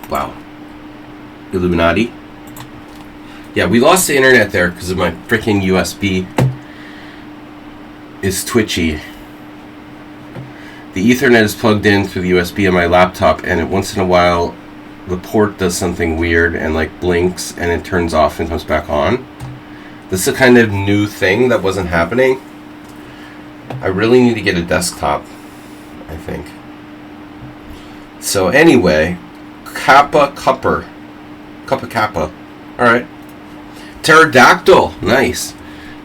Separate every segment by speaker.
Speaker 1: Wow. Illuminati. Yeah, we lost the internet there because of my freaking USB is twitchy. The Ethernet is plugged in through the USB on my laptop, and once in a while the port does something weird and like blinks and it turns off and comes back on. This is a kind of new thing that wasn't happening. I really need to get a desktop, I think. So anyway, Kappa. Alright. Pterodactyl. Nice.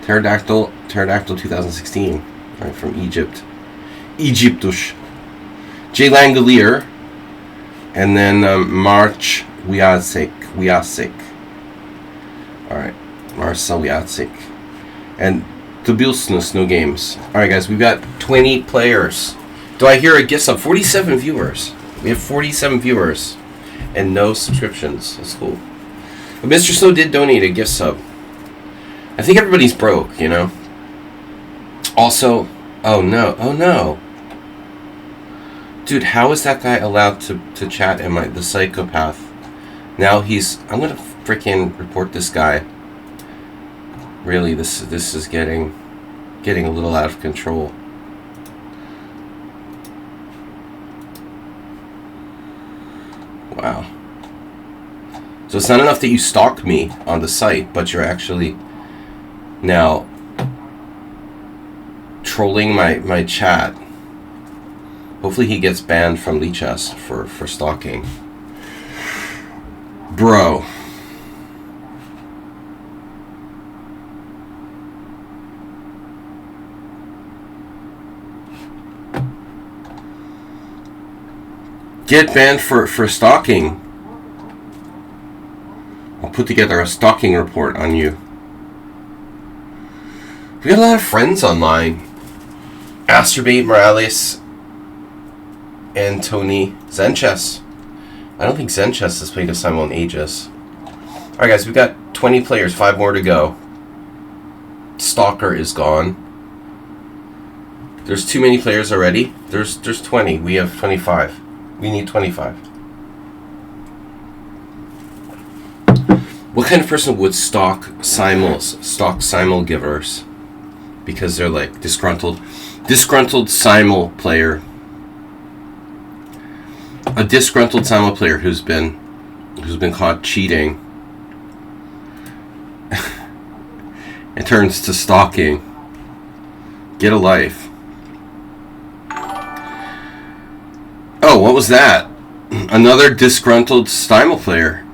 Speaker 1: Pterodactyl 2016. Alright, from Egypt. Egyptush. J. Langolier. And then March Wiasek. Alright. Marcel Wiasek. And Tubilsnus, no games. Alright guys, we've got 20 players. Do I hear a gift sub? 47 viewers. We have 47 viewers. And no subscriptions. That's cool. But Mr. Snow did donate a gift sub. I think everybody's broke, you know? Also, oh no. Dude, how is that guy allowed to chat in the psychopath? Now I'm gonna freaking report this guy. Really, this is getting a little out of control. Wow. So it's not enough that you stalk me on the site, but you're actually now trolling my chat. Hopefully he gets banned from lichess for stalking. Bro. Get banned for stalking. I'll put together a stalking report on you. We got a lot of friends online. Asturbate, Morales, and Tony. Zenchess. I don't think Zenchess has played a Simul in ages. Alright guys, we've got 20 players, 5 more to go. Stalker is gone. There's too many players already. There's 20. We have 25. We need 25. What kind of person would stalk Simul givers? Because they're like disgruntled Simul player. A disgruntled Simul player who's been caught cheating. It turns to stalking. Get a life. Oh, what was that? Another disgruntled Simul player.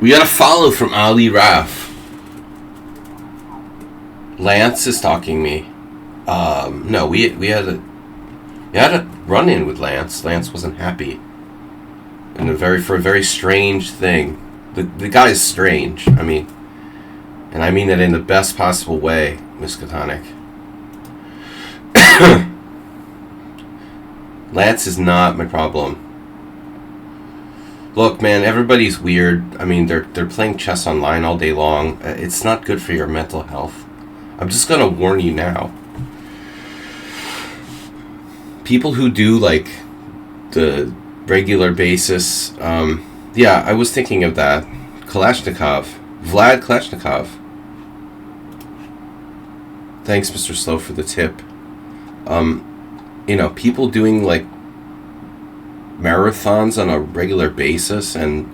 Speaker 1: We got a follow from Ali Raf. Lance is stalking me. No, we had a run-in with Lance. Lance wasn't happy. And for a very strange thing. The guy is strange. I mean that in the best possible way, Miss Katonic. Lance is not my problem. Look, man, everybody's weird. I mean, they're playing chess online all day long. It's not good for your mental health. I'm just gonna warn you now. People who do like the regular basis, yeah, I was thinking of that. Vlad Kalashnikov. Thanks, Mr. Slow, for the tip. People doing like marathons on a regular basis, and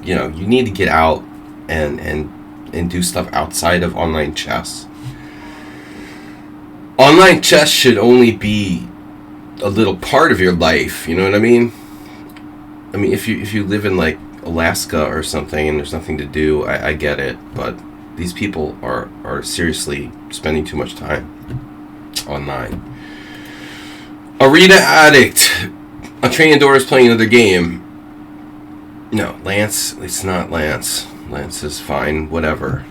Speaker 1: you need to get out and do stuff outside of online chess. Online chess should only be a little part of your life, you know what I mean? I mean, if you live in like Alaska or something and there's nothing to do, I get it, but these people are seriously spending too much time online. Arena Addict. A training door is playing another game. No, Lance, it's not Lance. Lance is fine, whatever.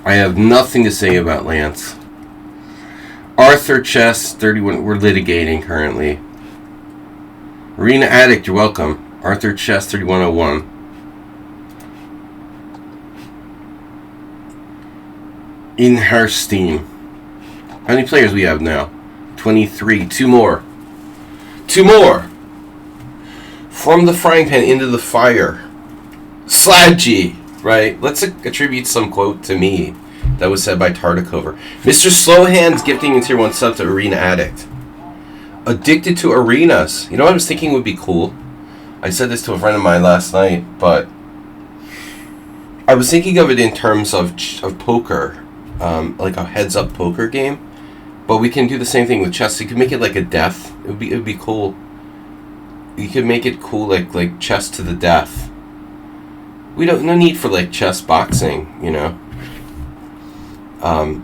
Speaker 1: I have nothing to say about Lance. Arthur Chess 31, we're litigating currently. Arena Addict, you're welcome. Arthur Chess 3101. In Herstein. How many players we have now? 23. Two more. From the frying pan into the fire. Sladgy, right? Let's attribute some quote to me that was said by Tartakover. Mr. Slowhands gifting in tier 1 sub to Arena Addict. Addicted to arenas. You know what I was thinking would be cool? I said this to a friend of mine last night, but I was thinking of it in terms of poker, like a heads-up poker game. But we can do the same thing with chess. You could make it like a death. It would be cool. You could make it cool, like chess to the death. No need for like chess boxing, you know.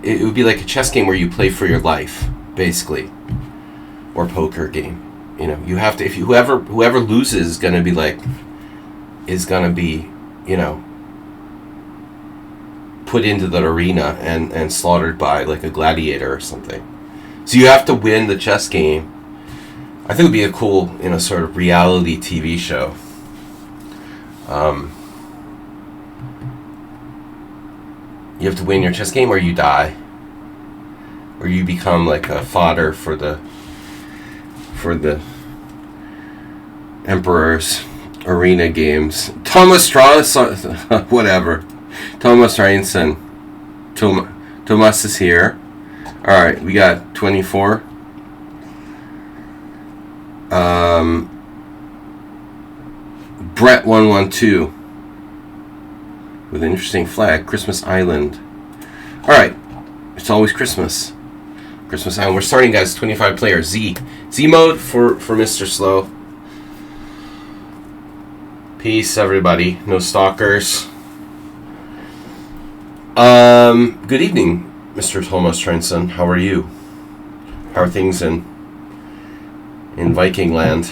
Speaker 1: It would be like a chess game where you play for your life, basically, or poker game. You know, you have to. If whoever loses is gonna be, you know, put into the arena and slaughtered by like a gladiator or something. So you have to win the chess game. I think it would be a cool, you know, sort of reality TV show. You have to win your chess game or you die. Or you become like a fodder for the Emperor's arena games. Thomas Strauss, whatever. Thomas Reinson. Thomas is here. Alright, we got 24. Brett 112 with an interesting flag, Christmas Island. Alright, it's always Christmas. Christmas Island. We're starting, guys, 25 players. Z mode for Mr. Slow. Peace, everybody. No stalkers. Good evening, Mr. Thomas Trenson. How are you? How are things in Viking land?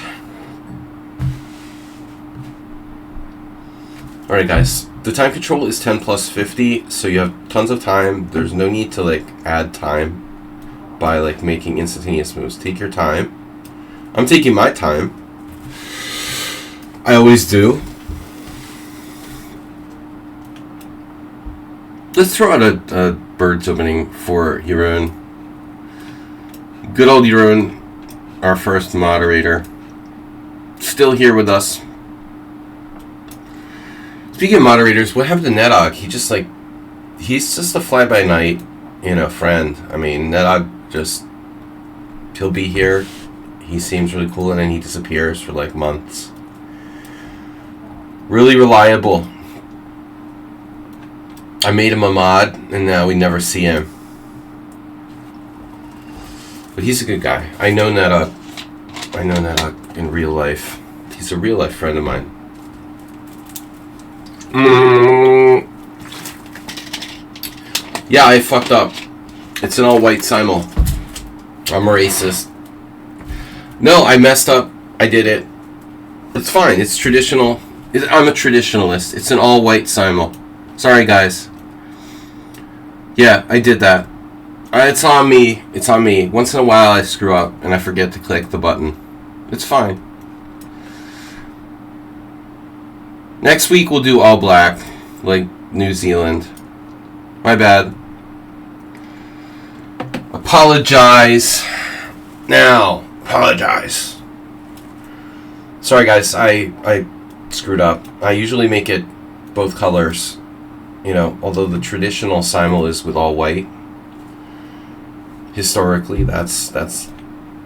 Speaker 1: Alright, guys. The time control is 10 plus 50, so you have tons of time. There's no need to, like, add time by, like, making instantaneous moves. Take your time. I'm taking my time. I always do. Let's throw out a bird's opening for Jeroen. Good old Jeroen, our first moderator. Still here with us. Speaking of moderators, what happened to Nedog? He's just a fly-by-night, you know, friend. I mean, Nedog he'll be here. He seems really cool, and then he disappears for like months. Really reliable. I made him a mod, and now we never see him. But he's a good guy. I know Nedog in real life. He's a real life friend of mine. Yeah, I fucked up. It's an all-white simul. I'm a racist. No, I messed up. I did it. It's fine. It's traditional. I'm a traditionalist. It's an all-white simul. Sorry, guys. Yeah, I did that. It's on me. It's on me. Once in a while I screw up and I forget to click the button. It's fine. Next week we'll do all black, like New Zealand. My bad. Apologize. Now. Apologize. Sorry, guys. I screwed up. I usually make it both colors. You know, although the traditional simul is with all white. Historically, that's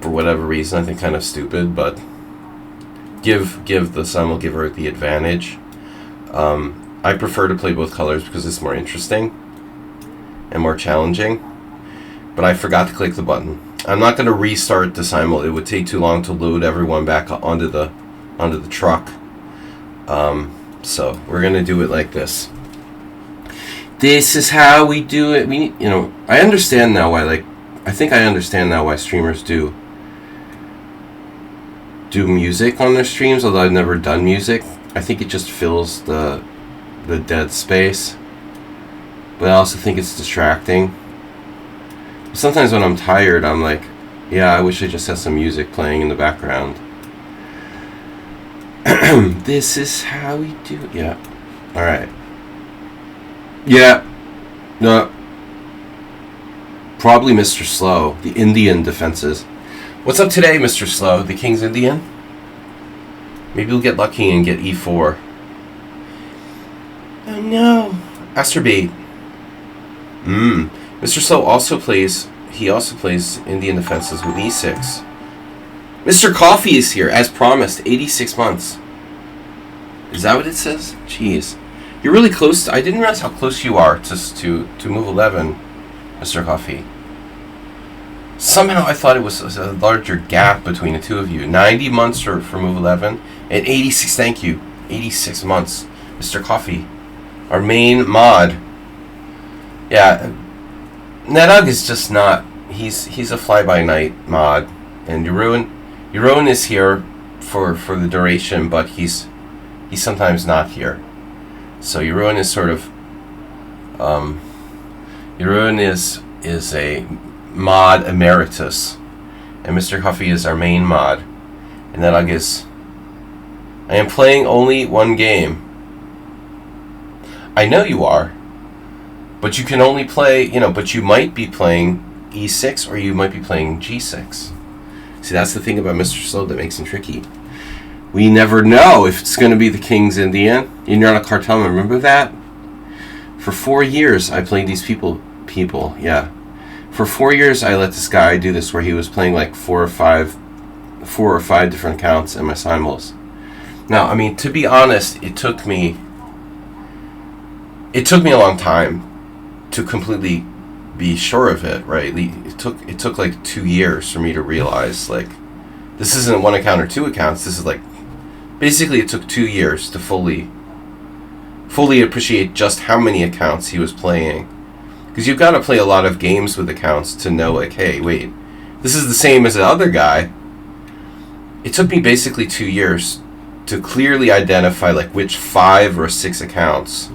Speaker 1: for whatever reason I think kind of stupid, but give the simul giver the advantage. I prefer to play both colors because it's more interesting and more challenging. But I forgot to click the button. I'm not going to restart the simul. It would take too long to load everyone back onto the truck. So we're going to do it like this. This is how we do it. I understand now why, I think I understand now why streamers do music on their streams, although I've never done music. I think it just fills the dead space. But I also think it's distracting. Sometimes when I'm tired, I'm like, yeah, I wish I just had some music playing in the background. This is how we do it. Yeah. Alright. Yeah. No. Probably Mr. Slow. The Indian defenses. What's up today, Mr. Slow? The King's Indian? Maybe we'll get lucky and get e4. Oh no. Asterbait. Mr. Slow also plays... He also plays Indian defenses with e6. Mr. Coffee is here, as promised. 86 months. Is that what it says? Jeez. You're really close. I didn't realize how close you are to move 11, Mr. Coffee. Somehow I thought it was a larger gap between the two of you. 90 months for move 11 and 86, thank you. 86 months. Mr. Coffee, our main mod. Yeah, Nedug is just not, he's a fly-by-night mod. And Jeroen is here for the duration, but he's sometimes not here. So Jeroen is sort of, Jeroen is a mod emeritus, and Mr. Coffee is our main mod, and then I am playing only one game. I know you are, but you can only play, but you might be playing e6 or you might be playing g6. See, that's the thing about Mr. Slow that makes him tricky. We never know if it's going to be the King's Indian. You're not a cartel, remember that? For 4 years, I played these people, yeah. For 4 years, I let this guy do this where he was playing like four or five different accounts in my simuls. Now, I mean, to be honest, it took me a long time to completely be sure of it, right? It took like 2 years for me to realize, like, this isn't one account or two accounts. This is like, basically it took 2 years to fully appreciate just how many accounts he was playing. Because you've got to play a lot of games with accounts to know, like, hey, wait, this is the same as the other guy. It took me basically 2 years to clearly identify, like, which 5 or 6 accounts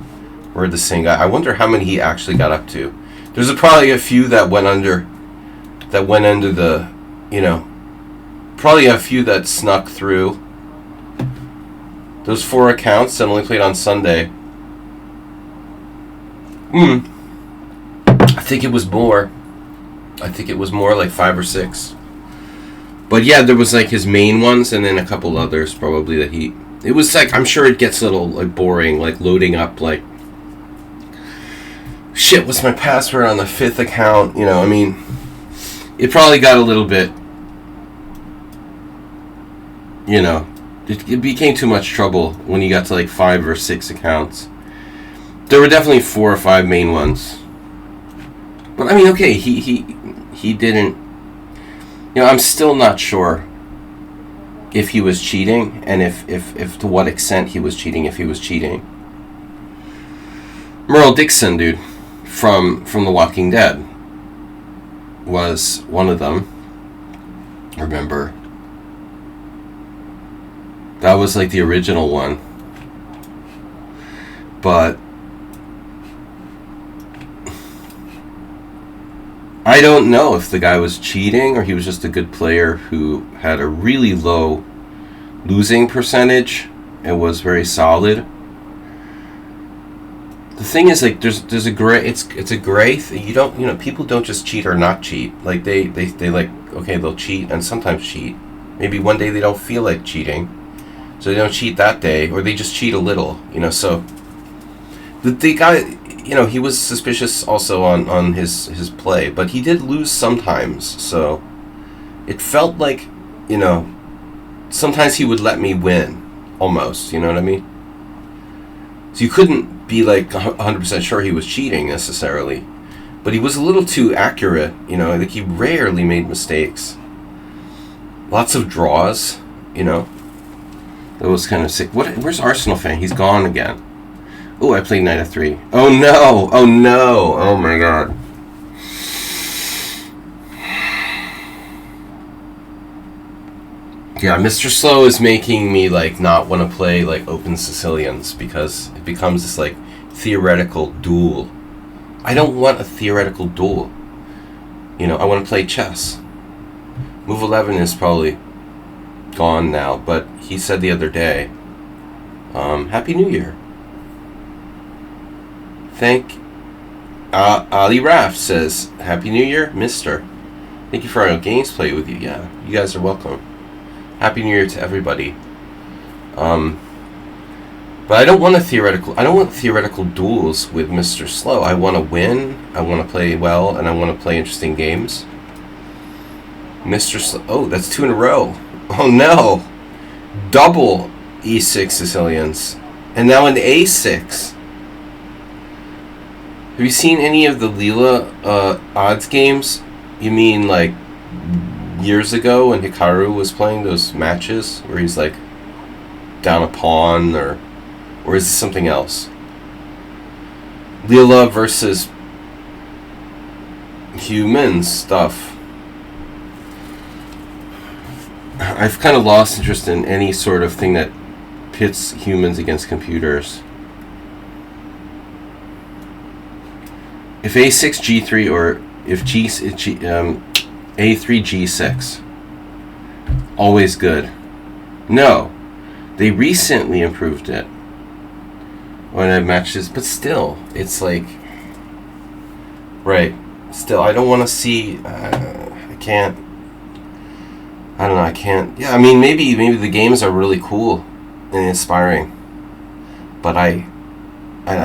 Speaker 1: were the same guy. I wonder how many he actually got up to. There's probably a few that went under the, probably a few that snuck through. Those 4 accounts that only played on Sunday. I think it was more. I think it was more, like 5 or 6. But yeah, there was like his main ones and then a couple others probably that it was like, I'm sure it gets a little like boring, like loading up like, shit, what's my password on the 5th account? I mean, it probably got a little bit, it became too much trouble when you got to like 5 or 6 accounts. There were definitely 4 or 5 main ones. But I mean, okay, he didn't, I'm still not sure if he was cheating and if to what extent he was cheating, if he was cheating. Merle Dixon, dude, from The Walking Dead was one of them. Remember? That was like the original one. But I don't know if the guy was cheating or he was just a good player who had a really low losing percentage and was very solid. The thing is, like, there's a gray. It's a gray thing. You don't, people don't just cheat or not cheat. Like they like, okay, they'll cheat and sometimes cheat. Maybe one day they don't feel like cheating, so they don't cheat that day, or they just cheat a little. So the guy, he was suspicious also on his play, but he did lose sometimes. So it felt like, sometimes he would let me win, almost. You know what I mean? So you couldn't be like 100% sure he was cheating necessarily, but he was a little too accurate. Like he rarely made mistakes. Lots of draws. That was kind of sick. Where's Arsenal fan? He's gone again. Oh, I played knight f3. Oh no! Oh no! Oh my god! Yeah, Mr. Slow is making me like not want to play like Open Sicilians because it becomes this like theoretical duel. I don't want a theoretical duel. I want to play chess. Move 11 is probably gone now, but he said the other day, Happy New Year. Ali Raff says, Happy New Year, mister. Thank you for our games play with you. Yeah, you guys are welcome. Happy New Year to everybody. But I don't want theoretical duels with Mr. Slow. I want to win. I want to play well, and I want to play interesting games. Mr. Slow. Oh, that's 2 in a row. Oh no! Double E6 Sicilians, and now an A6. Have you seen any of the Leela odds games? You mean like years ago when Hikaru was playing those matches where he's like down a pawn, or is this something else? Leela versus human stuff. I've kind of lost interest in any sort of thing that pits humans against computers. If A6 G3 or if A3 G6, always good. No, they recently improved it when I have matches, but still, it's like, right. Still, I don't want to see. I can't. I don't know. I can't. Yeah, I mean, maybe the games are really cool and inspiring, but I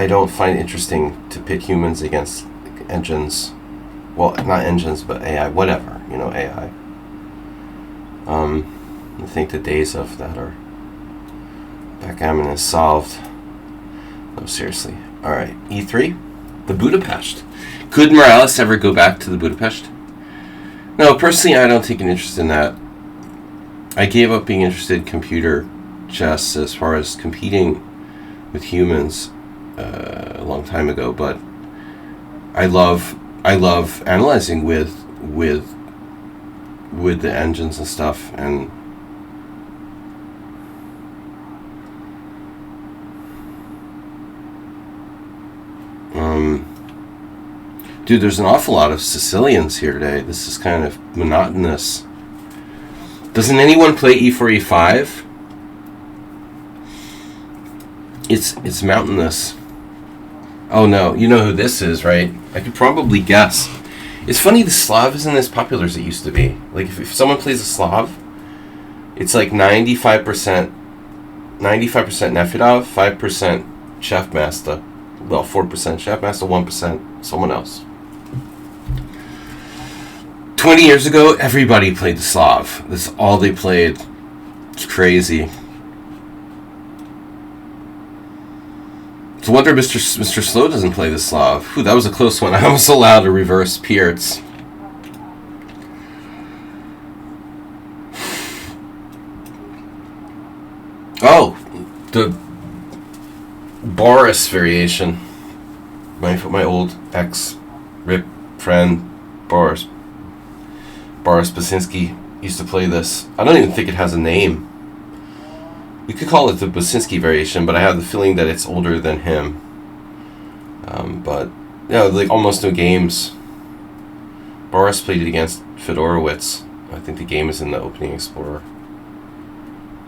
Speaker 1: don't find it interesting to pit humans against engines. Well, not engines, but AI. Whatever, AI. I think the days of that are backgammon is solved. No, seriously. All right, E3, the Budapest. Could Morales ever go back to the Budapest? No, personally, I don't take an interest in that. I gave up being interested in computer chess as far as competing with humans a long time ago, but I love analyzing with the engines and stuff, and dude, there's an awful lot of Sicilians here today. This is kind of monotonous. Doesn't anyone play E4, E5? It's mountainous. Oh no, you know who this is, right? I could probably guess. It's funny the Slav isn't as popular as it used to be. Like if someone plays a Slav, it's like 95% Nefedov, 5% Chefmaster. Well, 4% Chefmaster, 1% someone else. 20 years ago, everybody played the Slav. That's all they played. It's crazy. It's a wonder Mr. Slow doesn't play the Slav. Whew, that was a close one. I almost allowed a reverse Pierce. Oh, the Boris variation. My old ex-rip friend Boris Basinski used to play this. I don't even think it has a name. We could call it the Basinski variation, but I have the feeling that it's older than him. But like almost no games. Boris played it against Fedorowicz. I think the game is in the opening Explorer.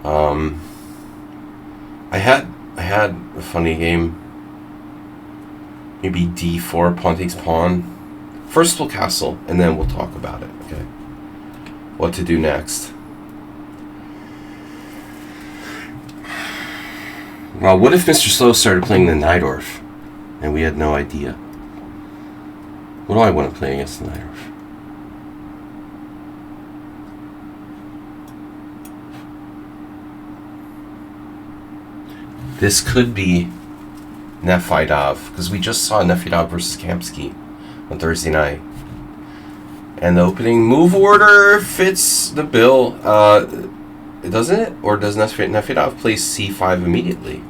Speaker 1: I had a funny game. Maybe D4, pawn takes pawn. First we'll castle, and then we'll talk about it. Okay. What to do next? Well, what if Mr. Slow started playing the Najdorf, and we had no idea? What do I want to play against the Najdorf? This could be Nefedov, because we just saw Nefedov versus Kamsky on Thursday night. And the opening move order fits the bill. Doesn't it? Or does Nefedov play C5 immediately?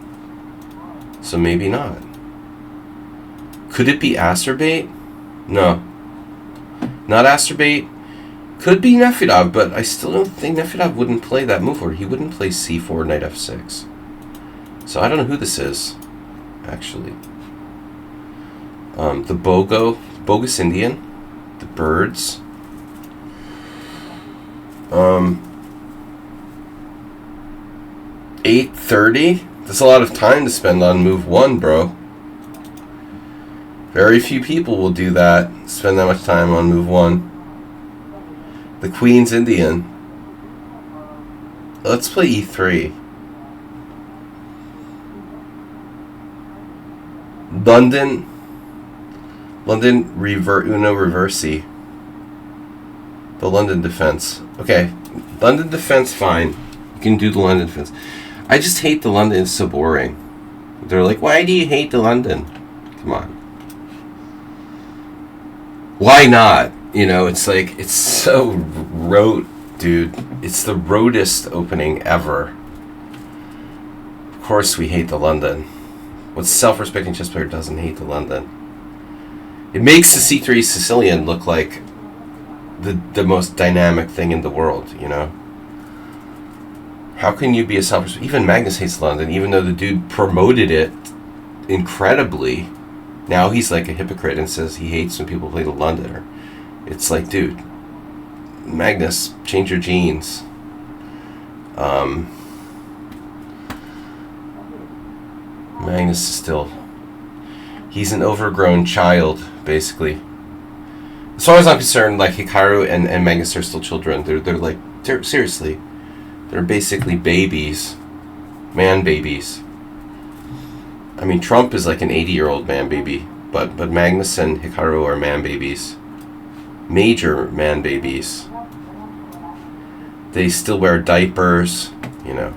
Speaker 1: So maybe not. Could it be Asterbait? No. Not Asterbait. Could be Nefedov, but I still don't think Nefedov wouldn't play that move order. He wouldn't play C4, knight F6. So I don't know who this is, actually. The bogus Indian. The birds. 8:30? That's a lot of time to spend on move 1, bro. Very few people will do that. Spend that much time on move 1. The Queen's Indian. Let's play E3. London Uno Reversi. The London defense. Okay, London defense, fine. You can do the London defense. I just hate the London. It's so boring. They're like, why do you hate the London? Come on. Why not? You know, it's like, it's so rote, dude. It's the rotest opening ever. Of course we hate the London. What self-respecting chess player doesn't hate the London? It makes the C3 Sicilian look like the most dynamic thing in the world, you know? How can you be a self-respecting... Even Magnus hates London, even though the dude promoted it incredibly. Now he's like a hypocrite and says he hates when people play the Londoner. It's like, dude, Magnus, change your genes. Magnus is still... He's an overgrown child, basically. As far as I'm concerned, like, Hikaru and Magnus are still children. They're seriously, they're basically babies. Man babies. I mean, Trump is like an 80-year-old man baby, but Magnus and Hikaru are man babies. Major man babies. They still wear diapers, you know.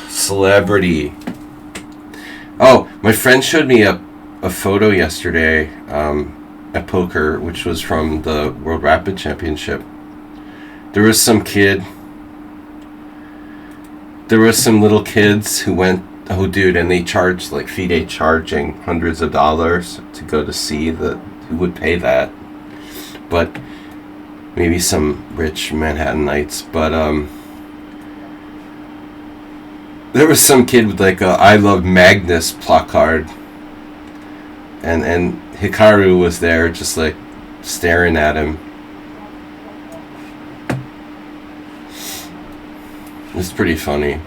Speaker 1: Celebrity. Oh, my friend showed me a photo yesterday at poker, which was from the World Rapid Championship. There was some little kids who went, oh dude, and they charged, like, FIDE charging hundreds of dollars to go to see who would pay that. But maybe some rich Manhattanites, but there was some kid with like a I Love Magnus placard, and Hikaru was there just like staring at him. It's pretty funny.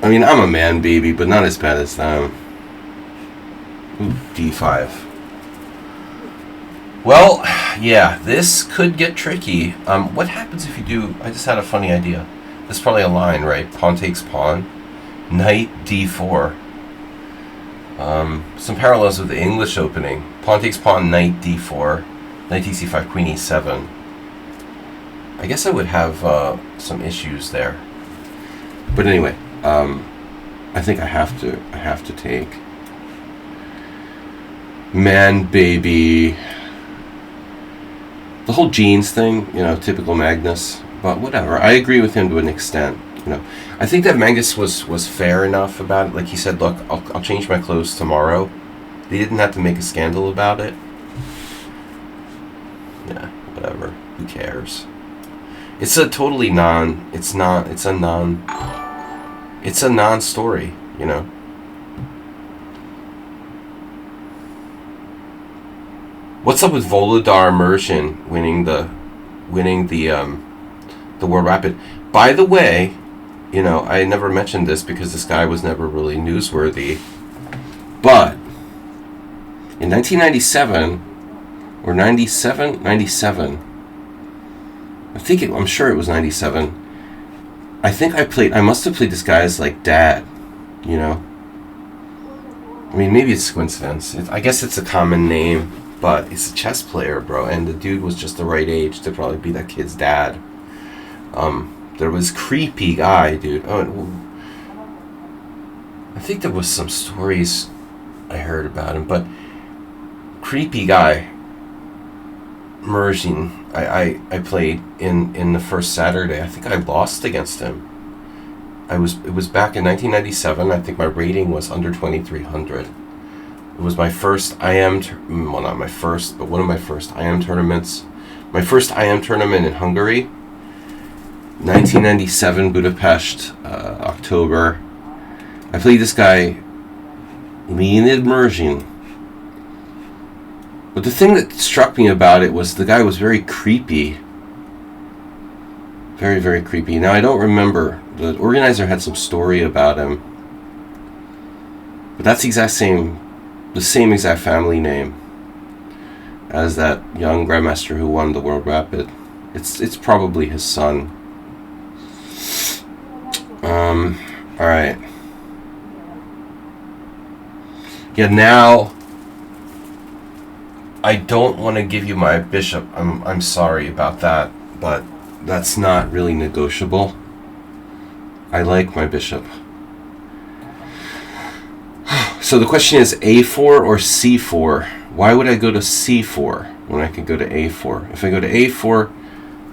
Speaker 1: I mean, I'm a man baby, but not as bad as them. Ooh, D5. Well, yeah, this could get tricky. What happens if you do... I just had a funny idea. This is probably a line, right? Pawn takes pawn. Knight D4. Some parallels with the English opening. Pawn takes pawn, knight D4. Knight takes C5, queen E7. I guess I would have some issues there. But anyway, I think I have to take man baby. The whole genes thing, you know, typical Magnus, but whatever. I agree with him to an extent, you know. I think that Magnus was fair enough about it. Like he said, look, I'll change my clothes tomorrow. They didn't have to make a scandal about it. Yeah, whatever. Who cares? It's a totally it's a non-story, you know. What's up with Volodar Immersion winning the World Rapid? By the way, you know, I never mentioned this because this guy was never really newsworthy. But in 1997 or 97, I'm sure it was 97. I must have played this guy as like dad, you know. I mean, maybe it's coincidence. I guess it's a common name. But he's a chess player, bro, and the dude was just the right age to probably be that kid's dad. There was creepy guy, dude. Oh, I think there was some stories I heard about him, but creepy guy. Merging. I played in the first Saturday. I think I lost against him. It was back in 1997. I think my rating was under 2300. It was my first IM, well, not my first, but one of my first IM tournaments. My first IM tournament in Hungary, 1997, Budapest, October. I played this guy, Leonid Merzhin. But the thing that struck me about it was the guy was very creepy. Very, very creepy. Now, I don't remember. The organizer had some story about him. But that's the same exact family name as that young grandmaster who won the World Rapid. It's probably his son. Alright. Yeah, now I don't want to give you my bishop. I'm sorry about that, but that's not really negotiable. I like my bishop. So the question is a4 or c4. Why would I go to c4 when I could go to a4? If I go to a4,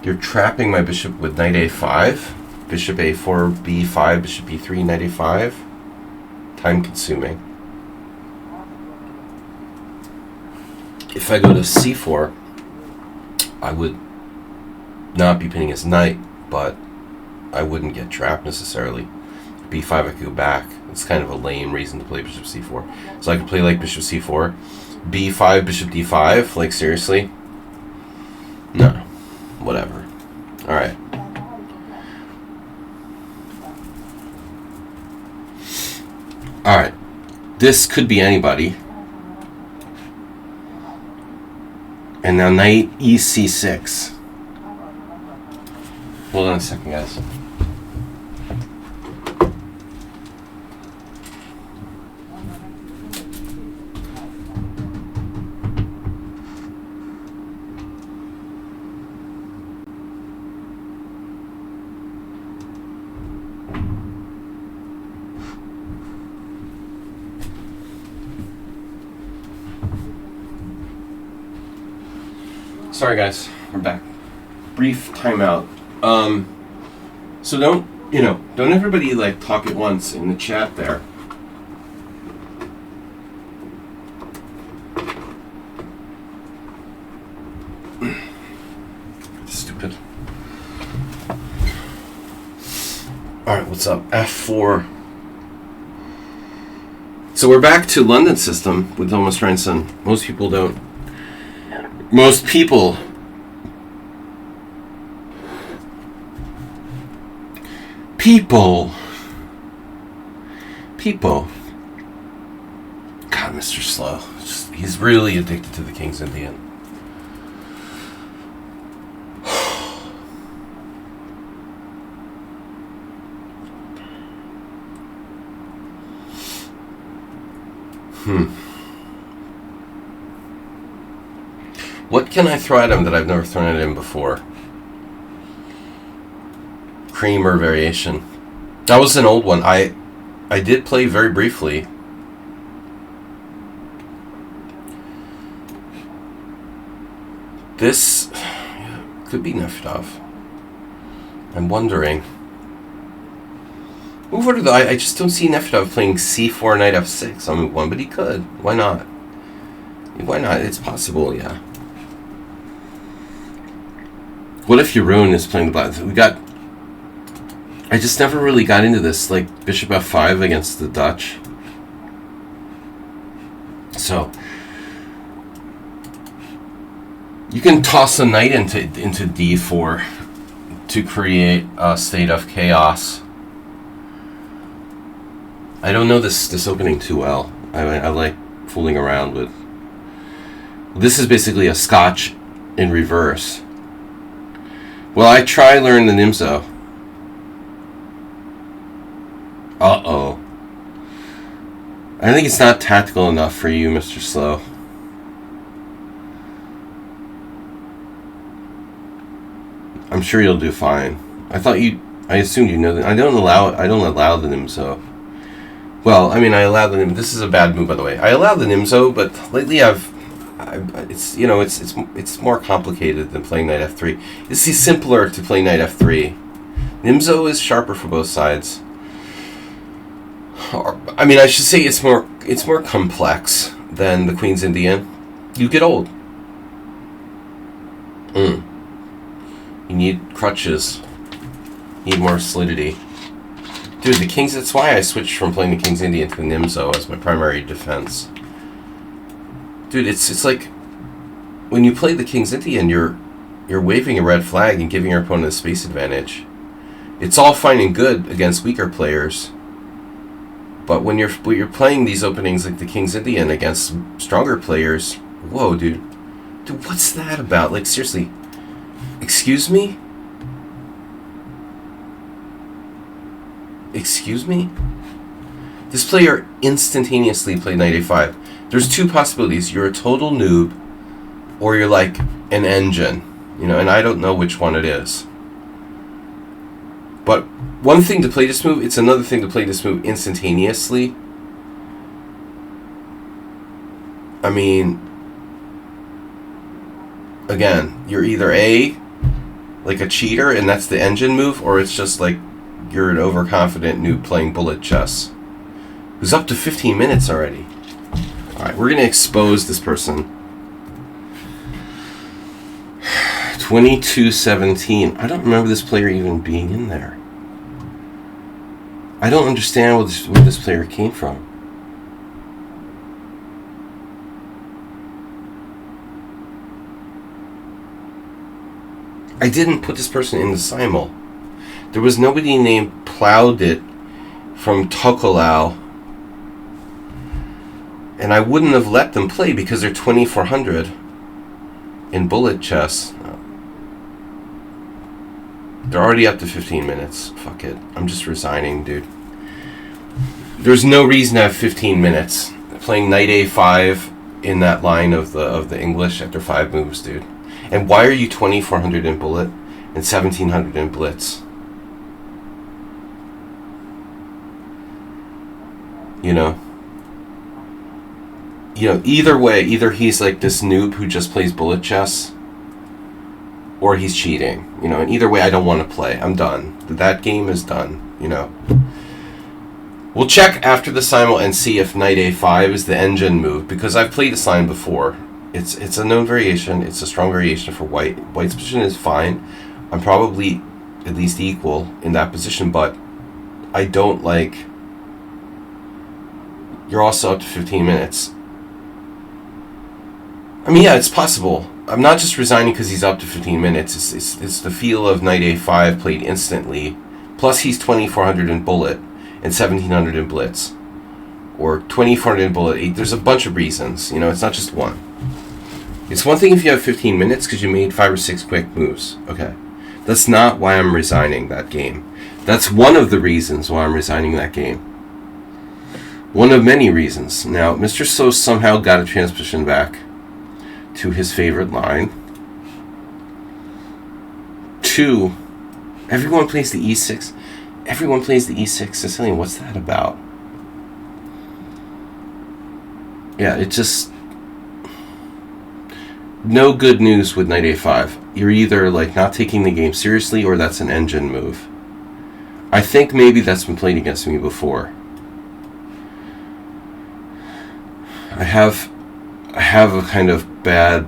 Speaker 1: you're trapping my bishop with knight a5. Bishop a4, b5, bishop b3, knight a5. Time consuming. If I go to c4, I would not be pinning his knight, but I wouldn't get trapped necessarily. b5, I could go back. It's kind of a lame reason to play bishop c4. So I could play like bishop c4, b5, bishop d5. Like, seriously? No. Whatever. Alright. Alright. This could be anybody. And now knight ec6. Hold on a second, guys. Sorry guys, we're back. Brief timeout. So don't everybody like talk at once in the chat there. Stupid. Alright, what's up? F4. So we're back to London system with Thomas Reinson. Most people don't. Most people God, Mr. Slow, he's really addicted to the King's Indian. What can I throw at him that I've never thrown at him before? Cream or variation. That was an old one. I did play very briefly. This could be Neftov. I'm wondering. Move over to the... I just don't see Neftov playing c4, knight f6 on move 1, but he could. Why not? Why not? It's possible, yeah. What if Jeroen is playing the black? I just never really got into this, like bishop f5 against the Dutch. So you can toss a knight into d4 to create a state of chaos. I don't know this opening too well. I like fooling around with. This is basically a Scotch in reverse. Well, I try learn the Nimzo. Uh-oh. I think it's not tactical enough for you, Mr. Slow. I'm sure you'll do fine. I assumed you know that. I don't allow the Nimzo. Well, I mean, I allow the Nimzo. This is a bad move, by the way. I allow the Nimzo, but lately it's more complicated than playing knight f3. It's simpler to play knight f3. Nimzo is sharper for both sides. I mean, I should say it's more complex than the Queen's Indian. You get old. You need crutches. You need more solidity. Dude, the King's... That's why I switched from playing the King's Indian to the Nimzo as my primary defense. Dude, it's like... When you play the King's Indian, you're waving a red flag and giving your opponent a space advantage. It's all fine and good against weaker players. But when you're playing these openings like the King's Indian against stronger players... Whoa, dude. Dude, what's that about? Like, seriously. Excuse me? Excuse me? This player instantaneously played knight a5. There's two possibilities. You're a total noob, or you're like an engine, you know, and I don't know which one it is. But one thing to play this move, it's another thing to play this move instantaneously. I mean, again, you're either A, like a cheater, and that's the engine move, or it's just like you're an overconfident noob playing bullet chess. Who's up to 15 minutes already. Alright, we're going to expose this person. 22-17. I don't remember this player even being in there. I don't understand where this player came from. I didn't put this person in the Simul. There was nobody named Plowed It from Tokelau. And I wouldn't have let them play because they're 2400 in bullet chess. They're already up to 15 minutes. Fuck it. I'm just resigning, dude. There's no reason to have 15 minutes playing knight a5 in that line of the English after 5 moves, dude. And why are you 2400 in bullet and 1700 in blitz? You know, either way, either he's like this noob who just plays bullet chess, or he's cheating. You know, and either way, I don't want to play. I'm done. That game is done. You know. We'll check after the Simul and see if knight a5 is the engine move, because I've played this line before. It's a known variation. It's a strong variation for white. White's position is fine. I'm probably at least equal in that position, but I don't like... You're also up to 15 minutes. I mean, yeah, it's possible. I'm not just resigning because he's up to 15 minutes. It's the feel of knight a5 played instantly. Plus he's 2400 in bullet and 1700 in blitz. Or 2400 in bullet. There's a bunch of reasons. You know, it's not just one. It's one thing if you have 15 minutes because you made 5 or 6 quick moves. Okay. That's not why I'm resigning that game. That's one of the reasons why I'm resigning that game. One of many reasons. Now, Mr. So somehow got a transposition back to his favorite line. 2, everyone plays the e6. Everyone plays the e6 Sicilian. What's that about? Yeah, it just... No good news with knight a5. You're either like not taking the game seriously or that's an engine move. I think maybe that's been played against me before. I have a kind of bad...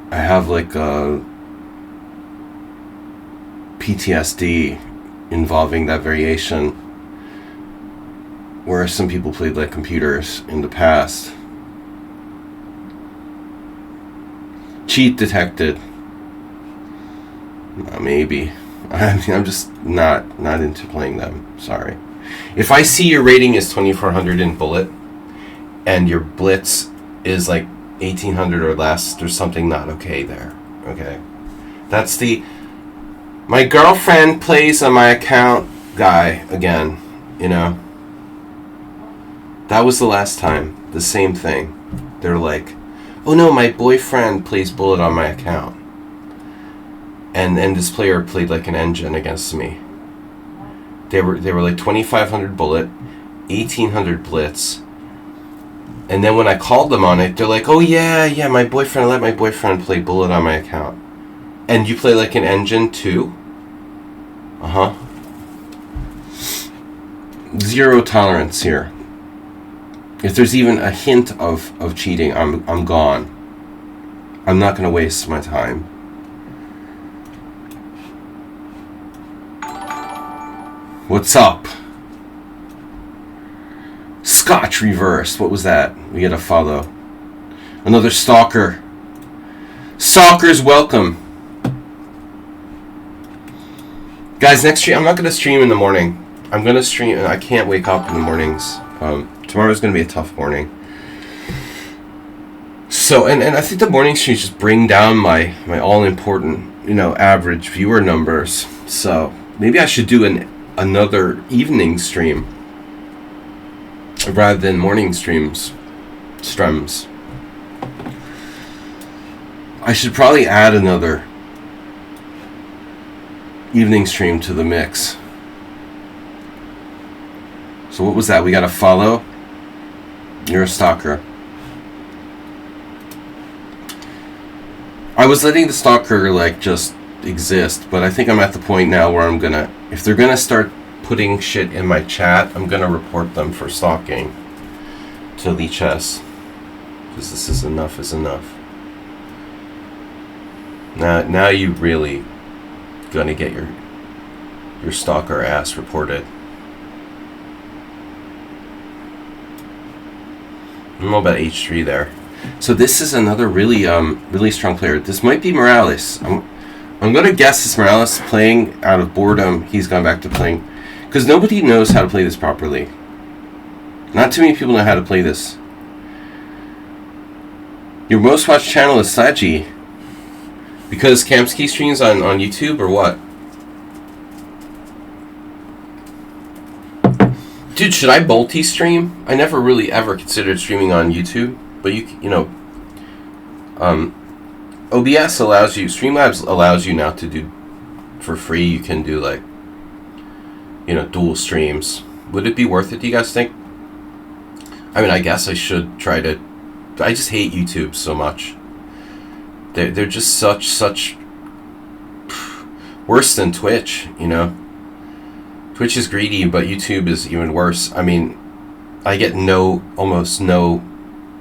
Speaker 1: I have like a PTSD involving that variation, where some people played like computers in the past. Cheat detected. Maybe. I mean, I'm just not into playing them. Sorry. If I see your rating is 2400 in bullet and your blitz is like 1800 or less, there's something not okay there. Okay? That's the my girlfriend plays on my account guy again, you know. That was the last time. The same thing. They're like, oh no, my boyfriend plays bullet on my account. And this player played like an engine against me. They were like 2500 bullet, 1800 blitz. And then when I called them on it, they're like, oh yeah, my boyfriend, I let my boyfriend play bullet on my account. And you play like an engine too? Uh-huh. Zero tolerance here. If there's even a hint of cheating, I'm gone. I'm not going to waste my time. What's up? Scotch reversed. What was that? We get a follow. Another stalker. Stalkers, welcome. Guys, next stream, I'm not going to stream in the morning. I'm going to stream, I can't wake up in the mornings. Tomorrow's going to be a tough morning. So, and I think the morning streams just bring down my all-important, average viewer numbers. So, maybe I should do another evening stream rather than morning streams. I should probably add another evening stream to the mix. So what was that? We got to follow? You're a stalker. I was letting the stalker like just exist, but I think I'm at the point now where I'm gonna, if they're gonna start putting shit in my chat, I'm gonna report them for stalking to lichess, because this is enough is enough. Now you really gonna get your stalker ass reported. I don't know about H3 there. So this is another really really strong player. This might be Morales. I'm gonna guess it's Morales playing out of boredom. He's gone back to playing because nobody knows how to play this properly. Not too many people know how to play this. Your most watched channel is Saji. Because Kamsky streams on YouTube or what? Dude, should I multi-stream? I never really ever considered streaming on YouTube, but you know, OBS allows you, Streamlabs allows you now to do for free. You can do like, you know, dual streams. Would it be worth it, do you guys think? I mean, I guess I should try to. I just hate YouTube so much. They're just such worse than Twitch, you know. Twitch is greedy, but YouTube is even worse. I mean, I get almost no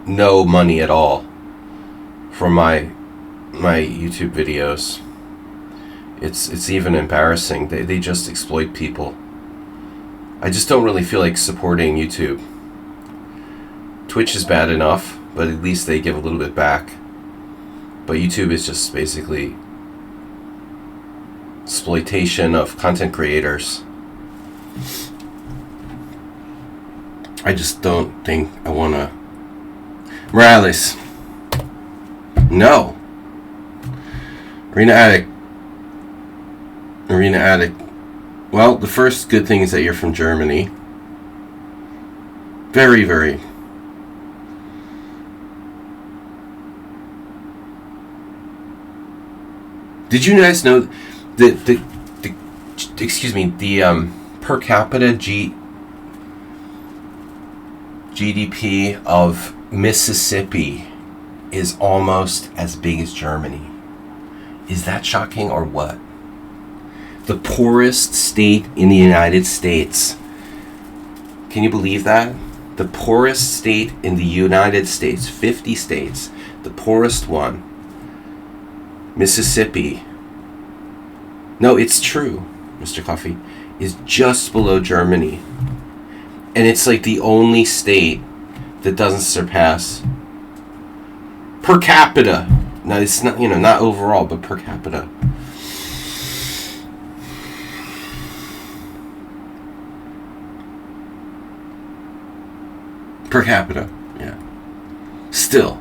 Speaker 1: money at all from my YouTube videos. It's even embarrassing. They just exploit people. I just don't really feel like supporting YouTube. Twitch is bad enough, but at least they give a little bit back. But YouTube is just basically exploitation of content creators. I just don't think I want to. Morales. No. Arena Addict. Well, the first good thing is that you're from Germany. Very, very. Did you guys know that the per capita GDP of Mississippi is almost as big as Germany? Is that shocking or what? The poorest state in the United States. Can you believe that? The poorest state in the United States, 50 states, the poorest one. Mississippi, no, it's true, Mr. Coffee, is just below Germany. And it's like the only state that doesn't surpass per capita. Now, it's not, you know, not overall, but per capita. Per capita, yeah. Still.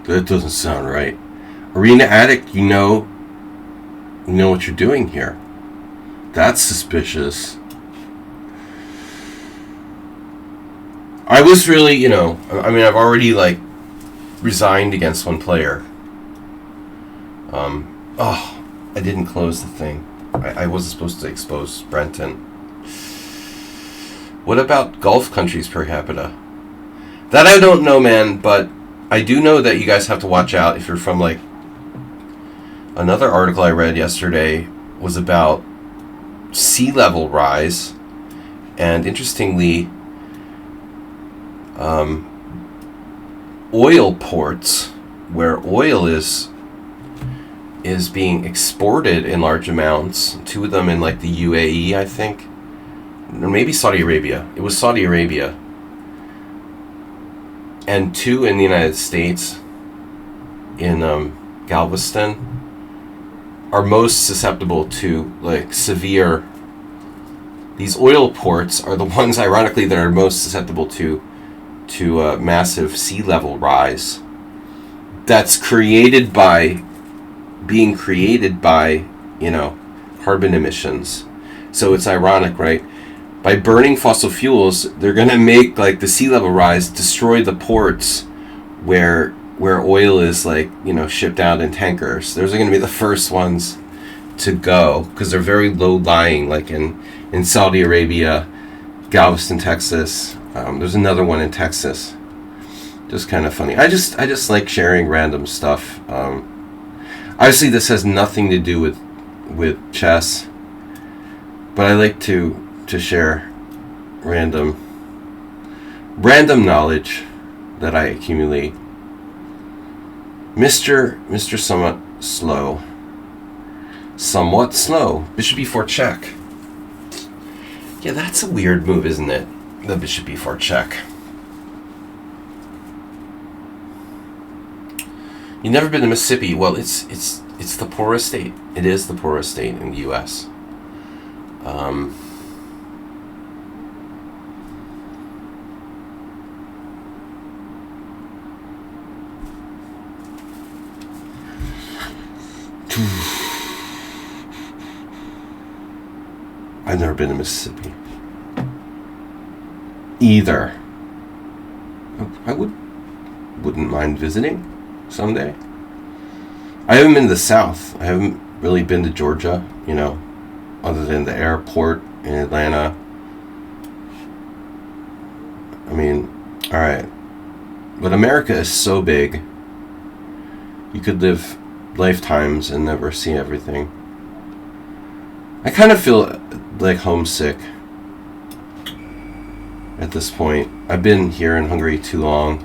Speaker 1: That doesn't sound right. Arena Addict, you know what you're doing here. That's suspicious. I was really, you know, I mean, I've already, like, resigned against one player. I didn't close the thing. I wasn't supposed to expose Brenton. What about Gulf countries per capita? That I don't know, man, but I do know that you guys have to watch out if you're from, like, another article I read yesterday was about sea level rise, and interestingly, oil ports where oil is being exported in large amounts, two of them in, like, the UAE, I think, or maybe Saudi Arabia. It was Saudi Arabia. And two in the United States, in Galveston, are most susceptible to, like, severe. These oil ports are the ones, ironically, that are most susceptible to massive sea level rise. That's created by being created by, carbon emissions. So it's ironic, right? By burning fossil fuels, they're going to make like the sea level rise, destroy the ports where oil is shipped out in tankers. Those are going to be the first ones to go because they're very low lying, like in Saudi Arabia, Galveston, Texas. There's another one in Texas. Just kind of funny. I just like sharing random stuff. Obviously, this has nothing to do with chess, but I like to share random knowledge that I accumulate. Mr. Somewhat slow. Bishop e4 check. Yeah, that's a weird move, isn't it? The bishop e4 check. You've never been to Mississippi. Well, it's the poorest state. It is the poorest state in the U.S. I've never been to Mississippi either. I wouldn't mind visiting someday. I haven't been to the South. I haven't really been to Georgia, other than the airport in Atlanta. I mean, all right. But America is so big. You could live lifetimes and never see everything. I kind of feel like homesick at this point. I've been here in Hungary too long.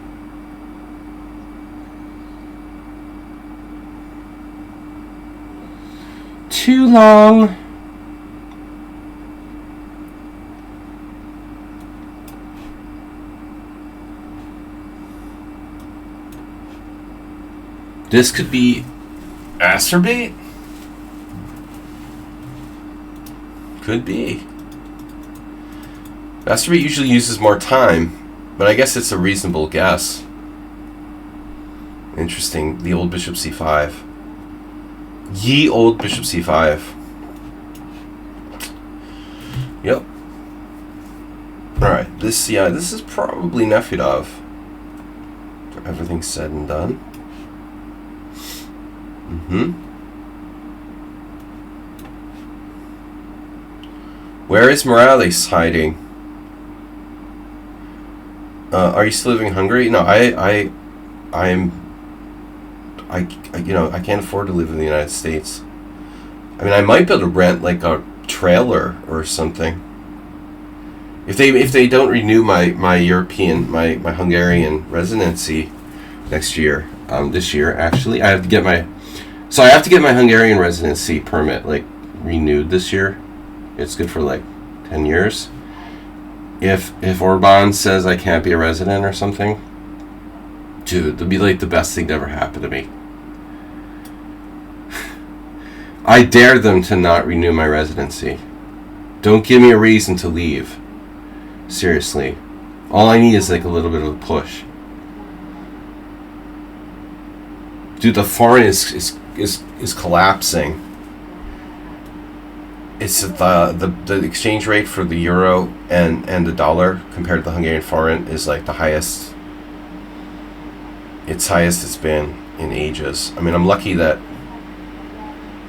Speaker 1: Too long. This could be masturbate? Could be. Masturbate usually uses more time, but I guess it's a reasonable guess. Interesting. The old bishop c5. Ye old bishop c5. Yep. Alright, this is probably Nefedov. Everything's said and done. Where is Morales hiding? Are you still living in Hungary? No, I can't afford to live in the United States. I mean, I might be able to rent like a trailer or something. If they don't renew my Hungarian residency next year, this year actually, I have to get my Hungarian residency permit renewed this year. It's good for 10 years. If Orban says I can't be a resident or something, dude, that'd be the best thing to ever happen to me. I dare them to not renew my residency. Don't give me a reason to leave. Seriously. All I need is a little bit of a push. Dude, the forint is collapsing. It's the exchange rate for the euro and the dollar compared to the Hungarian forint is the highest. It's highest it's been in ages. I mean, I'm lucky that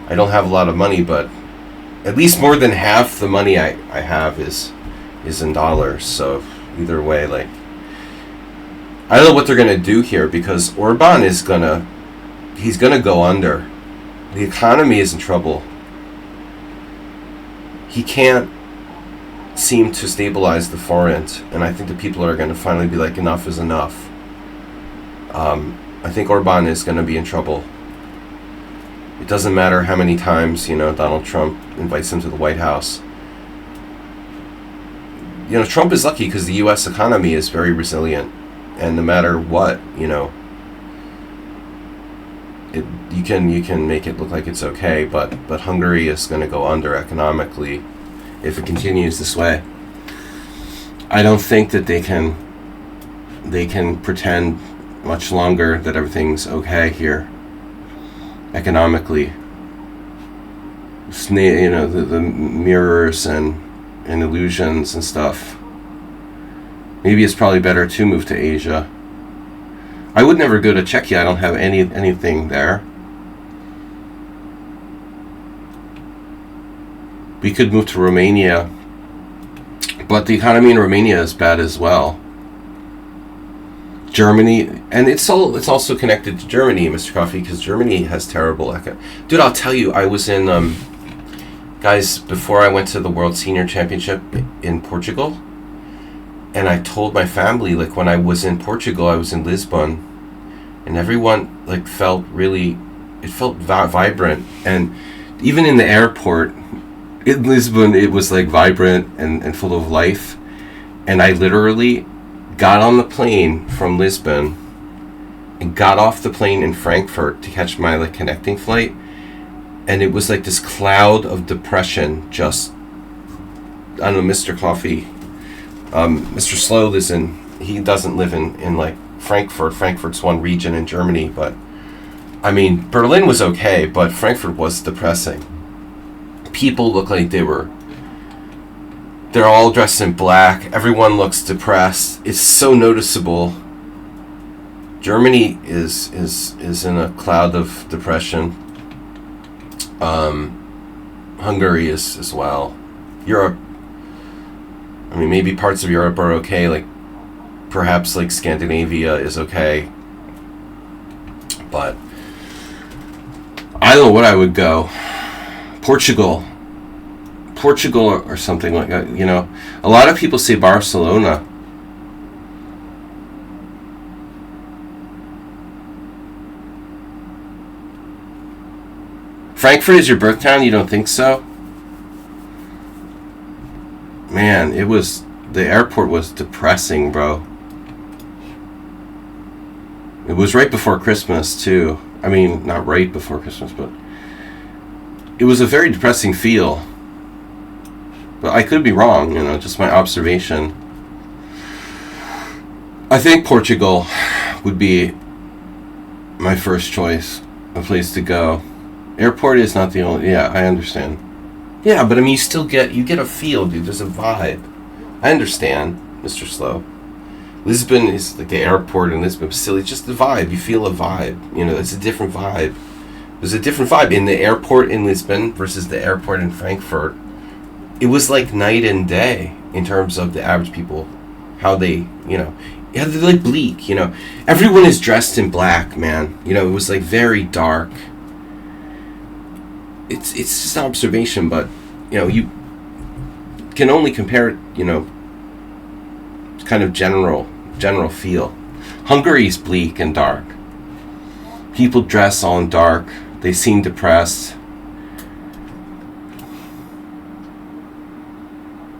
Speaker 1: I don't have a lot of money, but at least more than half the money I have is in dollars. So either way, I don't know what they're gonna do here because Orban he's gonna go under. The economy is in trouble. He can't seem to stabilize the forint, and I think the people are going to finally be enough is enough. I think Orban is going to be in trouble. It doesn't matter how many times, Donald Trump invites him to the White House. Trump is lucky because the U.S. economy is very resilient, and no matter what, you can make it look like it's okay, but Hungary is going to go under economically if it continues this way. I don't think that they can pretend much longer that everything's okay here. economically. You know, the mirrors and illusions and stuff. Maybe it's probably better to move to Asia. I would never go to Czechia. I don't have anything there. We could move to Romania, but the economy in Romania is bad as well. Germany, and it's also connected to Germany, Mr. Coffee, because Germany has terrible Dude, I'll tell you, I was in guys, before I went to the World Senior Championship in Portugal, and I told my family, like, when I was in Portugal, I was in Lisbon, and everyone, like, felt vibrant, and even in the airport in Lisbon, it was, like, vibrant and full of life, and I literally got on the plane from Lisbon and got off the plane in Frankfurt to catch my, like, connecting flight, and it was like this cloud of depression. Just, I don't know, Mr. Coffee, Mr. Slow he doesn't live in like Frankfurt. Frankfurt's one region in Germany, but I mean, Berlin was okay, but Frankfurt was depressing. People look like they're all dressed in black. Everyone looks depressed. It's so noticeable. Germany is in a cloud of depression. Hungary is as well. Europe, I mean, maybe parts of Europe are okay, like perhaps like Scandinavia is okay, but I don't know what I would go. Portugal or something like that, you know. A lot of people say Barcelona. Frankfurt is your birth town? You don't think so? Man, the airport was depressing, bro. It was right before Christmas, too. I mean, not right before Christmas, but it was a very depressing feel. But I could be wrong, you know, just my observation. I think Portugal would be my first choice, a place to go. Airport is not the only... Yeah, I understand. Yeah, but I mean, you get a feel, dude. There's a vibe. I understand, Mr. Slow. Lisbon is like the airport in Lisbon. Still, it's just the vibe. You feel a vibe. You know, it's a different vibe. There's a different vibe in the airport in Lisbon versus the airport in Frankfurt. It was like night and day in terms of the average people. How they, you know... Yeah, they're like bleak, you know. Everyone is dressed in black, man. You know, it was like very dark. It's just an observation, but, you know, you can only compare it, you know, kind of general feel. Hungary's bleak and dark. People dress all in dark. They seem depressed.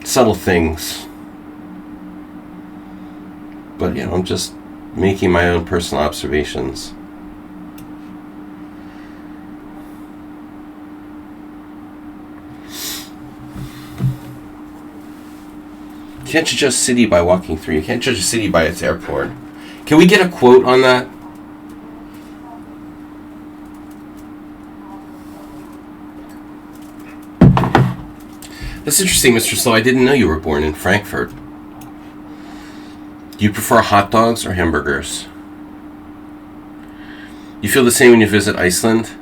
Speaker 1: Subtle things. But, you know, I'm just making my own personal observations. You can't judge a city by walking through. You can't judge a city by its airport. Can we get a quote on that? That's interesting, Mr. Slow. I didn't know you were born in Frankfurt. Do you prefer hot dogs or hamburgers? You feel the same when you visit Iceland?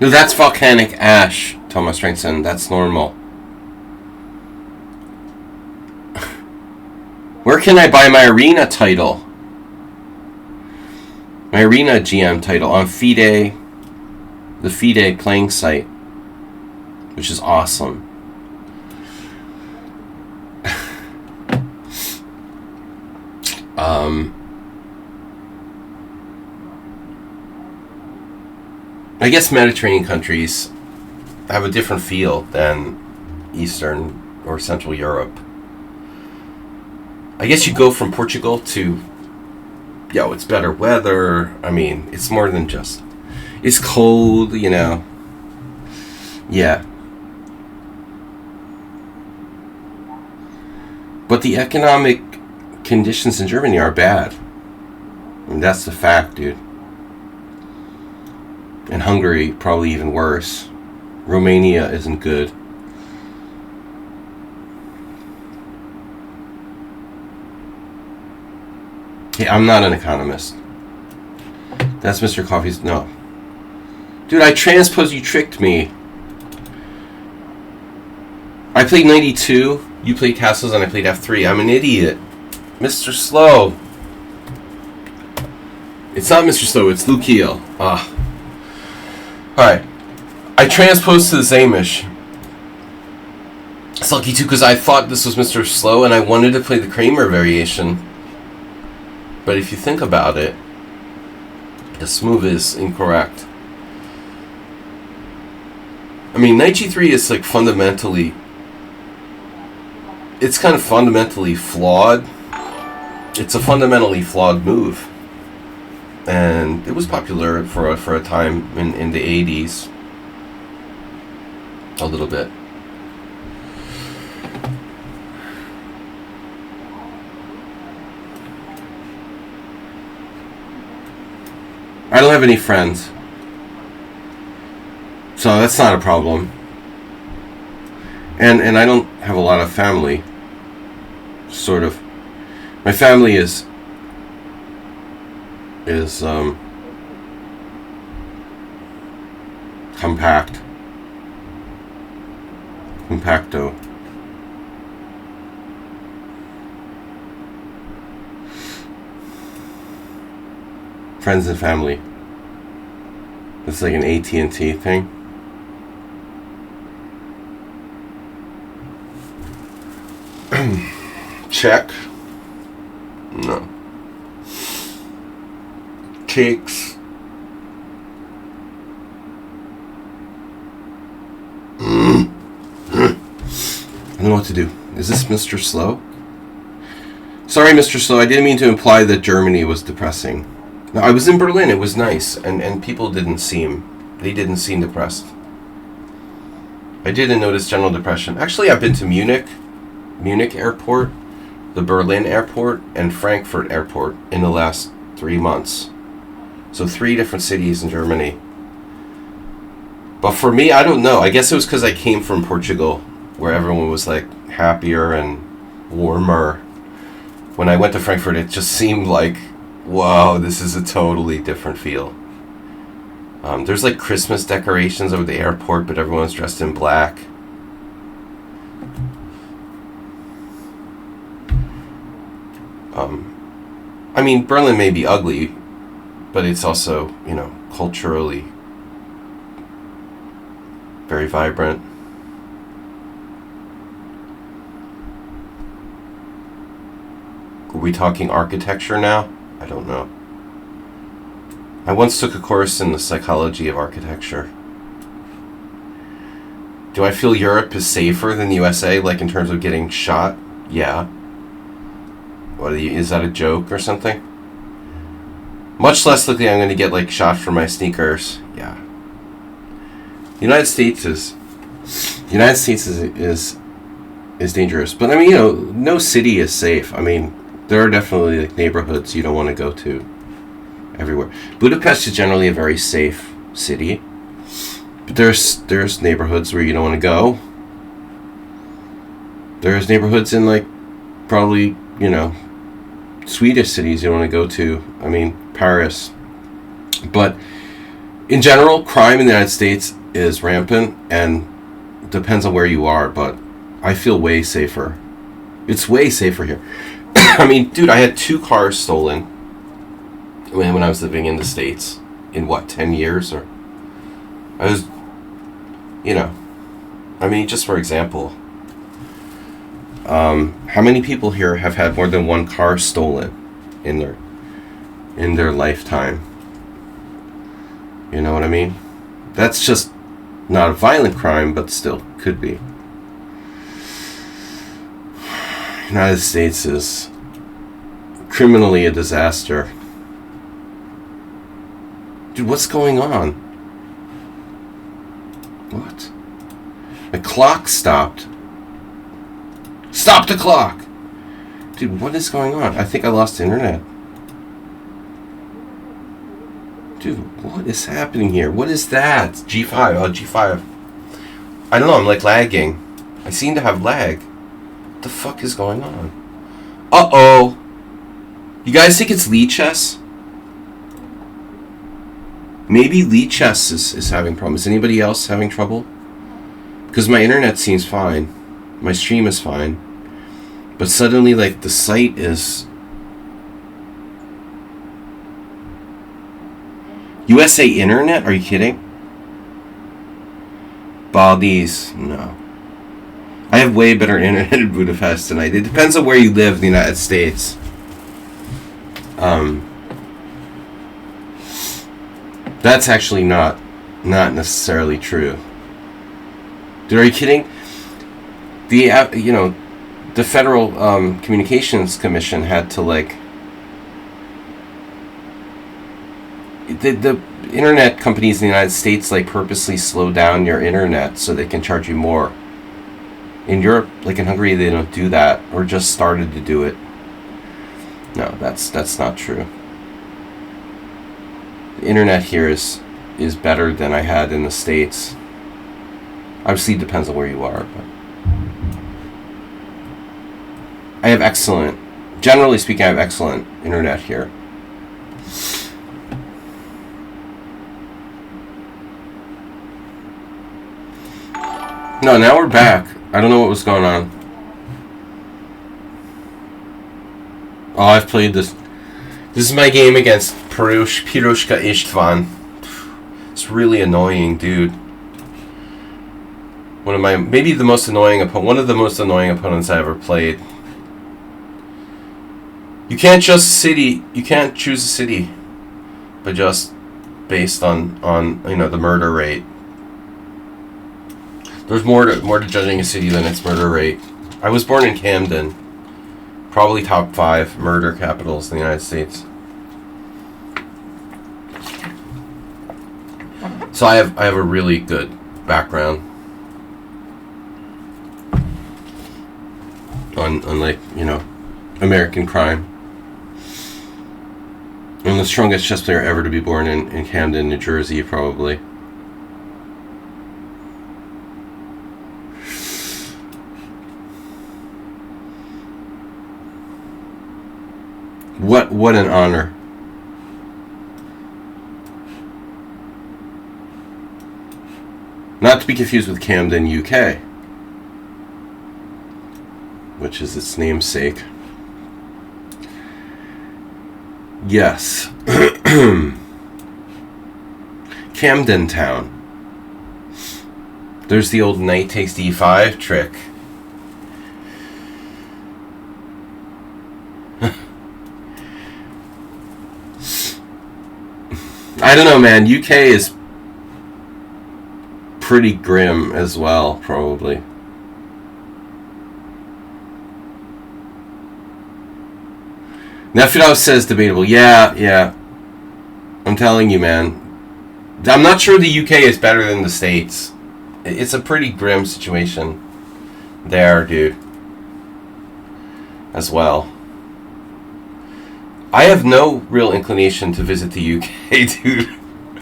Speaker 1: No, that's volcanic ash, Thomas Strangson. That's normal. Where can I buy my arena title? My arena GM title on FIDE, the FIDE playing site, which is awesome. I guess Mediterranean countries have a different feel than Eastern or Central Europe. I guess you go from Portugal to, it's better weather. I mean, it's more than just, it's cold, you know. Yeah. But the economic conditions in Germany are bad. I mean, that's the fact, dude. And Hungary, probably even worse. Romania isn't good. Hey, I'm not an economist. That's Mr. Coffee's... No. Dude, I transposed. You tricked me. I played 92. You played castles and I played f3. I'm an idiot. Mr. Slow. It's not Mr. Slow. It's Lukiel. Alright. I transposed to the Zamish. It's lucky too because I thought this was Mr. Slow and I wanted to play the Kramer variation. But if you think about it, this move is incorrect. I mean, knight g3 is like fundamentally... It's kind of fundamentally flawed. It's a fundamentally flawed move. And it was popular for a time in the 80s. A little bit. I don't have any friends. So that's not a problem. And I don't have a lot of family. Sort of. My family is compact. Compacto. Friends and family. It's like an AT&T thing. Check. No. Cakes. I don't know what to do. Is this Mr. Slow? Sorry, Mr. Slow. I didn't mean to imply that Germany was depressing. No, I was in Berlin. It was nice, and people didn't seem depressed. I didn't notice general depression. Actually, I've been to Munich Airport, the Berlin Airport, and Frankfurt Airport in the last 3 months. So 3 different cities in Germany. But for me, I don't know. I guess it was because I came from Portugal, where everyone was like happier and warmer. When I went to Frankfurt, it just seemed like, wow, this is a totally different feel. There's like Christmas decorations over the airport, but everyone's dressed in black. I mean, Berlin may be ugly, but it's also, culturally very vibrant. Are we talking architecture now? I don't know. I once took a course in the psychology of architecture. Do I feel Europe is safer than the USA, like in terms of getting shot? Yeah. What is that, a joke or something? Much less likely I'm going to get like shot for my sneakers. Yeah. The United States is dangerous, but I mean, no city is safe. I mean, there are definitely like neighborhoods you don't want to go to everywhere. Budapest is generally a very safe city, but there's neighborhoods where you don't want to go. There's neighborhoods in like probably Swedish cities you don't want to go to. I mean, Paris. But in general, crime in the United States is rampant and depends on where you are, but I feel way safer. It's way safer here. I mean, dude, I had 2 cars stolen when I was living in the States in 10 years? Or I was, I mean, just for example, how many people here have had more than 1 car stolen in their lifetime? You know what I mean? That's just not a violent crime, but still could be. United States is criminally a disaster. Dude, what's going on? What? The clock stopped. Stop the clock! Dude, what is going on? I think I lost the internet. Dude, what is happening here? What is that? G5. Oh, G5. I don't know. I'm like lagging. I seem to have lag. What the fuck is going on? Uh-oh. You guys think it's lichess? Maybe lichess is having problems. Is anybody else having trouble? Because my internet seems fine. My stream is fine. But suddenly, like, the site is... USA Internet? Are you kidding? Baldies. No. I have way better internet in Budapest tonight. It depends on where you live in the United States. That's actually not necessarily true. Dude, are you kidding? The Federal Communications Commission had to, like... The internet companies in the United States, like, purposely slow down your internet so they can charge you more. In Europe, like in Hungary, they don't do that, or just started to do it. No, that's not true. The internet here is better than I had in the States. Obviously, it depends on where you are, but I have generally speaking, I have excellent internet here. No, now we're back. I don't know what was going on. Oh, I've played this. This is my game against Piroshka Ishtvan. It's really annoying, dude. One of the most annoying opponents I ever played. You can't choose a city, but just based on the murder rate. There's more to judging a city than its murder rate. I was born in Camden, probably top 5 murder capitals in the United States. So I have a really good background on like, American crime. I'm the strongest chess player ever to be born in Camden, New Jersey, probably. What an honor. Not to be confused with Camden, UK, which is its namesake. Yes. Camden Town. There's the old knight takes d5 trick. I don't know, man. UK is pretty grim as well, probably. Nefedov says debatable. Yeah. I'm telling you, man. I'm not sure the UK is better than the States. It's a pretty grim situation there, dude. As well. I have no real inclination to visit the UK, dude.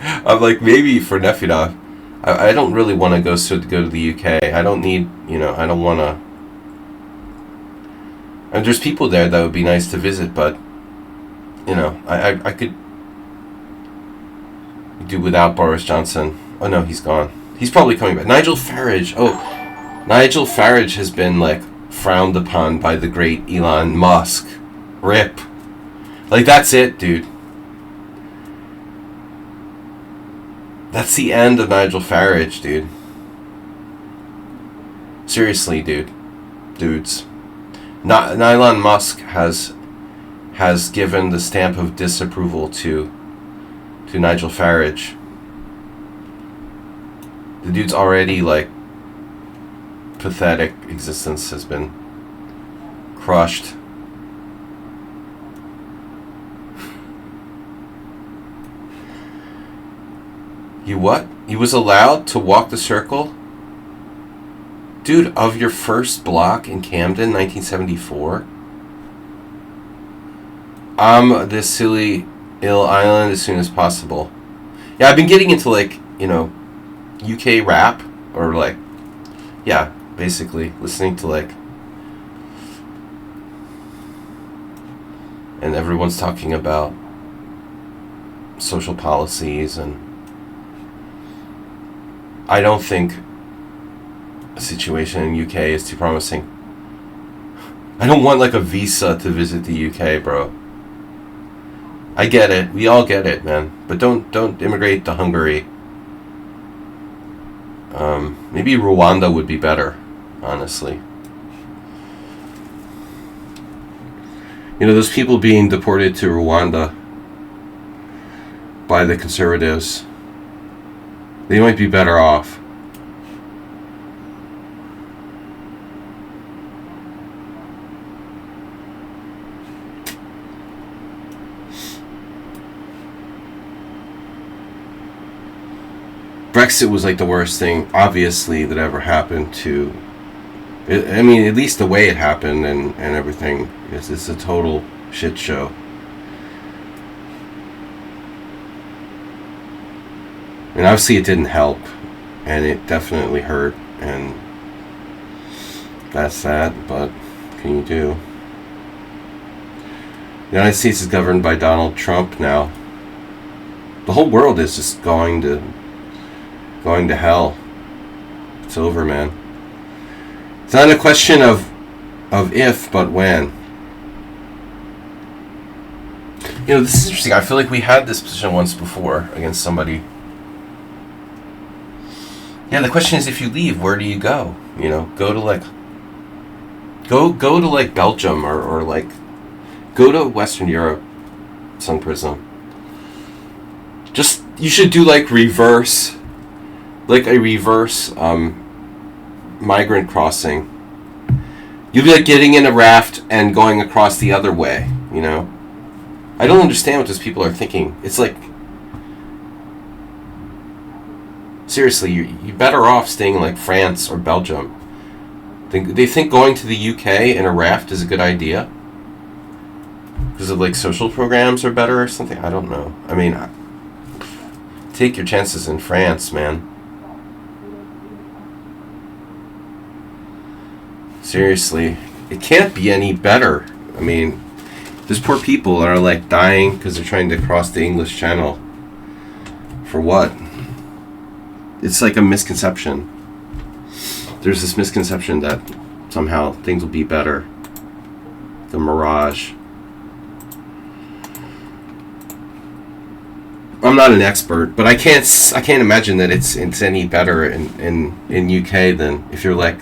Speaker 1: I'm like, maybe for Nefedov. I don't really want to go to the UK. I don't need, I don't want to... And there's people there that would be nice to visit, but, I could do without Boris Johnson. Oh, no, he's gone. He's probably coming back. Nigel Farage. Oh, Nigel Farage has been, like, frowned upon by the great Elon Musk. RIP. Like, that's it, dude. That's the end of Nigel Farage, dude. Seriously, dudes. Elon Musk has given the stamp of disapproval to Nigel Farage. The dude's already, like, pathetic existence has been crushed. You what? He was allowed to walk the circle? Dude, of your first block in Camden, 1974? This silly ill island as soon as possible. Yeah, I've been getting into like, UK rap, or like, yeah, basically listening to like, and everyone's talking about social policies, and I don't think a situation in UK is too promising. I don't want like a visa to visit the UK, bro. I get it. We all get it, man. But don't immigrate to Hungary. Maybe Rwanda would be better, honestly. Those people being deported to Rwanda by the conservatives, they might be better off. Brexit was like the worst thing, obviously, that ever happened to... I mean, at least the way it happened and everything. It's a total shit show. And obviously it didn't help. And it definitely hurt. And that's that. But what can you do? The United States is governed by Donald Trump now. The whole world is just going to hell. It's over, man. It's not a question of if, but when. This is interesting. I feel like we had this position once before against somebody. Yeah, the question is, if you leave, where do you go? Go to like... Go to like Belgium or like... Go to Western Europe, some prison. Just, you should do like reverse... Like a reverse migrant crossing. You'll be like getting in a raft and going across the other way, I don't understand what those people are thinking. It's like, seriously, you're better off staying in like France or Belgium. They think going to the UK in a raft is a good idea? Because of like social programs are better or something? I don't know. I mean, take your chances in France, man. Seriously, it can't be any better. I mean, these poor people are like dying because they're trying to cross the English Channel. For what? It's like a misconception. There's this misconception that somehow things will be better. The mirage. I'm not an expert, but I can't imagine that it's any better in UK than if you're like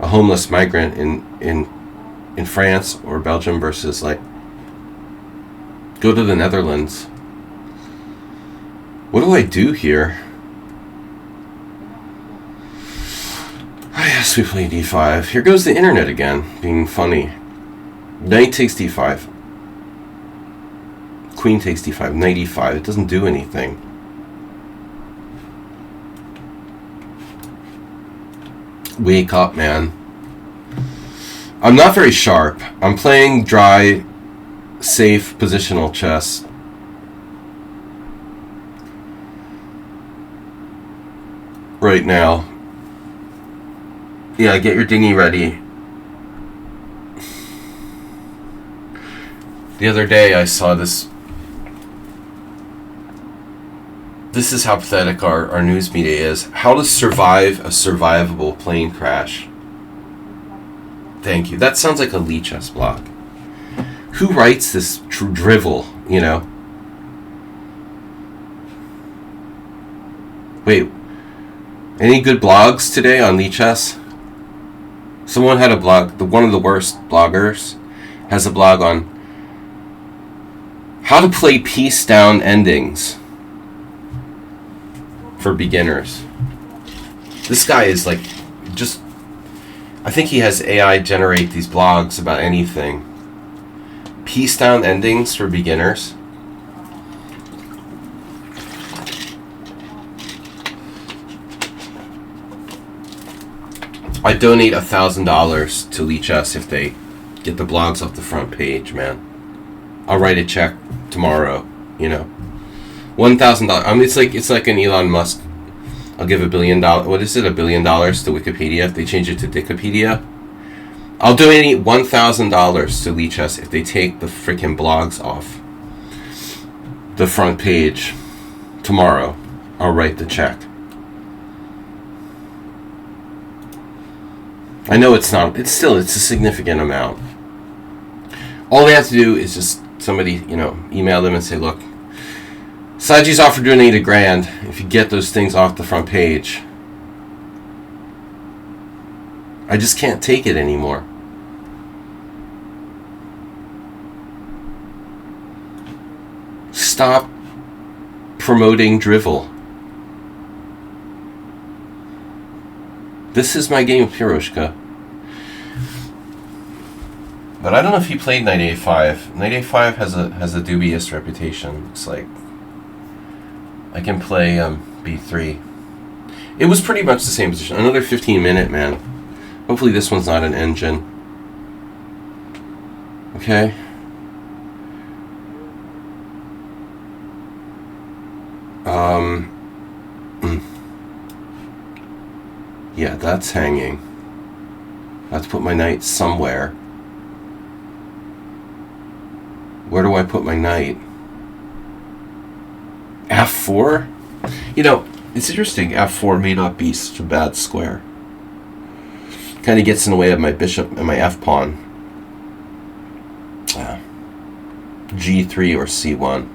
Speaker 1: a homeless migrant in France or Belgium versus like go to the Netherlands. What do I do here? Yes, we play d5. Here goes the internet again, being funny. Knight takes d5. Queen takes d5. Knight e5. It doesn't do anything. Wake up, man. I'm not very sharp. I'm playing dry, safe, positional chess. Right now. Yeah, get your dinghy ready. The other day I saw this. This is how pathetic our news media is. How to survive a survivable plane crash. Thank you. That sounds like a lichess blog. Who writes this drivel, Wait. Any good blogs today on lichess? Someone had a blog. One of the worst bloggers has a blog on how to play piece down endings for beginners. This guy is like just... I think he has AI generate these blogs about anything. Piece down endings for beginners. I donate $1,000 to lichess if they get the blogs off the front page, man. I'll write a check tomorrow, $1,000. I mean, it's like an Elon Musk. I'll give $1 billion. What is it? $1 billion to Wikipedia if they change it to Dikipedia. I'll donate $1,000 to lichess if they take the freaking blogs off the front page. Tomorrow, I'll write the check. I know it's not. It's a significant amount. All they have to do is just somebody, email them and say, look, Saji's offered to donate $1,000 if you get those things off the front page. I just can't take it anymore. Stop promoting drivel. This is my game, Piroshka. But I don't know if he played knight a5. Knight a5 has a dubious reputation. It's like I can play b3. It was pretty much the same position. Another 15-minute, man. Hopefully this one's not an engine. Okay. Yeah, that's hanging. I have to put my knight somewhere. Where do I put my knight? f4? It's interesting. f4 may not be such a bad square. Kind of gets in the way of my bishop and my f-pawn. G3 or c1.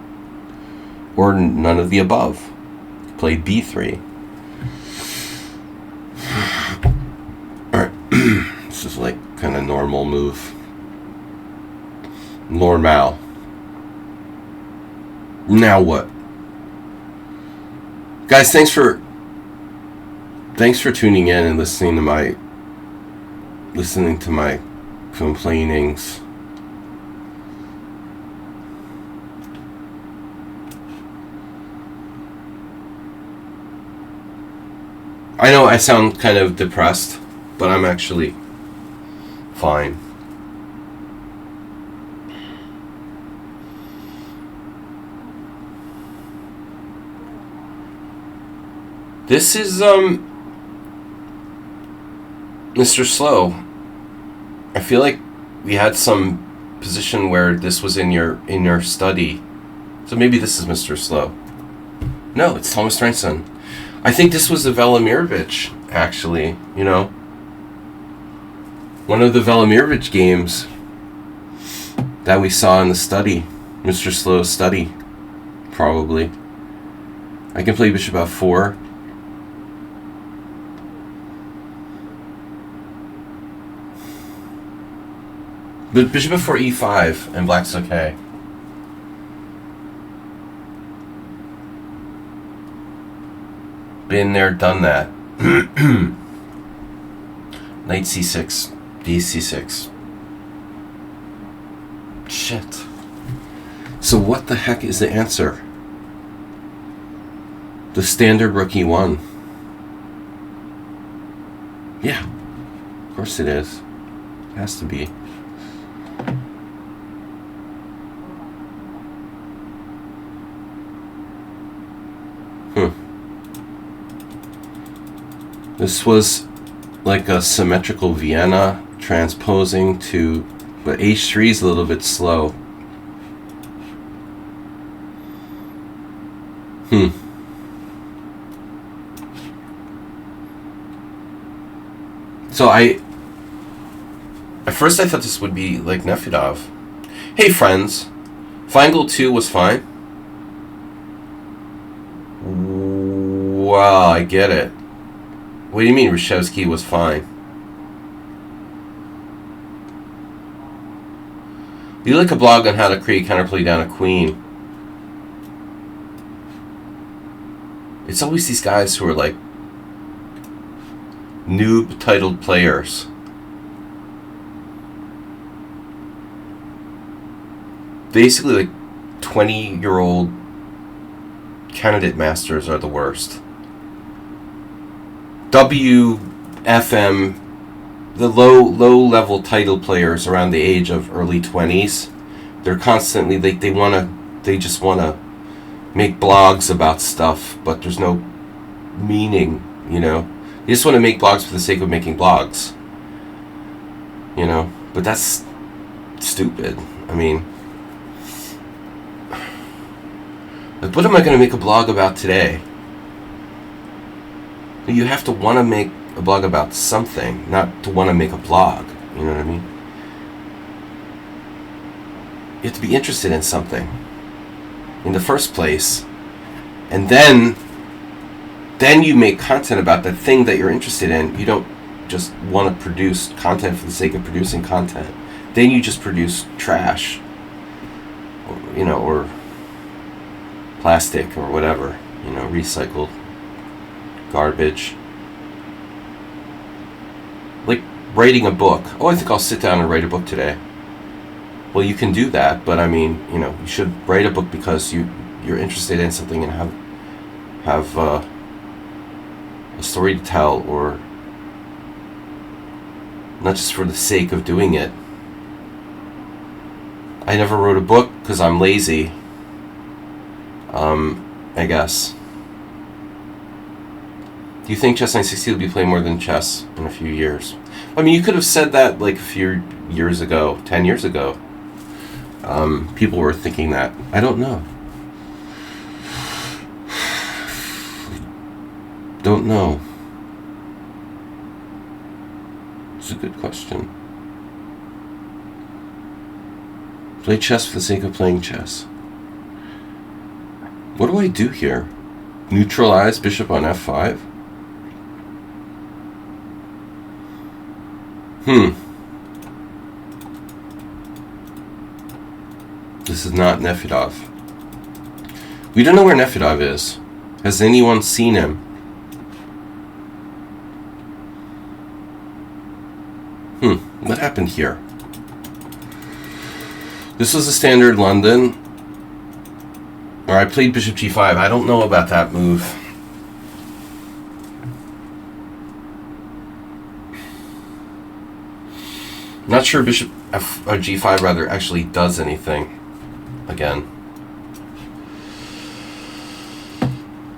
Speaker 1: Or none of the above. Play b3. Alright. This is like kind of normal move. Normal. Now what? Guys, thanks for tuning in and listening to my complainings. I know I sound kind of depressed, but I'm actually fine. This is Mr. Slow. I feel like we had some position where this was in your study. So maybe this is Mr. Slow. No, it's Thomas Strenson. I think this was the Velimirovich, actually, One of the Velimirovich games that we saw in the study. Mr. Slow's study, probably. I can play bishop f4. But bishop f4 e5 and black's okay. Been there, done that. Knight c6, d6. Shit. So what the heck is the answer? The standard rook e1. Yeah, of course it is. It has to be. This was like a symmetrical Vienna transposing to, but h3 is a little bit slow. So at first I thought this would be like Nefedov. Hey friends, Feingold 2 was fine. Wow, I get it. What do you mean Reshevsky was fine? You like a blog on how to create counterplay down a queen. It's always these guys who are like noob titled players. Basically like 20-year-old candidate masters are the worst. WFM, the low level title players around the age of early 20s, they're constantly like they just want to make blogs about stuff, but there's no meaning, you know. You just want to make blogs for the sake of making blogs, you know. But that's stupid. I mean, like, what am I going to make a blog about today? You have to want to make a blog about something, not to want to make a blog. You know what I mean? You have to be interested in something in the first place, and then you make content about the thing that you're interested in. You don't just want to produce content for the sake of producing content. Then you just produce trash, or, you know, or plastic or whatever, you know, recycled garbage. Like writing a book. Oh, I think I'll sit down and write a book today. Well, you can do that, but I mean, you know, you should write a book because you're interested in something and have a story to tell, or not just for the sake of doing it. I never wrote a book because I'm lazy. I guess. Do you think Chess 960 will be playing more than chess in a few years? I mean, you could have said that like a few years ago, 10 years ago. People were thinking that. I don't know. Don't know. It's a good question. Play chess for the sake of playing chess. What do I do here? Neutralize bishop on f5? This is not Nefedov. We don't know where Nefedov is. Has anyone seen him? What happened here? This was a standard London. Or I played bishop g5. I don't know about that move. Not sure bishop g5 rather actually does anything. Again.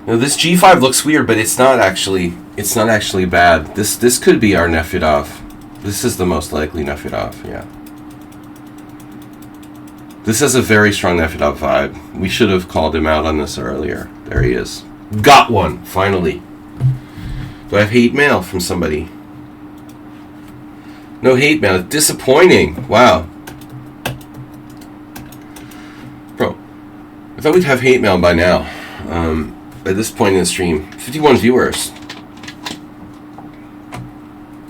Speaker 1: Now this g5 looks weird, but it's not actually bad. This could be our Nefedov. This is the most likely Nefedov, yeah. This has a very strong Nefedov vibe. We should have called him out on this earlier. There he is. Got one, finally. Do I have hate mail from somebody? No hate mail. Disappointing. Wow. Bro, I thought we'd have hate mail by now. At this point in the stream. 51 viewers.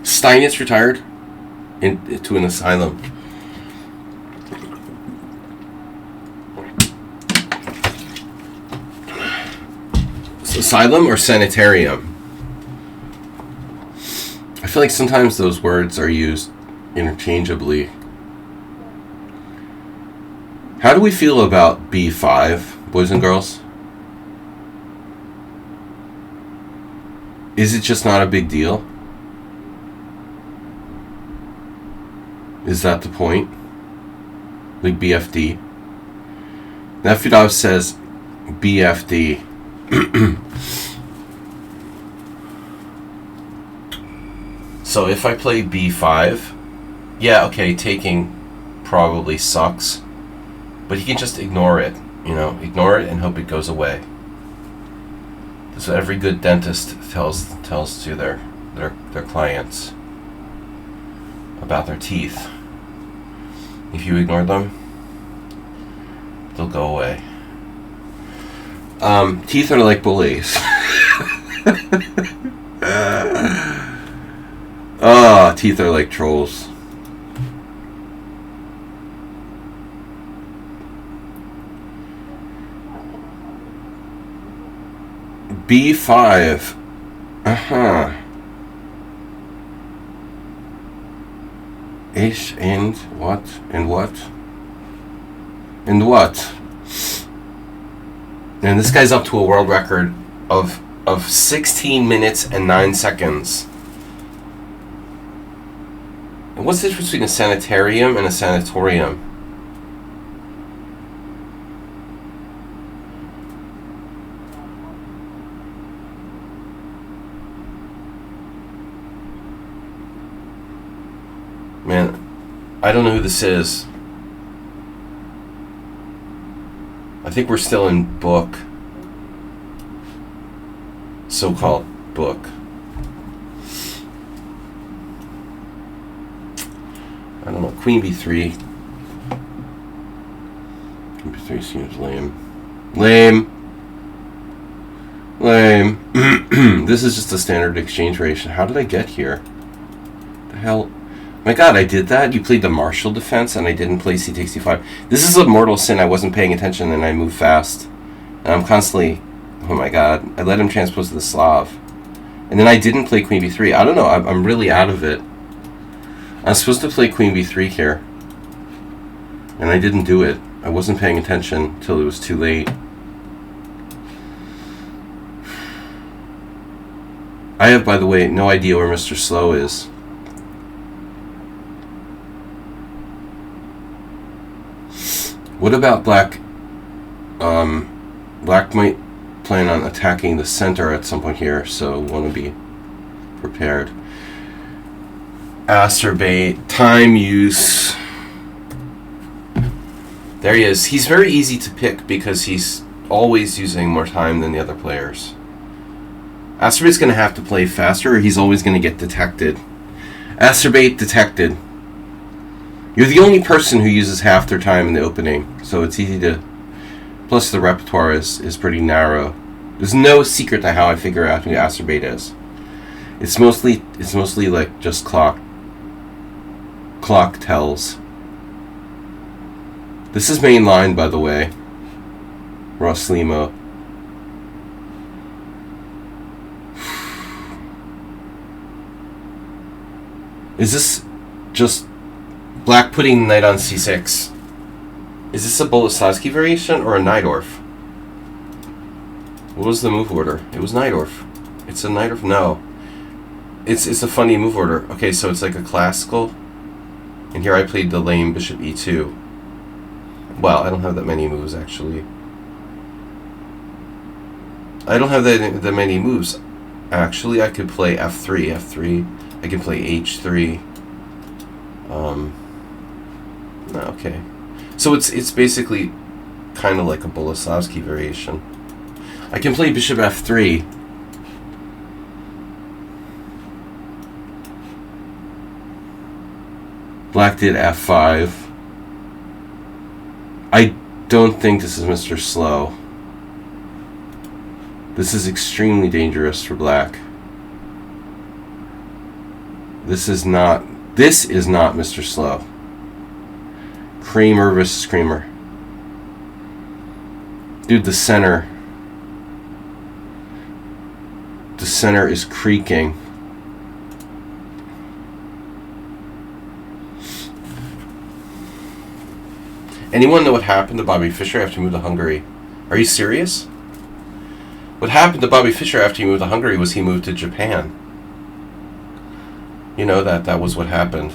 Speaker 1: Steinitz retired to an asylum. Asylum or sanitarium? I feel like sometimes those words are used interchangeably. How do we feel about b5, boys and girls? Is it just not a big deal? Is that the point? Like BFD? Nefedov says BFD. So if I play b5, yeah, okay, taking probably sucks, but he can just ignore it, you know, ignore it and hope it goes away. That's what every good dentist tells to their clients about their teeth. If you ignore them, they'll go away. Teeth are like bullies. Teeth are like trolls. B5. Ish and what? And what? And what? And this guy's up to a world record of 16 minutes and 9 seconds. And what's the difference between a sanitarium and a sanatorium? Man, I don't know who this is. I think we're still in book. So-called book. I don't know. Queen b3. Queen b3 seems lame. Lame. This is just a standard exchange variation. How did I get here? The hell? My god, I did that? You played the Marshall defense and I didn't play c takes d5. This is a mortal sin. I wasn't paying attention and I moved fast. And I'm constantly... Oh my god. I let him transpose to the Slav. And then I didn't play queen b3. I don't know. I'm really out of it. I'm supposed to play queen b3 here. And I didn't do it. I wasn't paying attention till it was too late. I have, by the way, no idea where Mr. Slow is. What about black? Black might plan on attacking the center at some point here, so want to be prepared. Acerbate, time use. There he is. He's very easy to pick because he's always using more time than the other players. Acerbate's going to have to play faster or he's always going to get detected. Acerbate detected. You're the only person who uses half their time in the opening, so it's easy to... Plus the repertoire is pretty narrow. There's no secret to how I figure out who Acerbate is. It's mostly like just clock tells. This is main line, by the way. Ross Limo. Is this just black putting knight on c6? Is this a Boleslavsky variation or a Najdorf? What was the move order? It was Najdorf. It's a Najdorf? No. It's a funny move order. Okay, so it's like a classical. And here I played the lame bishop e2. Well, I don't have that many moves, actually. I don't have that many moves. Actually, I could play f3. I can play h3. Okay. So it's basically kind of like a Boleslavsky variation. I can play bishop f3. Black did f5. I don't think this is Mr. Slow. This is extremely dangerous for black. This is not Mr. Slow. Kramer versus Kramer. Dude, the center is creaking. Anyone know what happened to Bobby Fischer after he moved to Hungary? Are you serious? What happened to Bobby Fischer after he moved to Hungary was he moved to Japan. You know, that was what happened.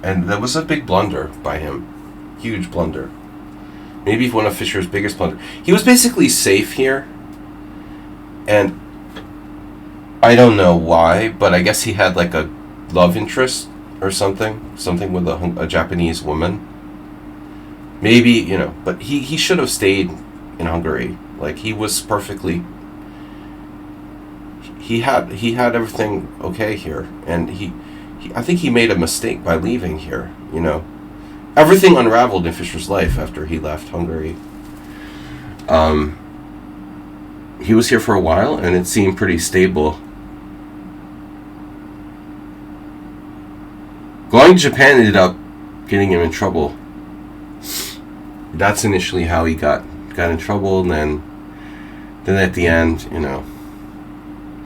Speaker 1: And that was a big blunder by him. Huge blunder. Maybe one of Fischer's biggest blunders. He was basically safe here. And I don't know why, but I guess he had like a love interest or something. Something with a Japanese woman. Maybe, you know, but he should have stayed in Hungary. Like, he was perfectly... He had everything okay here. And I think he made a mistake by leaving here, you know. Everything unraveled in Fischer's life after he left Hungary. He was here for a while, and it seemed pretty stable. Going to Japan ended up getting him in trouble. That's initially how he got in trouble, and then at the end, you know,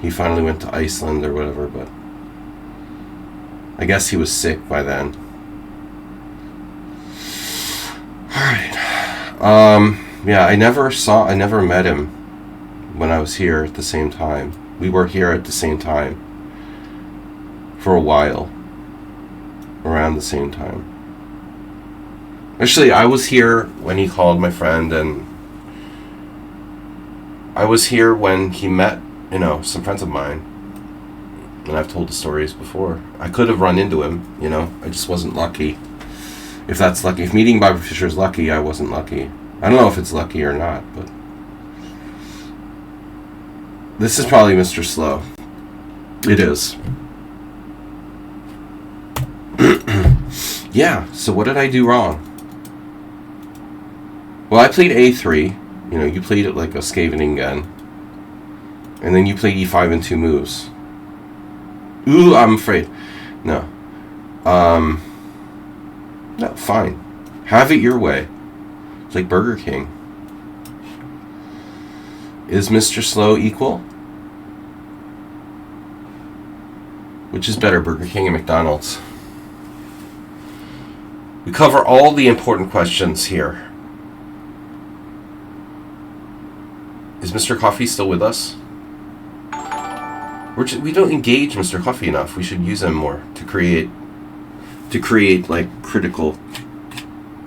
Speaker 1: he finally went to Iceland or whatever, but I guess he was sick by then. Alright. Yeah, I never met him when I was here at the same time. We were here at the same time for a while. Around the same time. Actually, I was here when he called my friend, and I was here when he met, you know, some friends of mine. And I've told the stories before. I could have run into him, you know. I just wasn't lucky. If that's lucky. If meeting Bobby Fischer is lucky, I wasn't lucky. I don't know if it's lucky or not, but... This is probably Mr. Slow. It is. Yeah, so what did I do wrong? Well, I played A3. You know, you played it like a Skaveningen. And then you played E5 in 2 moves. Ooh, I'm afraid. No. No, fine. Have it your way. It's like Burger King. Is Mr. Slow equal? Which is better, Burger King and McDonald's? We cover all the important questions here. Is Mr. Coffee still with us? We don't engage Mr. Coffee enough. We should use him more to create like critical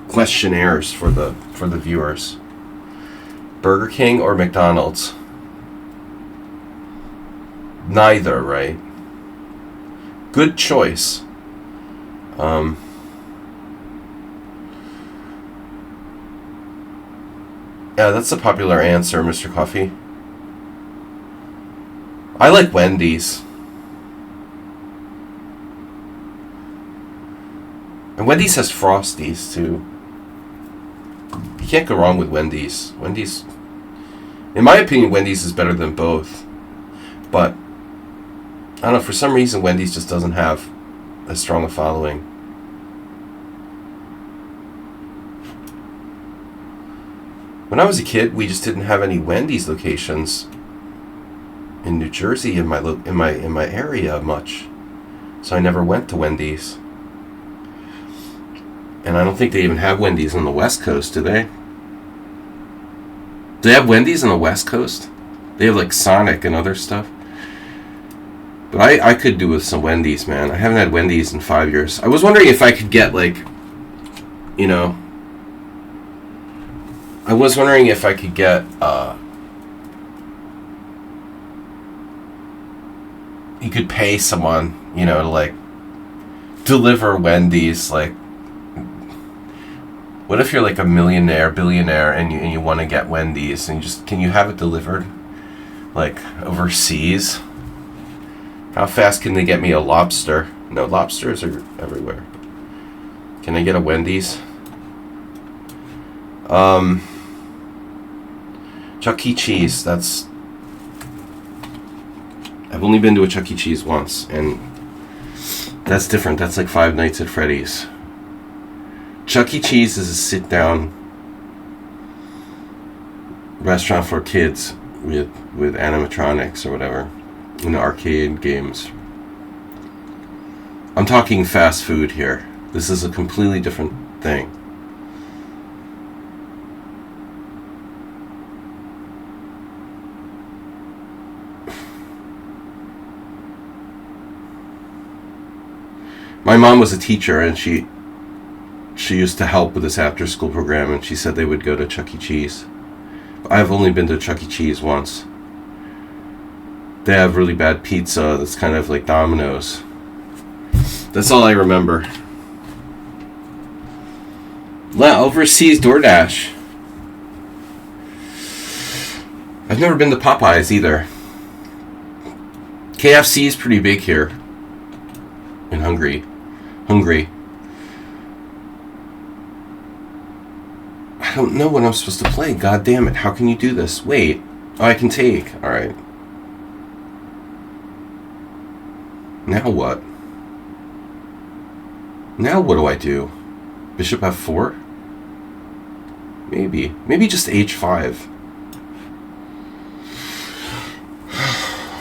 Speaker 1: questionnaires for the viewers. Burger King or McDonald's? Neither, right? Good choice. Yeah, that's a popular answer, Mr. Coffee. I like Wendy's. And Wendy's has Frosties, too. You can't go wrong with Wendy's. Wendy's... In my opinion, Wendy's is better than both. But, I don't know, for some reason, Wendy's just doesn't have as strong a following. When I was a kid, we just didn't have any Wendy's locations in New Jersey in my area much, so I never went to Wendy's. And I don't think they even have Wendy's on the West Coast, do they? Do they have Wendy's on the West Coast? They have like Sonic and other stuff. But I could do with some Wendy's, man. I haven't had Wendy's in 5 years. I was wondering if I could get like, you know, I was wondering if I could get you could pay someone, you know, to like deliver Wendy's. Like, what if you're like a millionaire, billionaire, and you want to get Wendy's, and can you have it delivered like overseas? How fast can they get me a lobster? No, lobsters are everywhere. Can I get a Wendy's? Chuck E. Cheese, that's... I've only been to a Chuck E. Cheese once, and that's different. That's like Five Nights at Freddy's. Chuck E. Cheese is a sit-down restaurant for kids with animatronics or whatever, in arcade games. I'm talking fast food here. This is a completely different thing. My mom was a teacher, and she used to help with this after-school program, and she said they would go to Chuck E. Cheese. I've only been to Chuck E. Cheese once. They have really bad pizza that's kind of like Domino's. That's all I remember. Overseas DoorDash. I've never been to Popeyes either. KFC is pretty big here in Hungary. I don't know what I'm supposed to play. God damn it. How can you do this? Wait. Oh, I can take. Alright. Now what? Now what do I do? Bishop F4? Maybe. Maybe just H5.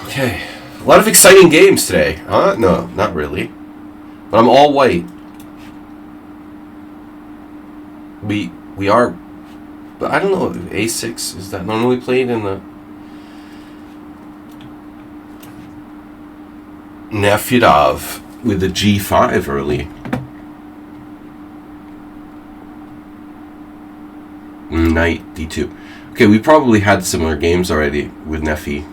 Speaker 1: Okay. A lot of exciting games today. No, not really. But I'm all white. We are... But I don't know, A6, is that normally played in the... Nefedov with the G5 early. Knight D2. Okay, we probably had similar games already with Nefi.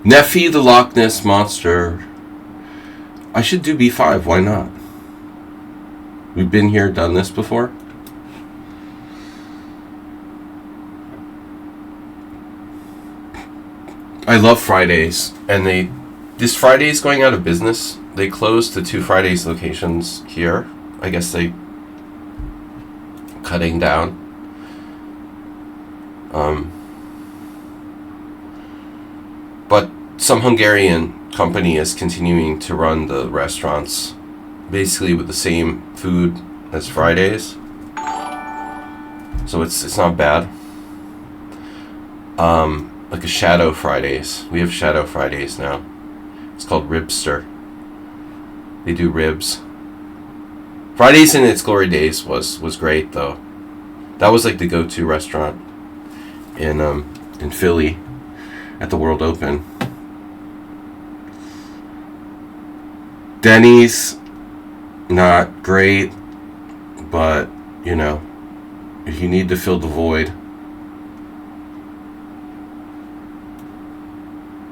Speaker 1: Nephi the Loch Ness Monster. I should do b5. Why not? We've been here, done this before. I love Fridays, and this Friday is going out of business. They closed the 2 Fridays locations here. I guess they cutting down. But some Hungarian company is continuing to run the restaurants basically with the same food as Fridays. So it's not bad. Like a Shadow Fridays. We have Shadow Fridays now. It's called Ribster. They do ribs. Fridays in its glory days was great though. That was like the go-to restaurant in Philly at the World Open. Denny's, not great, but you know, if you need to fill the void,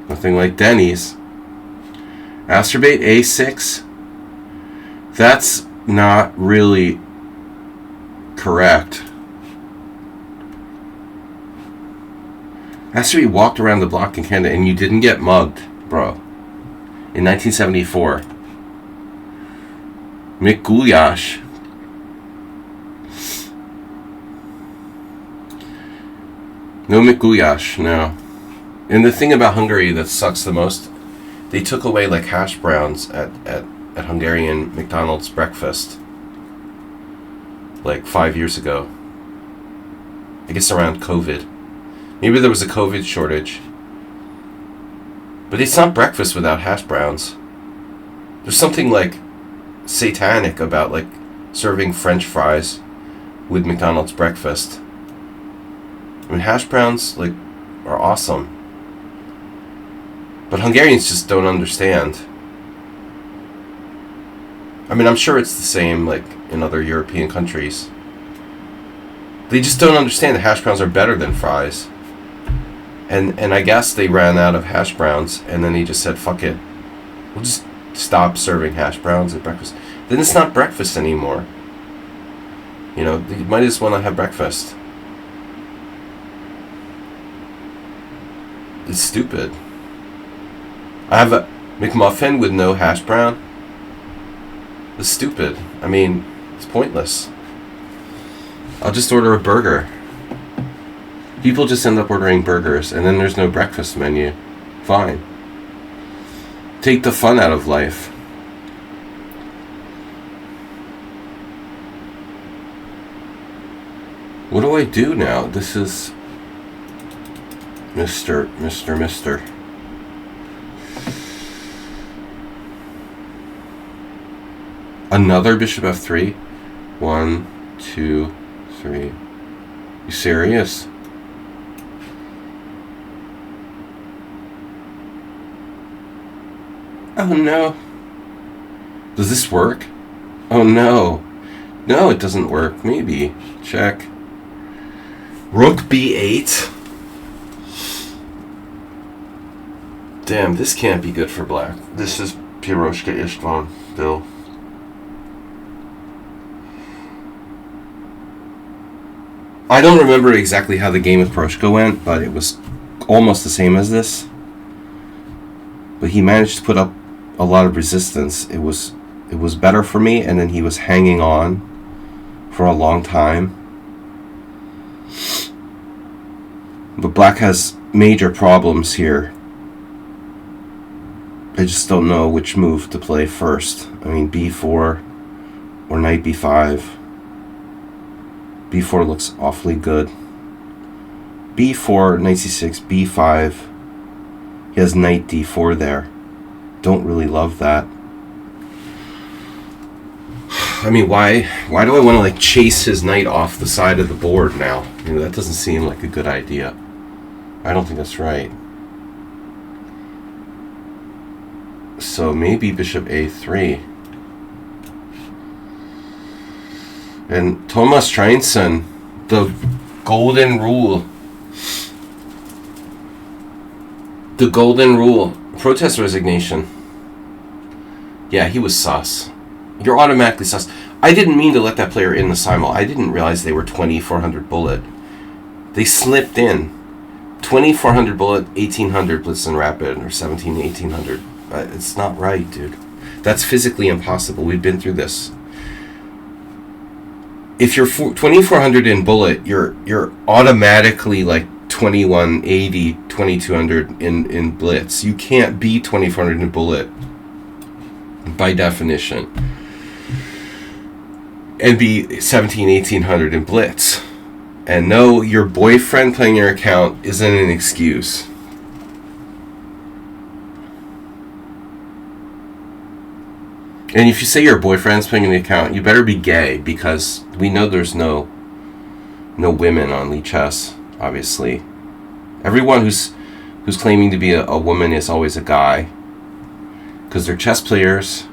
Speaker 1: nothing like Denny's. Masturbate A6. That's not really correct. Masturbate walked around the block in Canada and you didn't get mugged, bro. In 1974. Mikuláš. No Mikuláš, no. And the thing about Hungary that sucks the most, they took away like hash browns at Hungarian McDonald's breakfast like 5 years ago. I guess around COVID. Maybe there was a COVID shortage. But it's not breakfast without hash browns. There's something like satanic about like serving French fries with McDonald's breakfast. I mean, hash browns like are awesome. But Hungarians just don't understand. I mean, I'm sure it's the same like in other European countries. They just don't understand that hash browns are better than fries. And I guess they ran out of hash browns, and then he just said, fuck it. We'll just stop serving hash browns at breakfast. Then it's not breakfast anymore. You know, you might just want to have breakfast. It's stupid. I have a McMuffin with no hash brown. It's stupid. I mean, it's pointless. I'll just order a burger. People just end up ordering burgers, and then there's no breakfast menu. Fine. Take the fun out of life. What do I do now? This is Mr. Another bishop f3? 1, 2, 3. You serious? Oh no. Does this work? Oh no. No, it doesn't work. Maybe. Check. Rook b8. Damn, this can't be good for black. This is Piroshka Istvan, Bill. I don't remember exactly how the game with Piroshka went, but it was almost the same as this. But he managed to put up a lot of resistance. It was better for me, and then he was hanging on for a long time. But black has major problems here. I just don't know which move to play first. I mean, b4 or knight b5. b4 looks awfully good. b4, knight c6, b5. He has knight d4 there. Don't really love that. I mean, why do I want to like chase his knight off the side of the board now? You know, that doesn't seem like a good idea. I don't think that's right. So maybe bishop a3. And Thomas Treinson, the golden rule. The golden rule. Protest resignation. Yeah, he was sus. You're automatically sus. I didn't mean to let that player in the Simul. I didn't realize they were 2400 bullet. They slipped in. 2400 bullet, 1800 blitz and rapid, or 17, 1800. It's not right, dude. That's physically impossible. We've been through this. If you're 2400 in bullet, you're automatically like 2180, 2200 in blitz. You can't be 2400 in bullet by definition and be 17, 1800 in blitz. And no, your boyfriend playing your account isn't an excuse. And if you say your boyfriend's playing the account, you better be gay, because we know there's no women on lichess, obviously. Everyone who's claiming to be a woman is always a guy, because they're chess players.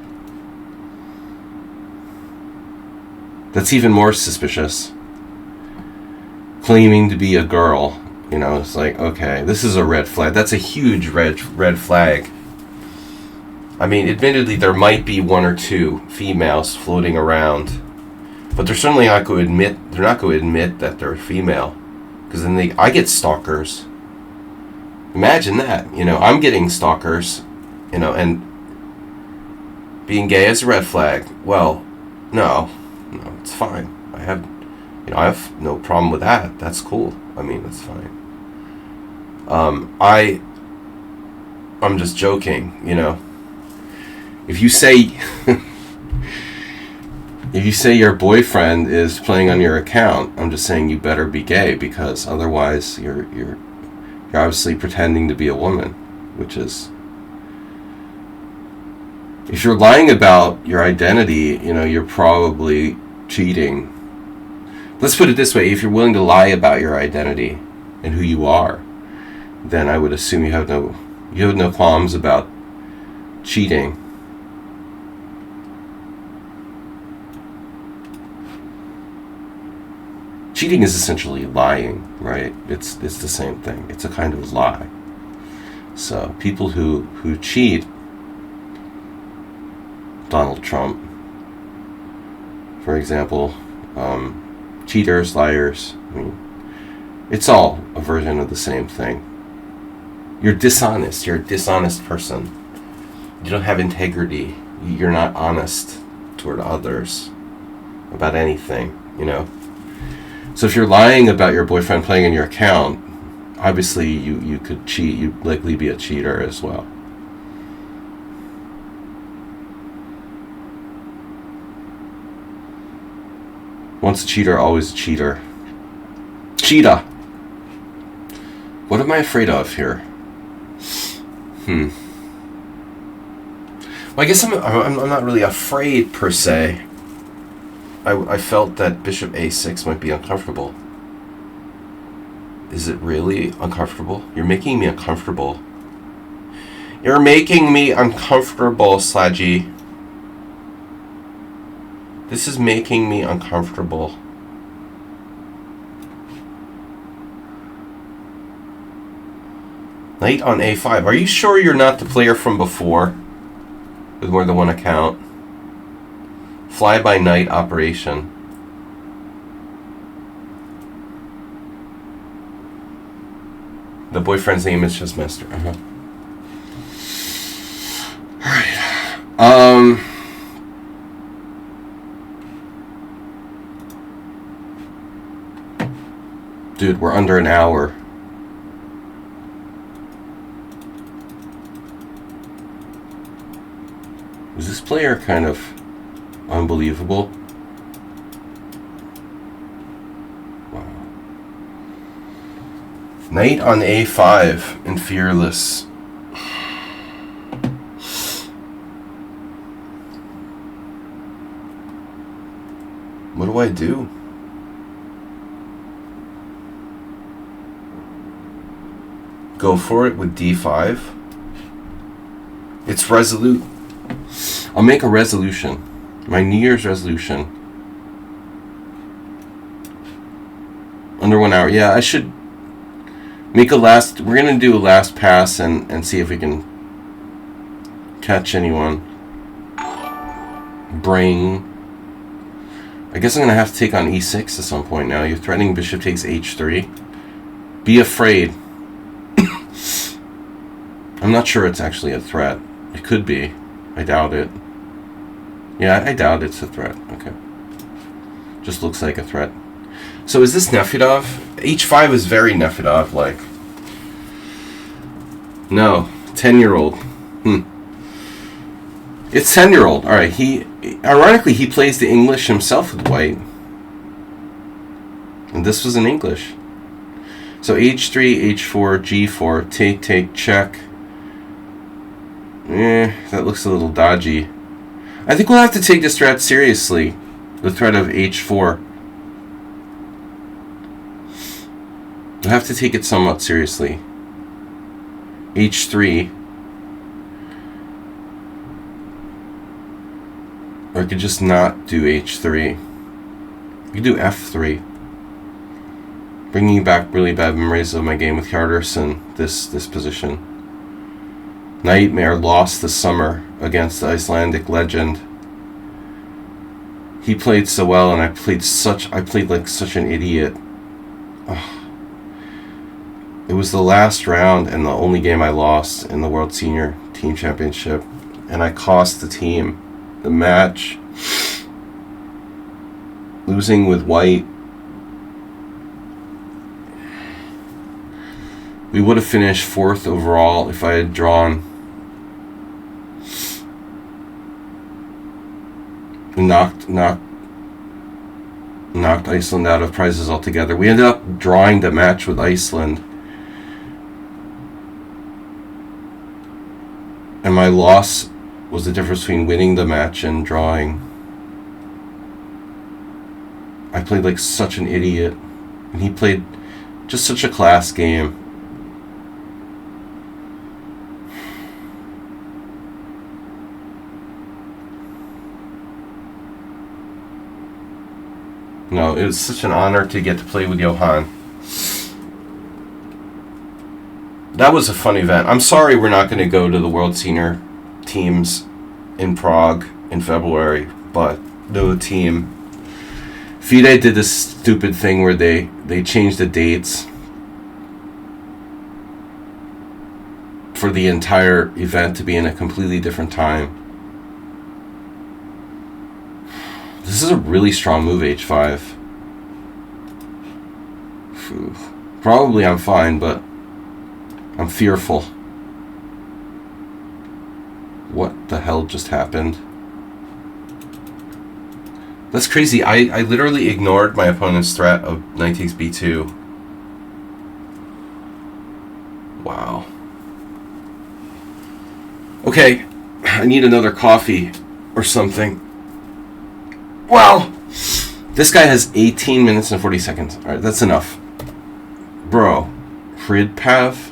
Speaker 1: That's even more suspicious. Claiming to be a girl, it's like, okay, this is a red flag. That's a huge red flag. I mean, admittedly, there might be one or two females floating around, but they're certainly not going to admit. They're not going to admit that they're female, because then I get stalkers. Imagine that. I'm getting stalkers. And being gay is a red flag. Well, no, it's fine. I have no problem with that. That's cool. I mean, that's fine. I'm just joking. If you say your boyfriend is playing on your account, I'm just saying you better be gay, because otherwise you're obviously pretending to be a woman, which is, if you're lying about your identity, you're probably cheating. Let's put it this way: if you're willing to lie about your identity and who you are, then I would assume you have no qualms about cheating. Cheating is essentially lying, right? It's the same thing. It's a kind of lie. So people who cheat, Donald Trump, for example, cheaters, liars, I mean, it's all a version of the same thing. You're dishonest. You're a dishonest person. You don't have integrity. You're not honest toward others about anything, So if you're lying about your boyfriend playing in your account, obviously you could cheat. You'd likely be a cheater as well. Once a cheater, always a cheater. Cheetah. What am I afraid of here? Well, I guess I'm not really afraid per se. I felt that Bishop A6 might be uncomfortable. Is it really uncomfortable? You're making me uncomfortable. You're making me uncomfortable, Sludgy. This is making me uncomfortable. Knight on A5. Are you sure you're not the player from before with more than one account? Fly-by-night operation. The boyfriend's name is just Mister. Alright. Dude, we're under an hour. Is this player kind of unbelievable? Wow. Knight on A5 and Fearless. What do I do? Go for it with D5. It's resolute. I'll make a resolution. My New Year's resolution. Under 1 hour. Yeah, I should Make a last. We're gonna do a last pass and see if we can catch anyone. Bring. I guess I'm gonna have to take on e6 at some point now. You're threatening bishop takes h3. Be afraid. I'm not sure it's actually a threat. It could be. I doubt it. Yeah, I doubt it's a threat. Okay. Just looks like a threat. So is this Nefedov? H5 is very Nefedov-like. No. 10-year-old. It's 10-year-old. Alright, ironically, he plays the English himself with white. And this was in English. So h3, h4, g4, take, check. That looks a little dodgy. I think we'll have to take this threat seriously. The threat of h4. We'll have to take it somewhat seriously. h3. Or I could just not do h3. We could do f3. Bringing back really bad memories of my game with Hjartarson, this position. Nightmare lost this summer against the Icelandic legend. He played so well, and I played like such an idiot. Ugh. It was the last round and the only game I lost in the World Senior Team Championship, and I cost the team the match. Losing with white. We would have finished 4th overall if I had drawn. Knocked Iceland out of prizes altogether. We ended up drawing the match with Iceland. And my loss was the difference between winning the match and drawing. I played like such an idiot. And he played just such a class game. No, it was such an honor to get to play with Johan. That was a fun event. I'm sorry we're not going to go to the World Senior Teams in Prague in February, but no team. FIDE did this stupid thing where they changed the dates for the entire event to be in a completely different time. This is a really strong move, h5. Phew. Probably I'm fine, but I'm fearful. What the hell just happened? That's crazy. I literally ignored my opponent's threat of knight takes b2. Wow. Okay, I need another coffee or something. Wow. This guy has 18 minutes and 40 seconds. Alright, that's enough. Bro. Fridpav?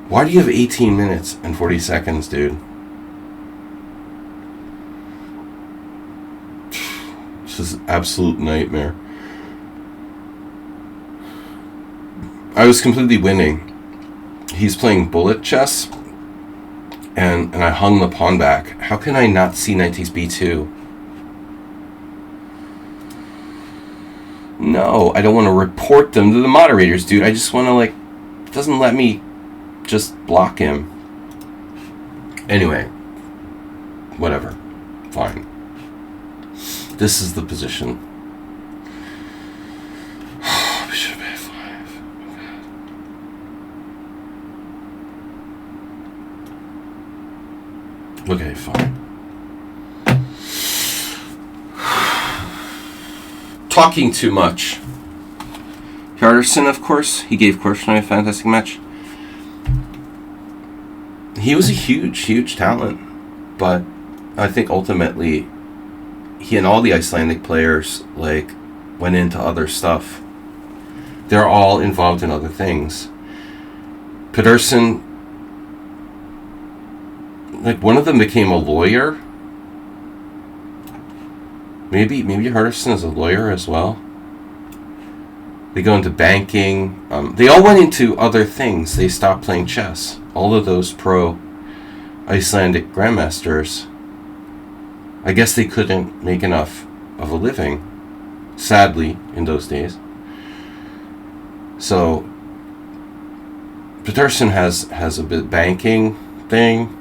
Speaker 1: Why do you have 18 minutes and 40 seconds, dude? This is an absolute nightmare. I was completely winning. He's playing bullet chess, and I hung the pawn back. How can I not see knight takes b2? No, I don't want to report them to the moderators, dude. I just want to, like, it doesn't let me just block him. Anyway, whatever. Fine. This is the position. Bishop a5. Okay, fine. Talking too much. Hjartarson, of course. He gave Korchnoi a fantastic match. He was a huge talent. But I think ultimately he and all the Icelandic players like went into other stuff. They're all involved in other things. Pedersen, like one of them became a lawyer. Maybe Hjartarson is a lawyer as well. They go into banking. They all went into other things. They stopped playing chess. All of those pro Icelandic grandmasters, I guess they couldn't make enough of a living, sadly, in those days. So Peterson has a bit banking thing.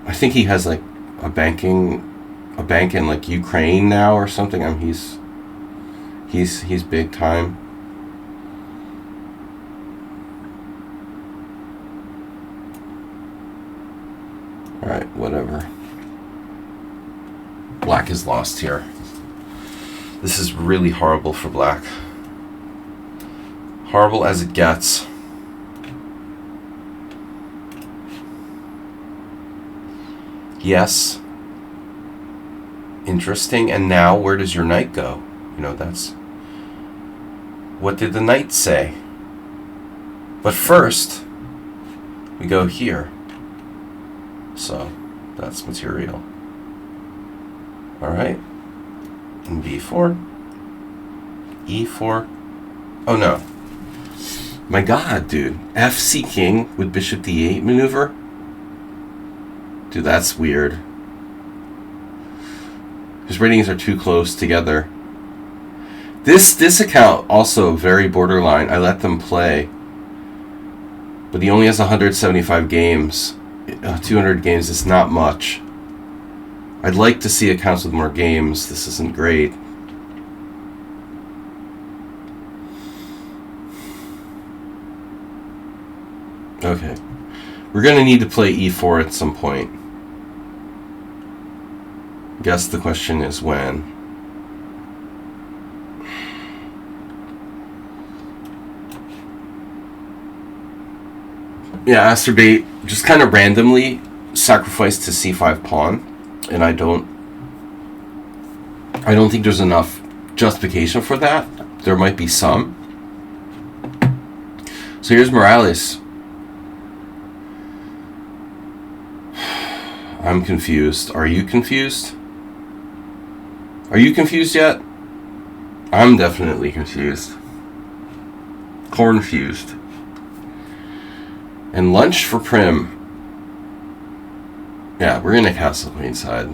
Speaker 1: I think he has like a bank in like Ukraine now or something. I mean, he's big time. All right, whatever. Black is lost here. This is really horrible for black. Horrible as it gets. Yes. Interesting. And now, where does your knight go? You know, that's... What did the knight say? But first, we go here. So, that's material. Alright. And b4. e4. Oh, no. My god, dude. FC king with bishop d8 maneuver? Dude, that's weird. His ratings are too close together. This account also very borderline. I let them play. But he only has 175 games. 200 games is not much. I'd like to see accounts with more games. This isn't great. Okay. We're going to need to play e4 at some point. Guess the question is when. Yeah, Asterbate just kind of randomly sacrificed to c5 pawn, and I don't think there's enough justification for that. There might be some. So here's Morales. I'm confused. Are you confused? Are you confused yet? I'm definitely confused. Cornfused. And lunch for Prim. Yeah, we're gonna castle queenside.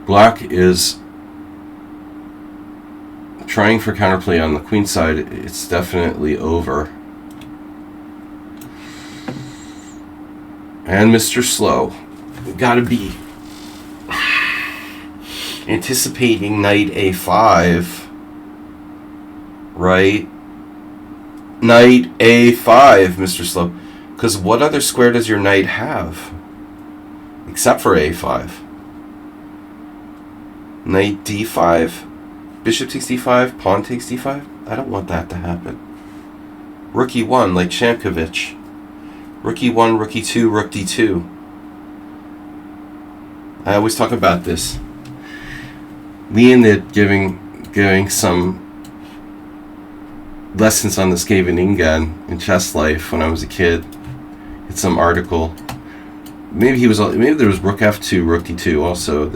Speaker 1: Black is trying for counterplay on the queenside. It's definitely over. And Mr. Slow, we gotta be anticipating knight a5, right? Knight a5, Mr. Slow. Because what other square does your knight have? Except for a5. Knight d5, bishop takes d5, pawn takes d5. I don't want that to happen. Rook e1, like Shamkovich. Rook e1, rook e2, rook d2. I always talk about this. Leonid giving some lessons on the Skaveningen in chess life when I was a kid. It's some article. Maybe there was rook f2, rook d2 also.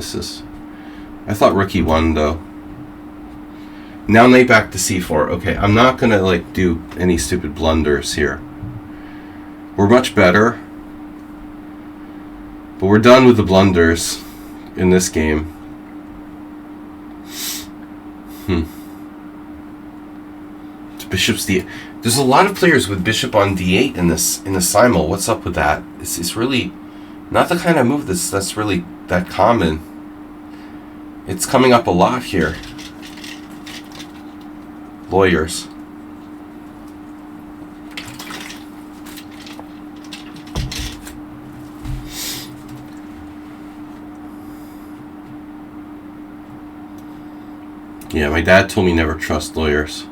Speaker 1: I thought rook e1 though. Now knight back to c4. Okay, I'm not gonna like do any stupid blunders here. We're much better, but we're done with the blunders in this game. Bishop's d8. There's a lot of players with bishop on d8 in the simul. What's up with that? It's really not the kind of move that's really that common. It's coming up a lot here. Lawyers. Yeah, my dad told me never trust lawyers.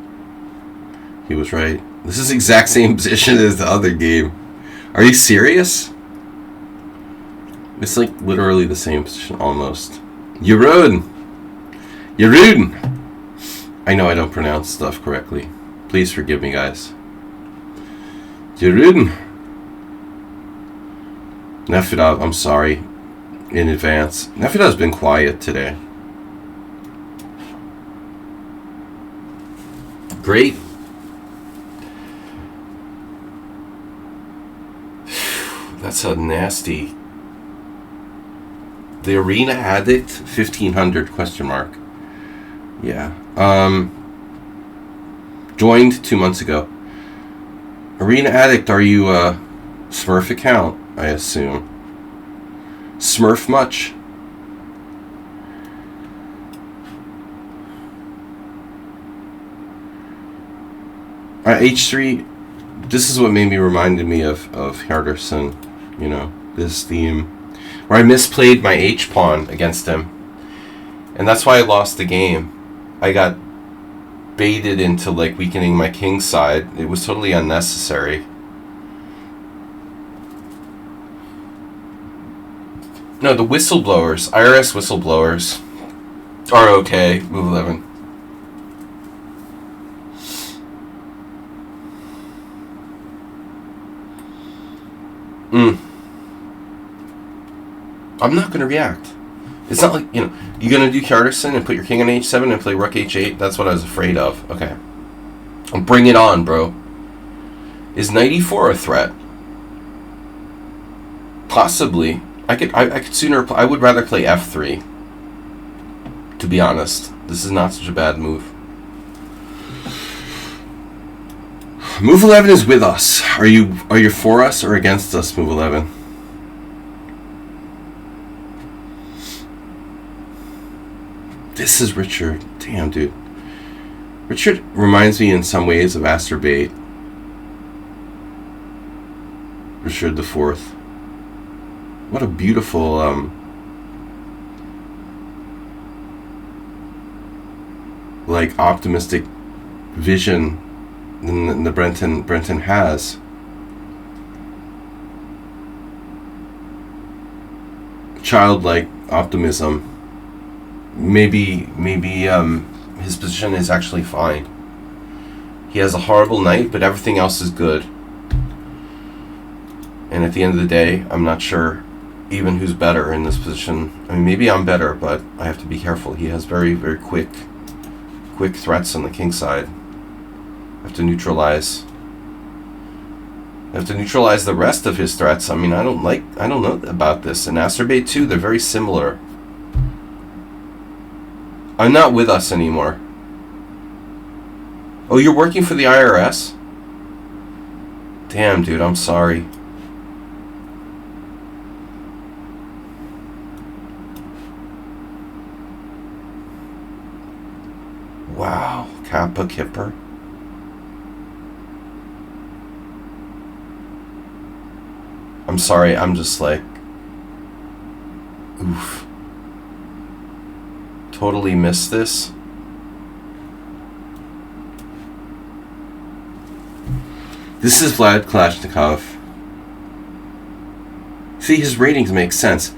Speaker 1: He was right. This is the exact same position as the other game. Are you serious? It's like literally the same position almost. Jeroen! I know I don't pronounce stuff correctly. Please forgive me, guys. Jeroen! Nefedov, I'm sorry in advance. Nefedov's been quiet today. great. That's a nasty. The Arena Addict 1500 question mark. Yeah. Joined 2 months ago. Arena Addict, are you a Smurf account? I assume. Smurf much? H3. This is what made me reminded me of Henderson. You know, this theme where I misplayed my H pawn against him, and that's why I lost the game. I got baited into like weakening my king side. It was totally unnecessary. No, the whistleblowers, IRS whistleblowers, are okay. Move 11. I'm not going to react. It's not like, you know, you're going to do Hjartarson and put your king on h7 and play rook h8? That's what I was afraid of. Okay. Bring it on, bro. Is knight e4 a threat? Possibly. I could sooner... I would rather play f3. To be honest. This is not such a bad move. Move 11 is with us. Are you for us or against us, Move 11? This is Richard. Damn, dude. Richard reminds me in some ways of Asterbait. Richard the Fourth. What a beautiful like optimistic vision the Brenton has. Childlike optimism. Maybe his position is actually fine. He has a horrible knight, but everything else is good. And at the end of the day, I'm not sure even who's better in this position. I mean, maybe I'm better, but I have to be careful. He has very, very quick threats on the king side. I have to neutralize the rest of his threats. I mean, I don't know about this. In Asterbait 2, they're very similar. I'm not with us anymore. Oh, you're working for the IRS? Damn, dude, I'm sorry. Wow, Kappa Kipper. I'm sorry, I'm just like... Oof. Totally missed this. This is Vlad Kalashnikov. See, his ratings make sense.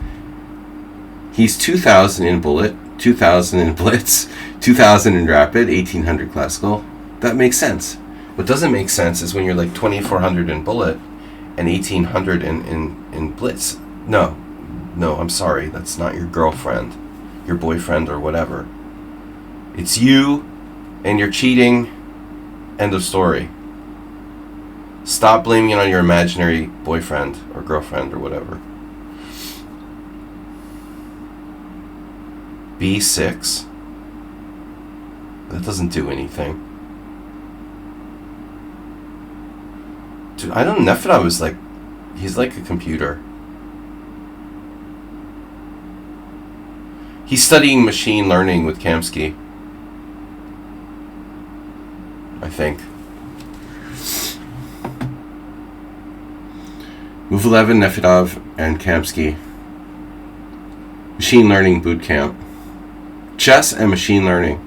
Speaker 1: He's 2,000 in Bullet, 2,000 in Blitz, 2,000 in Rapid, 1,800 Classical. That makes sense. What doesn't make sense is when you're like 2,400 in Bullet and 1,800 in Blitz. No, I'm sorry. That's not your girlfriend, your boyfriend, or whatever. It's you, and you're cheating. End of story. Stop blaming it on your imaginary boyfriend or girlfriend or whatever. B6. That doesn't do anything. Dude, I don't... Nefedov is like... He's like a computer. He's studying machine learning with Kamsky. I think. Move 11, Nefedov, and Kamsky. Machine learning boot camp. Chess and machine learning.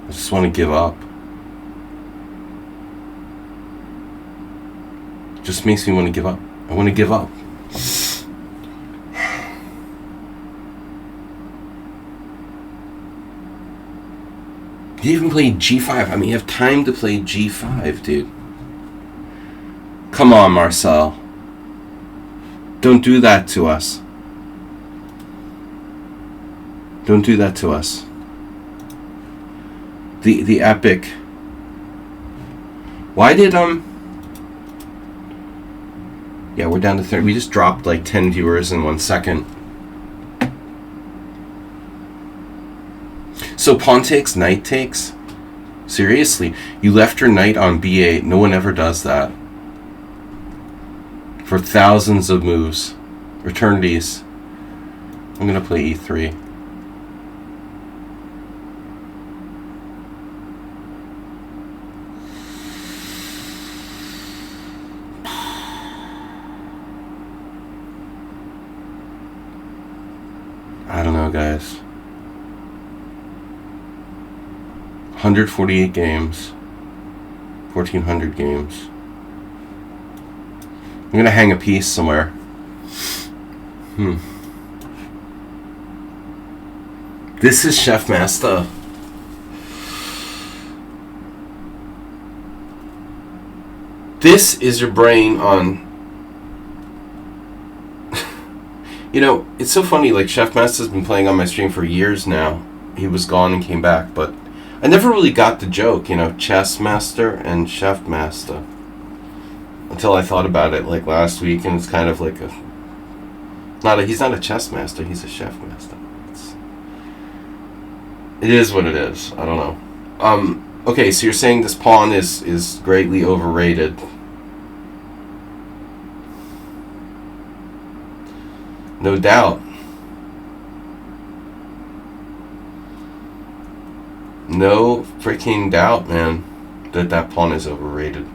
Speaker 1: I just want to give up. It just makes me want to give up. I want to give up. You even played G5. I mean, you have time to play G5, dude. Come on, Marcel. Don't do that to us. Don't do that to us. The epic. Why did yeah, we're down to 30. We just dropped like 10 viewers in 1 second. So pawn takes, knight takes? Seriously, you left your knight on b8. No one ever does that. For thousands of moves. Eternities. I'm going to play e3. I don't know, guys. 148 games. 1,400 games. I'm going to hang a piece somewhere. This is Chef Master. This is your brain on... You know, it's so funny, like, Chef Master's been playing on my stream for years now. He was gone and came back, but I never really got the joke, you know, Chess Master and Chef Master. Until I thought about it, like, last week, and it's kind of like he's not a chess master, he's a chef master. It is what it is. I don't know. Okay, so you're saying this pawn is greatly overrated. No doubt. No freaking doubt, man, that pawn is overrated.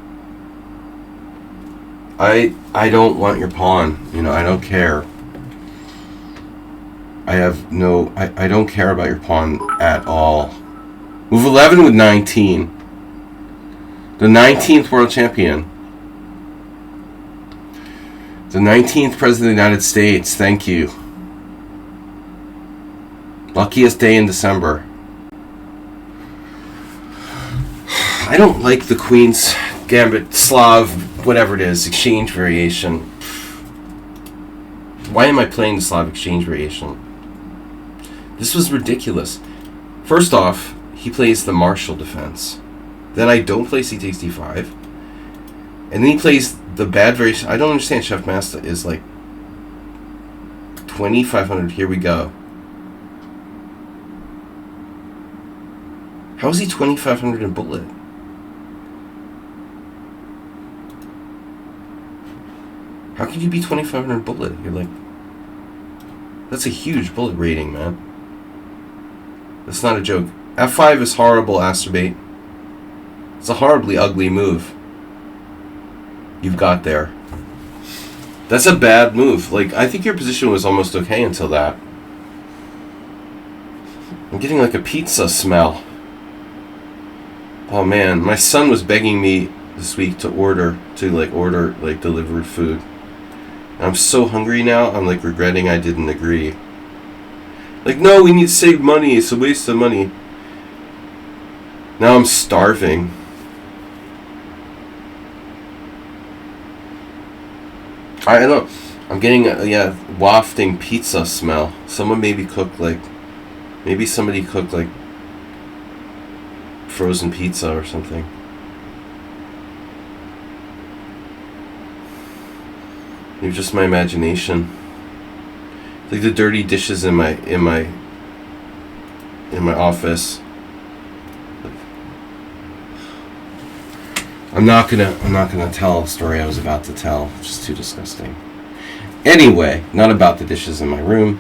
Speaker 1: I don't want your pawn. You know, I don't care. I don't care about your pawn at all. Move 11 with 19. The 19th world champion. The 19th President of the United States. Thank you. Luckiest day in December. I don't like the Queen's Gambit, Slav, whatever it is, exchange variation. Why am I playing the Slav exchange variation? This was ridiculous. First off, he plays the Marshall defense. Then I don't play c takes d5. And then he plays the bad variation. I don't understand. Chef Master is like 2,500. Here we go. How is he 2,500 in bullet? How can you be 2,500 bullet? You're like... That's a huge bullet rating, man. That's not a joke. F5 is horrible, Asterbait. It's a horribly ugly move you've got there. That's a bad move. Like, I think your position was almost okay until that. I'm getting like a pizza smell. Oh man, my son was begging me this week to order delivered food. I'm so hungry now, I'm like regretting I didn't agree. Like, no, we need to save money, it's a waste of money. Now I'm starving. I don't know. I'm getting a wafting pizza smell. Somebody cooked like frozen pizza or something. Maybe just my imagination. Like the dirty dishes in my office. I'm not gonna tell the story I was about to tell. It's just too disgusting. Anyway, not about the dishes in my room.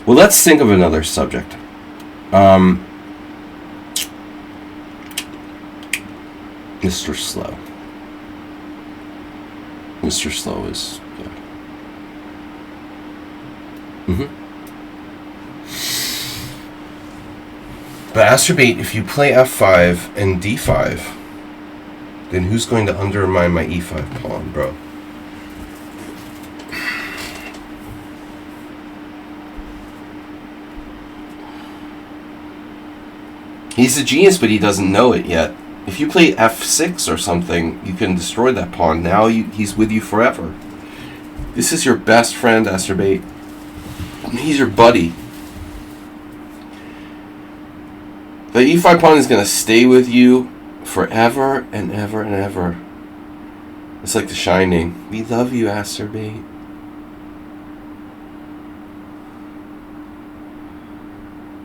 Speaker 1: Well, let's think of another subject. Mr. Slow. Mr. Slow is... Yeah. But Asterbait, if you play f5 and d5, then who's going to undermine my e5 pawn, bro? He's a genius, but he doesn't know it yet. If you play f6 or something, you can destroy that pawn. Now he's with you forever. This is your best friend, Acerbate. He's your buddy. The e5 pawn is going to stay with you forever and ever and ever. It's like The Shining. We love you, Acerbate.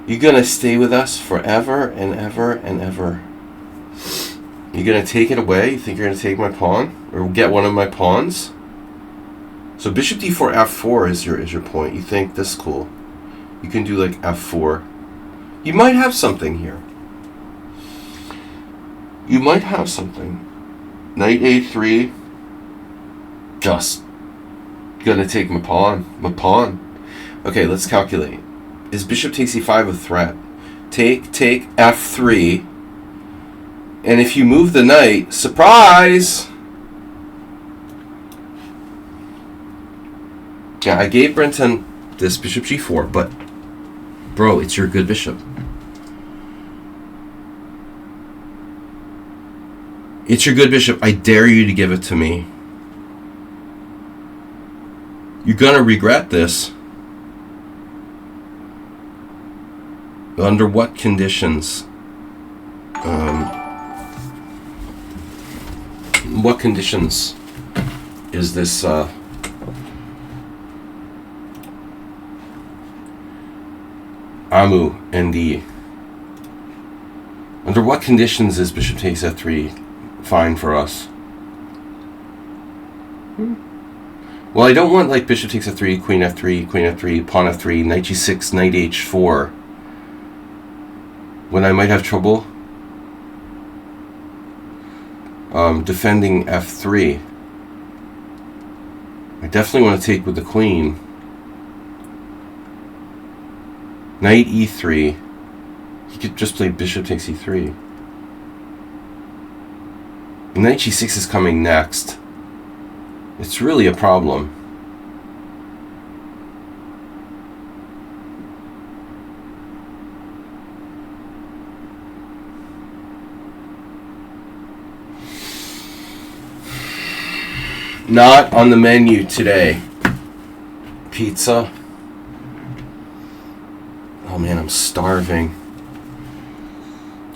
Speaker 1: You're going to stay with us forever and ever and ever. You're going to take it away? You think you're going to take my pawn? Or get one of my pawns? So bishop d4, f4 is your point. You think this is cool. You can do like f4. You might have something here. You might have something. Knight a3. Just gonna take my pawn. My pawn. Okay, let's calculate. Is bishop takes e5 a threat? Take f3. And if you move the knight, surprise! Yeah, I gave Brenton this bishop g4, but bro, it's your good bishop. It's your good bishop. I dare you to give it to me. You're gonna regret this. Under what conditions? What conditions is this? Amu ND. Under what conditions is bishop takes f3 fine for us? Well, I don't want like bishop takes f3, queen f3, pawn f3, knight g6, knight h4. When I might have trouble defending f3. I definitely want to take with the queen. Knight e3. He could just play bishop takes e3. Knight g6 is coming next. It's really a problem. Not on the menu today. Pizza. Oh man, I'm starving.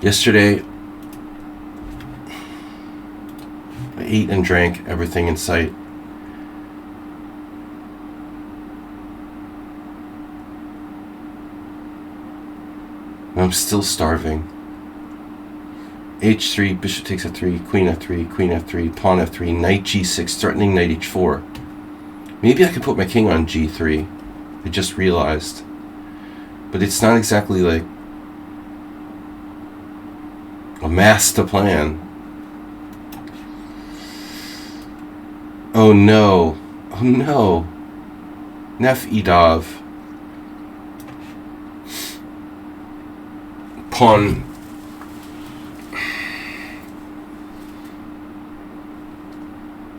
Speaker 1: Yesterday, I ate and drank everything in sight. I'm still starving. h3, bishop takes f3, queen f3, pawn f3, knight g6, threatening knight h4. Maybe I could put my king on g3. I just realized. But it's not exactly like a master plan. Oh no. Oh no. Nef Edav. Pawn.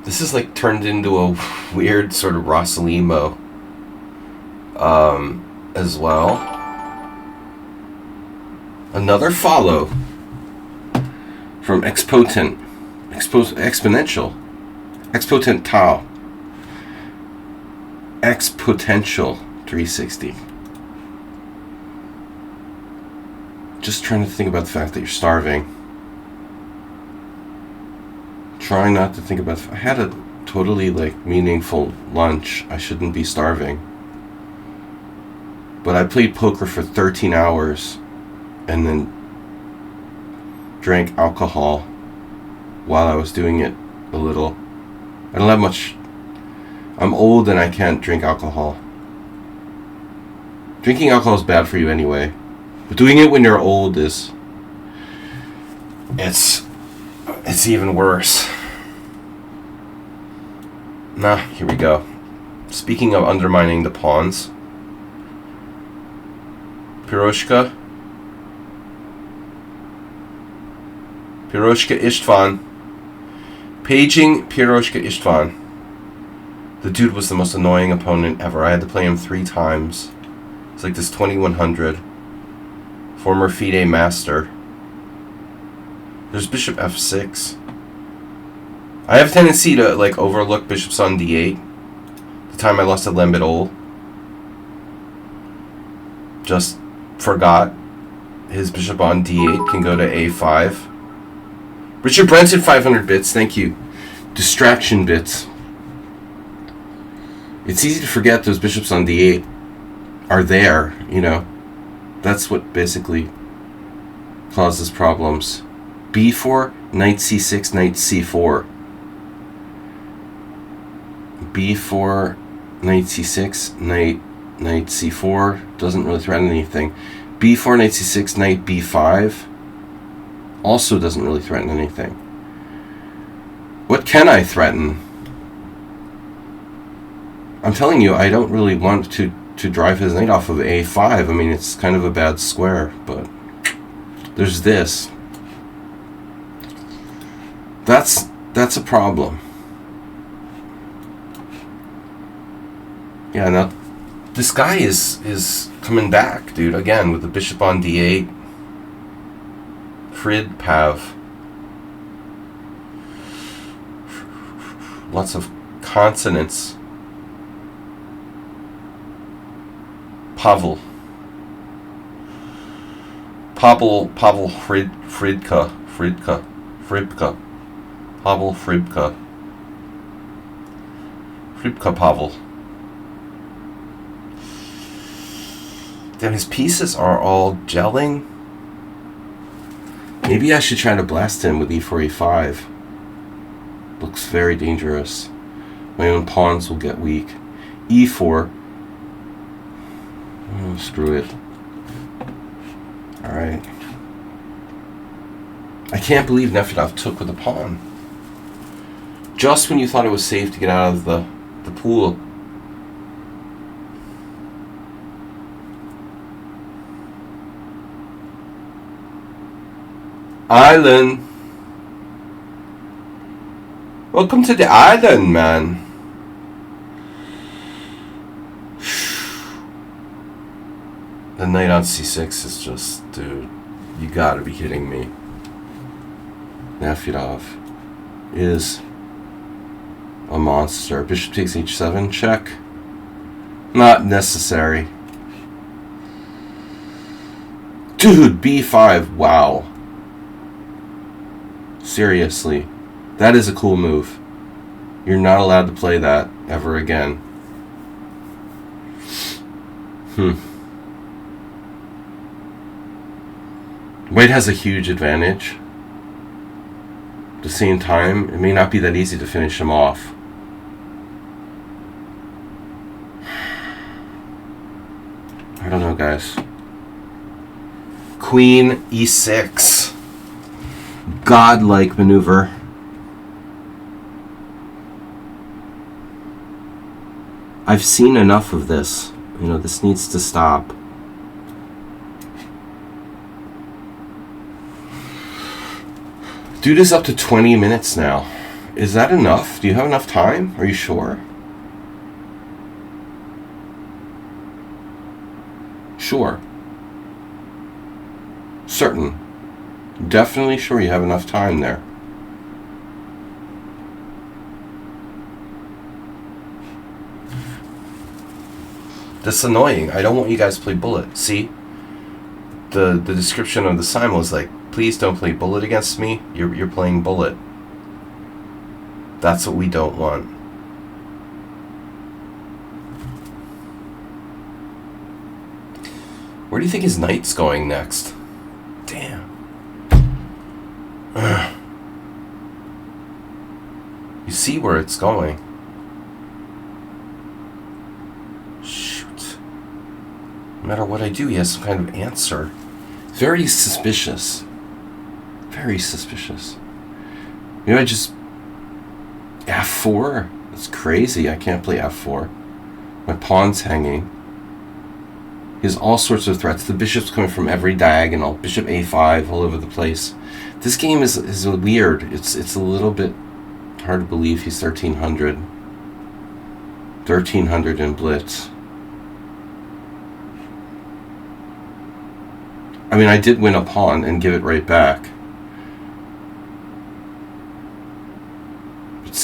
Speaker 1: This is like turned into a weird sort of Rossalimo as well. Another follow from Expotent. Exponential. Expotent Tau. Exponential 360. Just trying to think about the fact that you're starving. Trying not to think about... I had a totally like meaningful lunch. I shouldn't be starving. But I played poker for 13 hours and then drank alcohol while I was doing it a little. I don't have much... I'm old and I can't drink alcohol. Drinking alcohol is bad for you anyway. But doing it when you're old is... It's even worse. Nah, here we go. Speaking of undermining the pawns. Piroshka Istvan. Paging Piroshka Istvan. The dude was the most annoying opponent ever. I had to play him 3 times. It's like this 2100. Former FIDE master. There's bishop f6. I have a tendency to like overlook bishops on d8. The time I lost at Lembit-Ol. Just forgot his bishop on d8 can go to a5. Richard Branson, 500 bits. Thank you. Distraction bits. It's easy to forget those bishops on d8 are there, you know. That's what basically causes problems. b4, knight c6, knight c4. b4, knight c6, knight c4 doesn't really threaten anything. b4, knight c6, knight b5 also doesn't really threaten anything. What can I threaten? I'm telling you, I don't really want to drive his knight off of a5. I mean, it's kind of a bad square, but there's this. That's a problem. Yeah, now this guy is coming back, dude, again with the bishop on d8. Frid Pav. Lots of consonants. Pavel Fribka. Pavel Fribka. Fribka Pavel. Damn, his pieces are all gelling. Maybe I should try to blast him with e4, e5. Looks very dangerous. My own pawns will get weak. e4. Oh, screw it. Alright. I can't believe Nefedov took with a pawn. Just when you thought it was safe to get out of the pool. Island. Welcome to the island, man. The knight on c6 is just, dude, you gotta be kidding me. Nefedov is a monster. Bishop takes h7, check. Not necessary. Dude, b5, wow. Seriously. That is a cool move. You're not allowed to play that ever again. White has a huge advantage. At the same time, it may not be that easy to finish him off. I don't know, guys. Queen e6. Godlike maneuver. I've seen enough of this. You know, this needs to stop. Dude is up to 20 minutes now. Is that enough? Do you have enough time? Are you sure? Sure. Certain. Definitely sure you have enough time there. That's annoying. I don't want you guys to play bullet. See? The description of the Simul is like, please don't play bullet against me. You're playing bullet. That's what we don't want. Where do you think his knight's going next? Damn. You see where it's going. Shoot. No matter what I do, he has some kind of answer. Very suspicious. Very suspicious. Maybe I just... f4? That's crazy. I can't play f4. My pawn's hanging. He has all sorts of threats. The bishop's coming from every diagonal. Bishop a5 all over the place. This game is weird. It's a little bit hard to believe he's 1300. 1300 in Blitz. I mean, I did win a pawn and give it right back.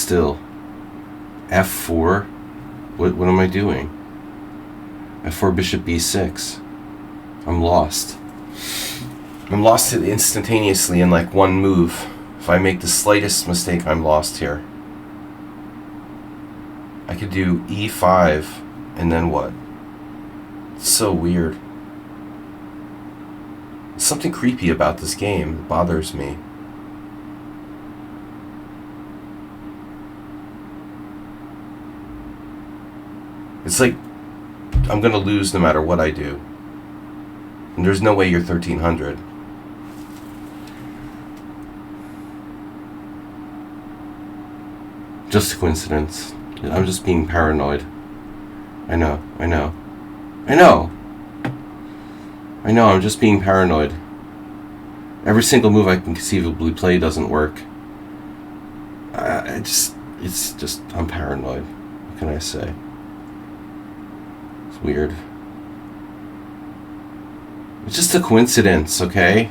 Speaker 1: still. F4? What am I doing? F4 bishop b6. I'm lost. I'm lost instantaneously in like one move. If I make the slightest mistake, I'm lost here. I could do e5 and then what? It's so weird. There's something creepy about this game. It bothers me. It's like I'm gonna lose no matter what I do. And there's no way you're 1300. Just a coincidence. I'm just being paranoid. I know, I'm just being paranoid. Every single move I can conceivably play doesn't work. I'm paranoid. What can I say? It's weird. It's just a coincidence, okay?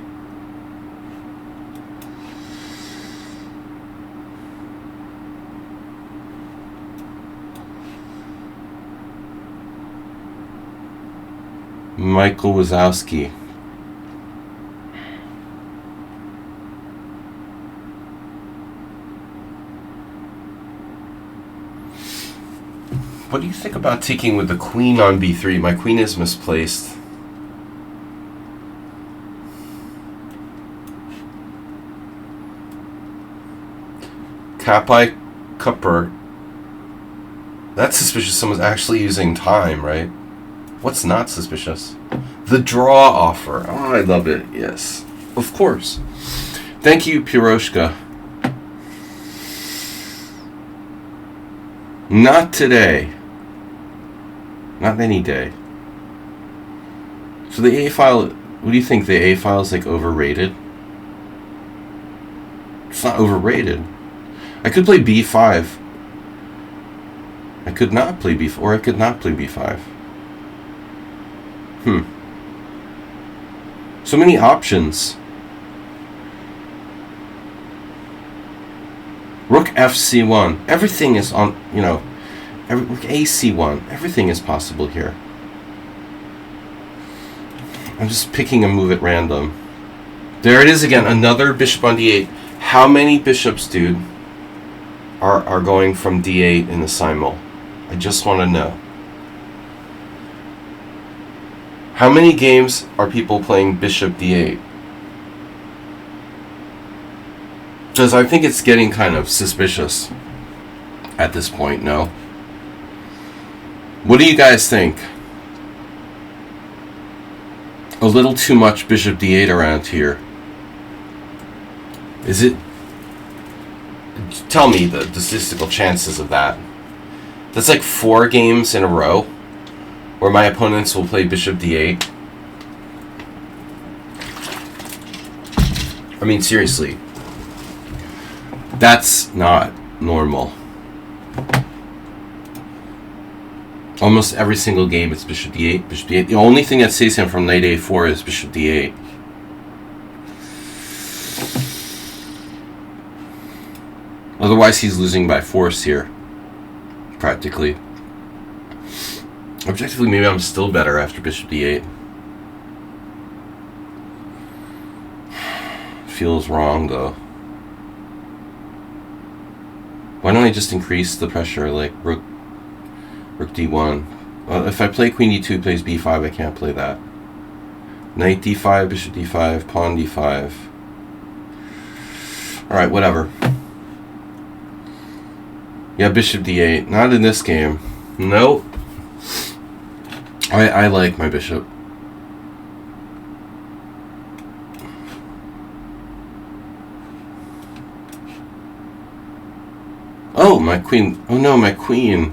Speaker 1: Michael Wazowski. What do you think about taking with the queen on b3? My queen is misplaced. Kapai Cupper. That's suspicious. Someone's actually using time, right? What's not suspicious? The draw offer. Oh, I love it. Yes. Of course. Thank you, Piroshka. Not today. Not any day. So the A file, what do you think? The A file is like overrated? It's not overrated. I could play B5. I could not play B4, or I could not play B5. So many options. Rook FC1. Everything is on, Rook AC1. Everything is possible here. I'm just picking a move at random. There it is again. Another bishop on d8. How many bishops, dude, are going from d8 in the Simul? I just want to know. How many games are people playing bishop d8? Because I think it's getting kind of suspicious at this point, no? What do you guys think? A little too much bishop d8 around here. Is it? Tell me the statistical chances of that. That's like 4 games in a row where my opponents will play bishop d8. I mean, seriously. That's not normal. Almost every single game it's bishop d8, bishop d8. The only thing that saves him from knight a4 is bishop d8. Otherwise, he's losing by force here. Practically. Objectively, maybe I'm still better after bishop d8. Feels wrong, though. Why don't I just increase the pressure, like rook d1? Well, if I play queen d2, plays b5, I can't play that. Knight d5, bishop d5, pawn d5. Alright, whatever. Yeah, bishop d8. Not in this game. Nope. I like my bishop. Oh, my queen. Oh no, my queen.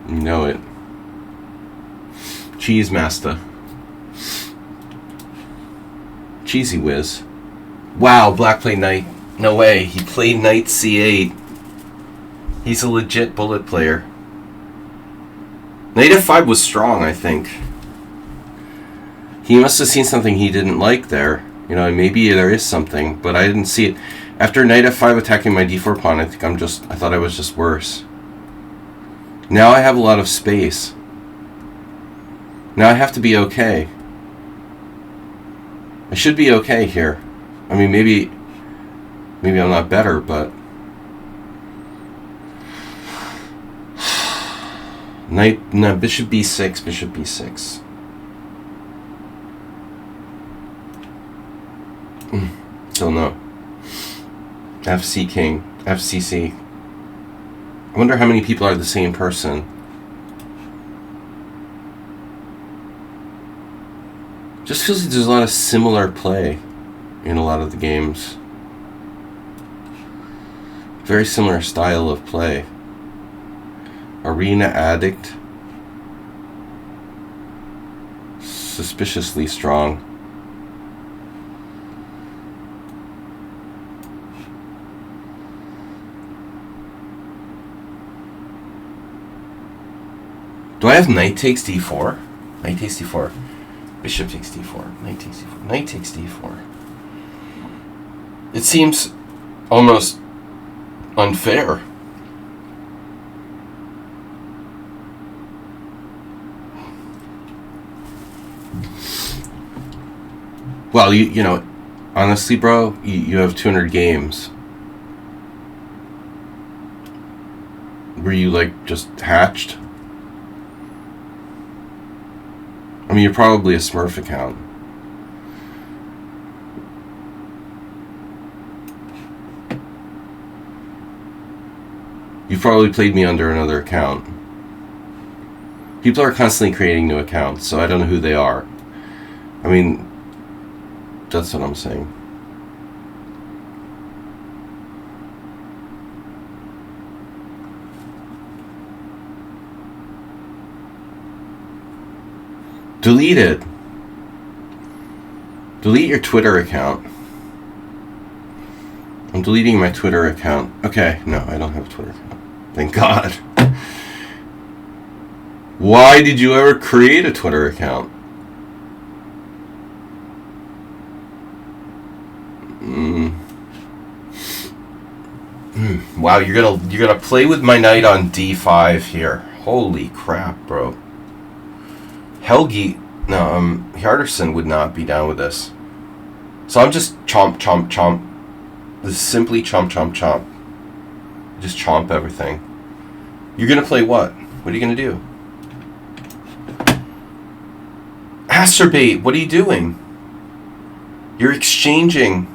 Speaker 1: You know it. Cheese master. Cheesy whiz. Wow, black played knight. No way. He played knight c8. He's a legit bullet player. Knight f5 was strong, I think. He must have seen something he didn't like there. Maybe there is something, but I didn't see it. After knight f5 attacking my d4 pawn, I thought I was just worse. Now I have a lot of space. Now I have to be okay. I should be okay here. I mean, maybe I'm not better, but bishop b6, bishop b6. Still no. FC king, FCC. I wonder how many people are the same person. Just feels like there's a lot of similar play in a lot of the games. Very similar style of play. Arena Addict. Suspiciously strong. Do I have knight takes d4? Knight takes d4. Bishop takes d4. Knight takes d4. Knight takes d4. It seems almost unfair. Well, you know, honestly, bro, you have 200 games. Were you, like, just hatched? I mean, you're probably a Smurf account. You've probably played me under another account. People are constantly creating new accounts, so I don't know who they are. I mean, that's what I'm saying. Delete it. Delete your Twitter account. I'm deleting my Twitter account. Okay, no, I don't have a Twitter account. Thank God. Why did you ever create a Twitter account? Wow, you're gonna play with my knight on d5 here. Holy crap, bro. Hjardarson would not be down with this. So I'm just chomp, chomp, chomp. This is simply chomp, chomp, chomp. Just chomp everything. You're gonna play what? What are you gonna do? Astrobate, what are you doing? You're exchanging.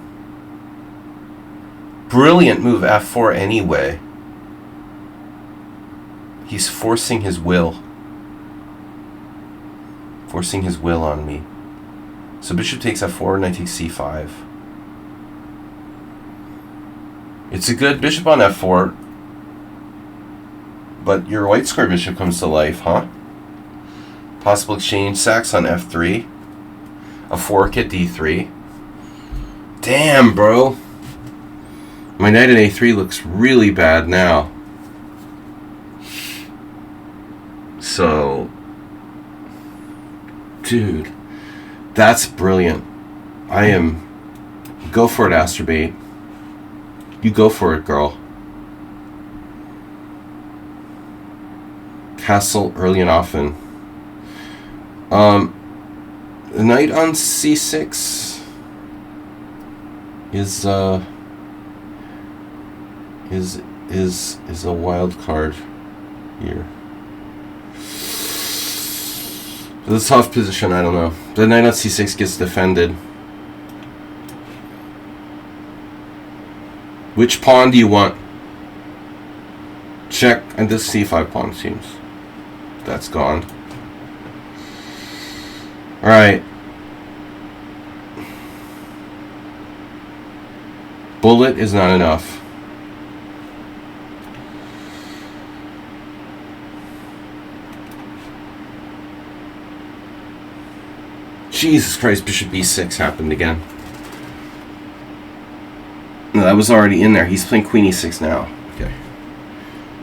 Speaker 1: Brilliant move, f4 anyway. He's forcing his will. Forcing his will on me. So bishop takes f4, knight takes c5. It's a good bishop on f4, but your white square bishop comes to life, huh? Possible exchange, sacks on f3. A fork at d3. Damn, bro. My knight in a3 looks really bad now. So, dude, that's brilliant. Go for it, Astrobate. You go for it, girl. Castle early and often. The knight on c6 is a wild card here. The tough position, I don't know. The knight on c6 gets defended. Which pawn do you want? Check, and this c5 pawn seems. That's gone. Alright. Bullet is not enough. Jesus Christ, bishop b6 happened again. No, that was already in there. He's playing queen e6 now. Okay.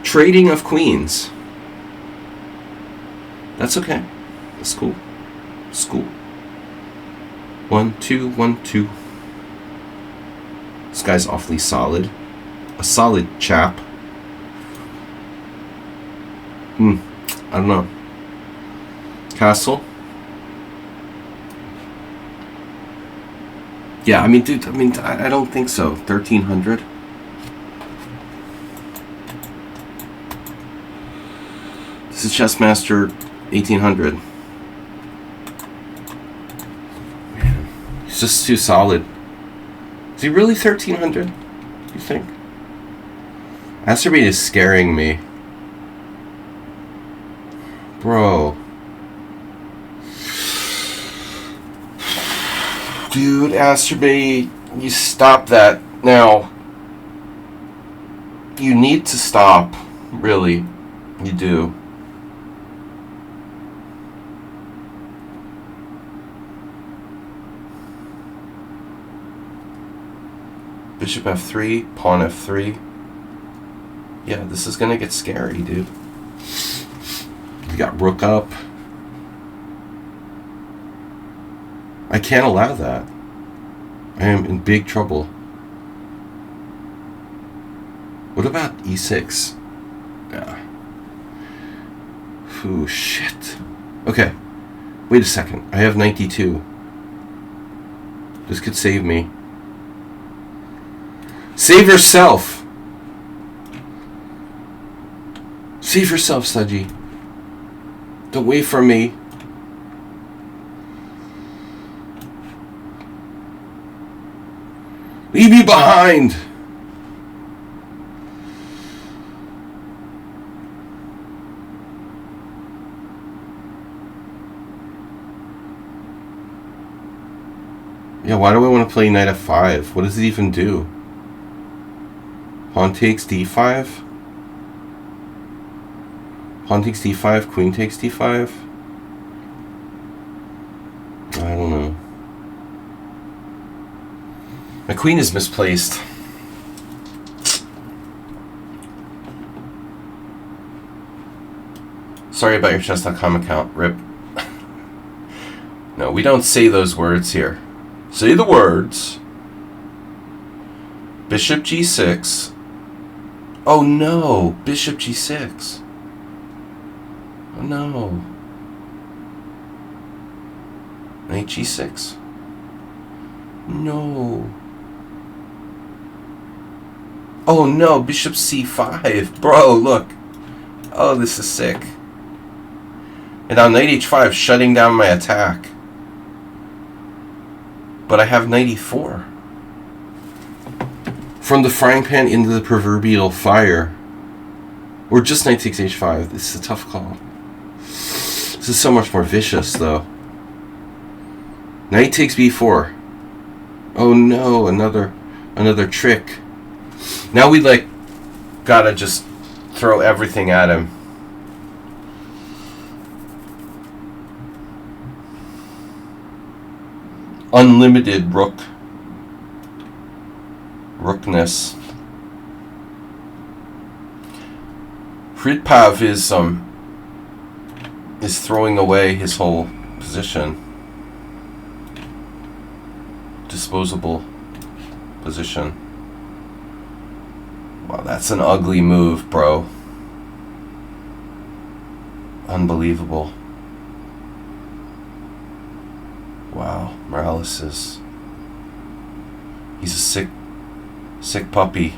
Speaker 1: Trading of queens. That's okay. That's cool. It's cool. 1, 2, 1, 2. This guy's awfully solid. A solid chap. I don't know. Castle. Yeah, I mean, dude, I don't think so. 1300. This is Chessmaster 1800. Man, he's just too solid. Is he really 1300? You think? Asterbate is scaring me. Bro. Dude, Asterbate, you stop that now. You need to stop. Really. You do. Bishop f3, pawn f3. Yeah, this is gonna get scary, dude. You got rook up. I can't allow that. I am in big trouble. What about e6? Yeah. Ooh, shit. Okay. Wait a second. I have 92. This could save me. Save yourself! Save yourself, Saji. Don't wait for me. Leave me behind! Yeah, why do I want to play knight f5? What does it even do? Pawn takes d5? Pawn takes d5, queen takes d5? I don't know. My queen is misplaced. Sorry about your chess.com account, Rip. No, we don't say those words here. Say the words. Bishop g6. Oh no, bishop g6. Oh no. Knight g6. No. Oh no, bishop c5. Bro, look. Oh, this is sick. And now knight h5, shutting down my attack. But I have knight e4. From the frying pan into the proverbial fire. Or just knight takes h5. This is a tough call. This is so much more vicious, though. Knight takes b4. Oh no, another trick. Now we gotta just throw everything at him. Unlimited rookness. Fridpav is throwing away his whole position. Disposable position. Wow, that's an ugly move, bro. Unbelievable. Wow, Morales he's a sick puppy.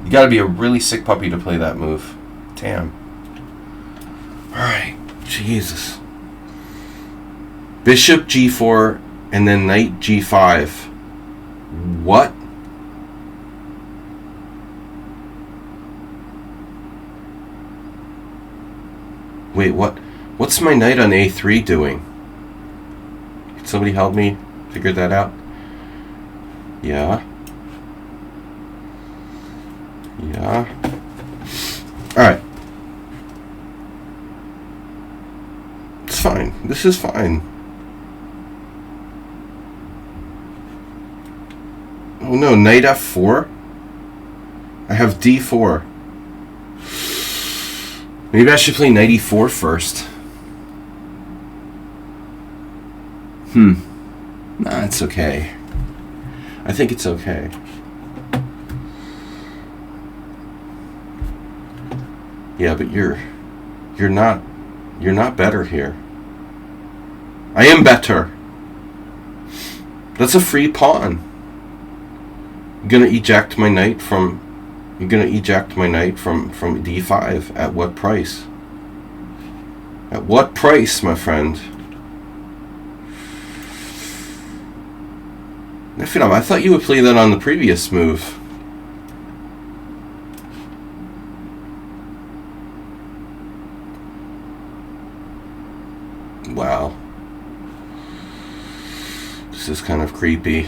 Speaker 1: You gotta be a really sick puppy to play that move. Damn. Alright, Jesus. Bishop g4 and then knight g5. What? Wait, what? What's my knight on a3 doing? Can somebody help me figure that out? Yeah. Yeah. Alright. It's fine. This is fine. Oh no, knight f4? I have d4. Maybe I should play knight e4 first. Nah, it's okay. I think it's okay. Yeah, but you're not better here. I am better. That's a free pawn. You're gonna eject my knight from d5. At what price? At what price, my friend? I thought you would play that on the previous move. Wow. This is kind of creepy.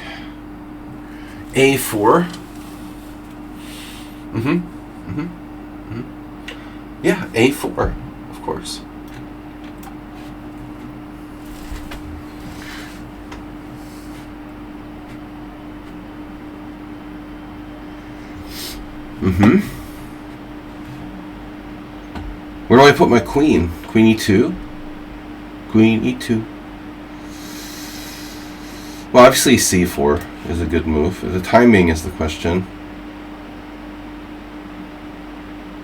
Speaker 1: A4. Yeah, A4, of course. Where do I put my queen? Queen E2? Queen E2. Well, obviously C4 is a good move. The timing is the question.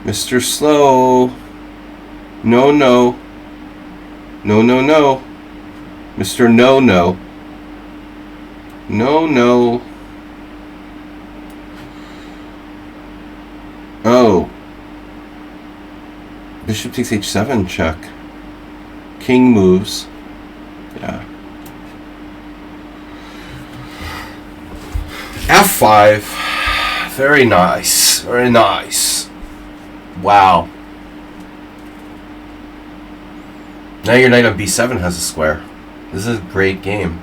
Speaker 1: Mr. Slow. No, no. No, no, no. Mr. No, no. No, no. Oh. Bishop takes H7, check. King moves. Yeah. F5. Very nice. Very nice. Wow. Now your knight on B7 has a square. This is a great game.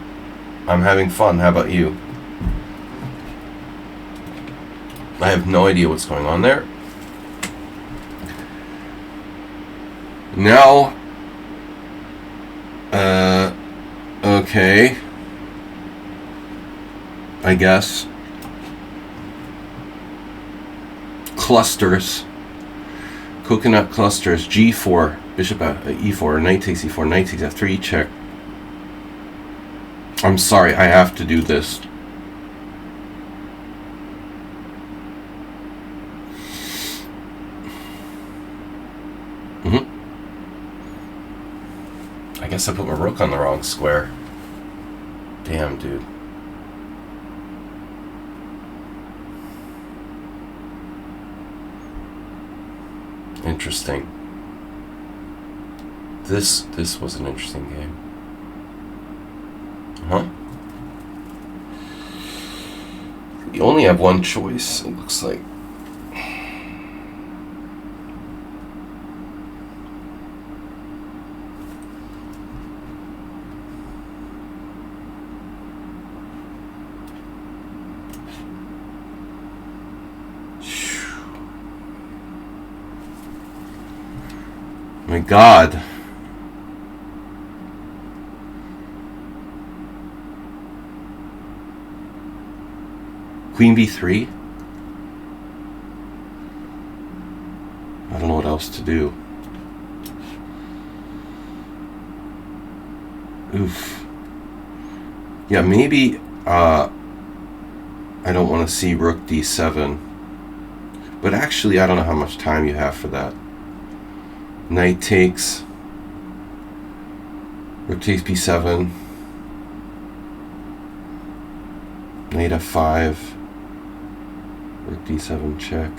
Speaker 1: I'm having fun. How about you? I have no idea what's going on there. Now, okay. I guess. Clusters. Coconut clusters. G4. Bishop E4. Knight takes E4. Knight takes F3. Check. I'm sorry. I have to do this. I guess I put my rook on the wrong square. Damn, dude. Interesting. This was an interesting game. Huh? You only have one choice, it looks like. My God. Queen B3? I don't know what else to do. Oof. Yeah, maybe I don't want to see rook D7. But actually, I don't know how much time you have for that. Knight takes. Rook takes B7. Knight F5. Rook D7 check.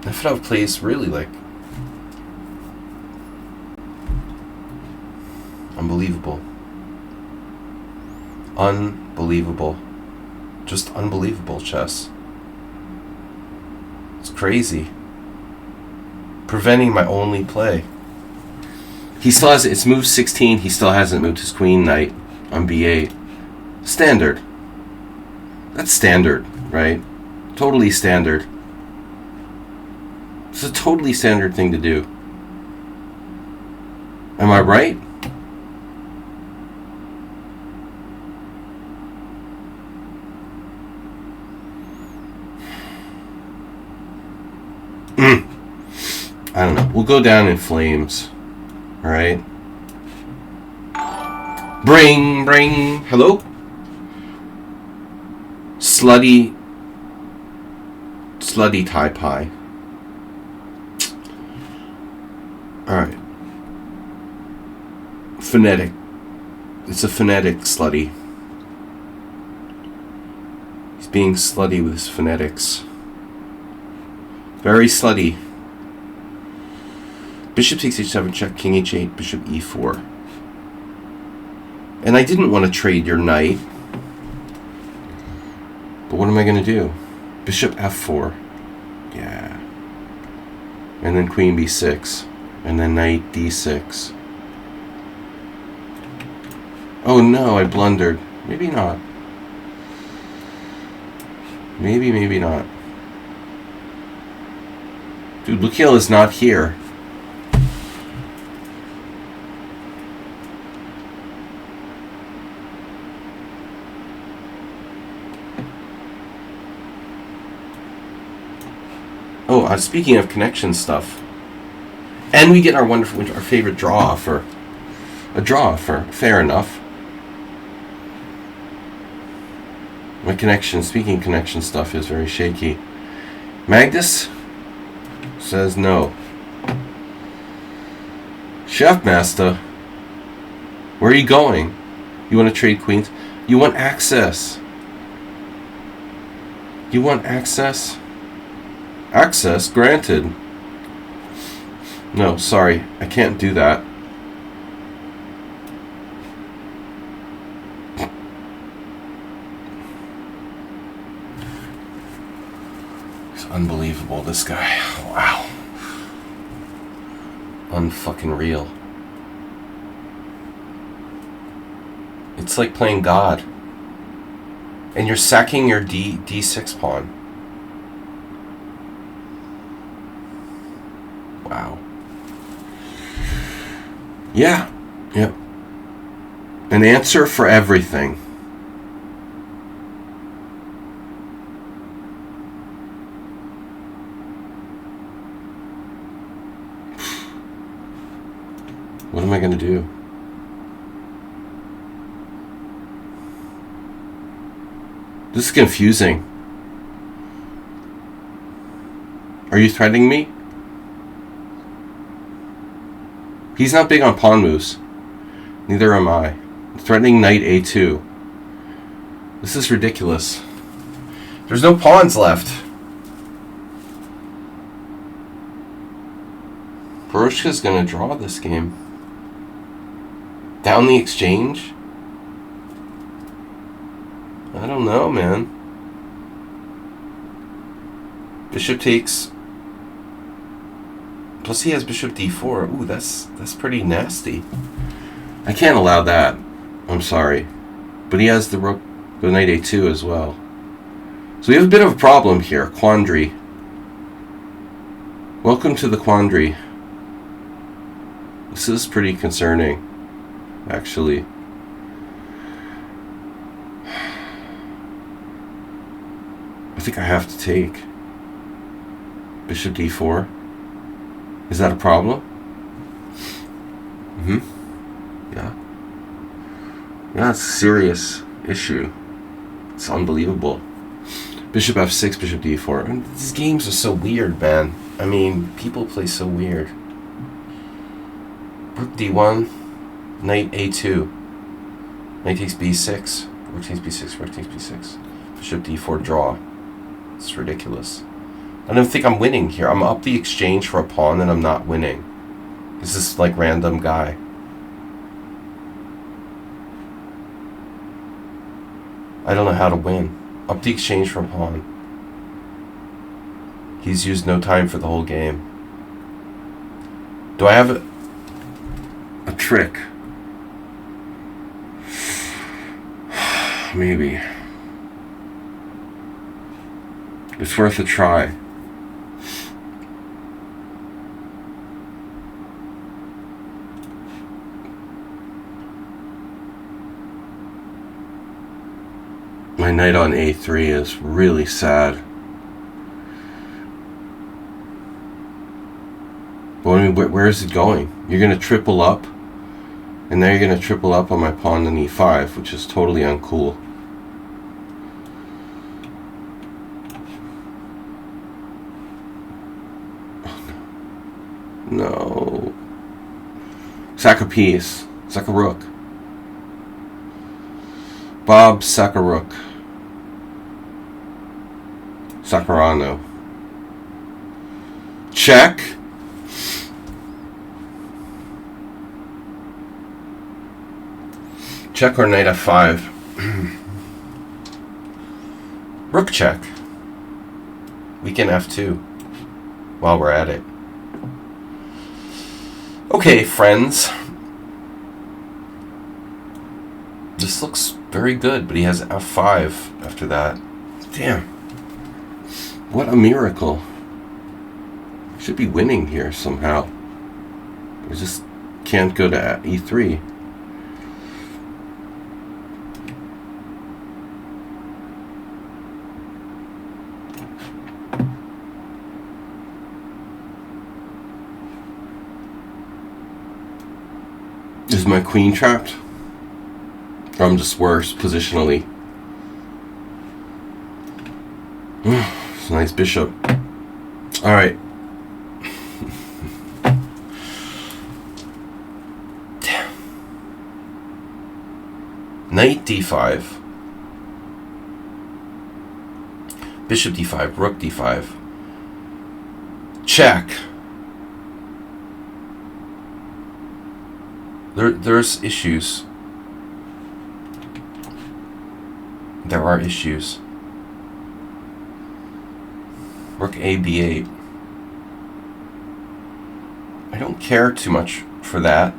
Speaker 1: F5 plays really like unbelievable. Unbelievable. Just unbelievable chess. It's crazy. Preventing my only play. He still has, it's move 16, he still hasn't moved his queen knight on B8. Standard. That's standard, right? Totally standard. It's a totally standard thing to do. Am I right? I don't know. We'll go down in flames. All right. Bring. Hello? Slutty tie pie. All right. Phonetic. It's a phonetic slutty. He's being slutty with his phonetics. Very slutty. Bishop takes h7, check, king h8, bishop e4. And I didn't want to trade your knight. But what am I going to do? Bishop f4. Yeah. And then queen b6. And then knight d6. Oh no, I blundered. Maybe not. Maybe not. Dude, Lukiel is not here. Oh, speaking of connection stuff. And we get our favorite draw offer. A draw offer. Fair enough. My speaking connection stuff is very shaky. Magnus says no. Chef Master, where are you going? You want to trade queens? You want access? You want access? Access granted. No, sorry, I can't do that. It's unbelievable, this guy. Wow. Unfucking real. It's like playing God. And you're sacking your d6 pawn. Wow. Yeah. Yep. An answer for everything. What am I going to do? This is confusing. Are you threatening me? He's not big on pawn moves. Neither am I. I'm threatening knight a2. This is ridiculous. There's no pawns left. Poroshka's gonna draw this game. Down the exchange? I don't know, man. Bishop takes. Plus he has bishop d4. Ooh, that's pretty nasty. I can't allow that. I'm sorry. But he has the rook, the knight a2 as well. So we have a bit of a problem here. Quandary. Welcome to the quandary. This is pretty concerning, actually. I think I have to take bishop d4. Is that a problem? Yeah. Yeah, it's a serious issue. It's unbelievable. Bishop f6, bishop d4. And these games are so weird, man. I mean, people play so weird. Rook d1, knight a2. Knight takes b6. Rook takes b6, rook takes b6. Bishop d4 draw. It's ridiculous. I don't think I'm winning here. I'm up the exchange for a pawn and I'm not winning. This is like random guy. I don't know how to win. Up the exchange for a pawn. He's used no time for the whole game. Do I have a trick? Maybe. It's worth a try. My knight on a3 is really sad. mean, where is it going? You're going to triple up, and now you're going to triple up on my pawn on e5, which is totally uncool. No. Sack a piece. Sack a rook. Bob, sack a rook. Sakurano. Check. Check or knight f5. Rook check. We can f2 while we're at it. Okay, friends. This looks very good, but he has f5 after that. Damn. What a miracle. Should be winning here somehow. I just can't go to e3. Is my queen trapped? Or I'm just worse positionally? It's a nice bishop. Alright. Knight d5. Bishop d5. Rook d5. Check. There's issues. There are issues. Rook a b8. I don't care too much for that.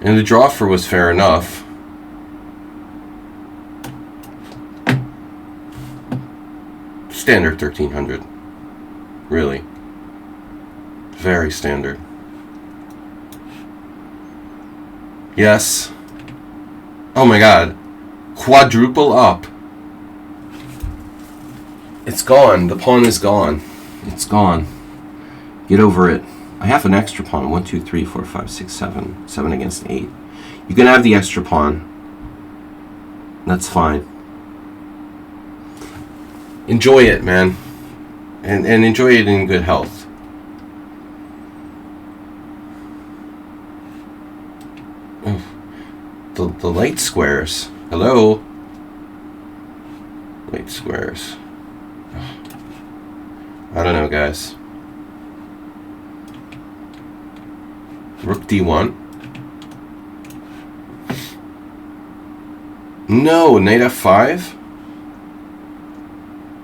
Speaker 1: And the draw for was fair enough. Standard 1300. Really. Very standard. Yes. Oh my god. Quadruple up. It's gone. The pawn is gone. It's gone. Get over it. I have an extra pawn. 1, 2, 3, 4, 5, 6, 7. 7 against 8. You can have the extra pawn. That's fine. Enjoy it, man. And enjoy it in good health. The light squares. Hello? Light squares. I don't know, guys. Rook d1. No, knight f5?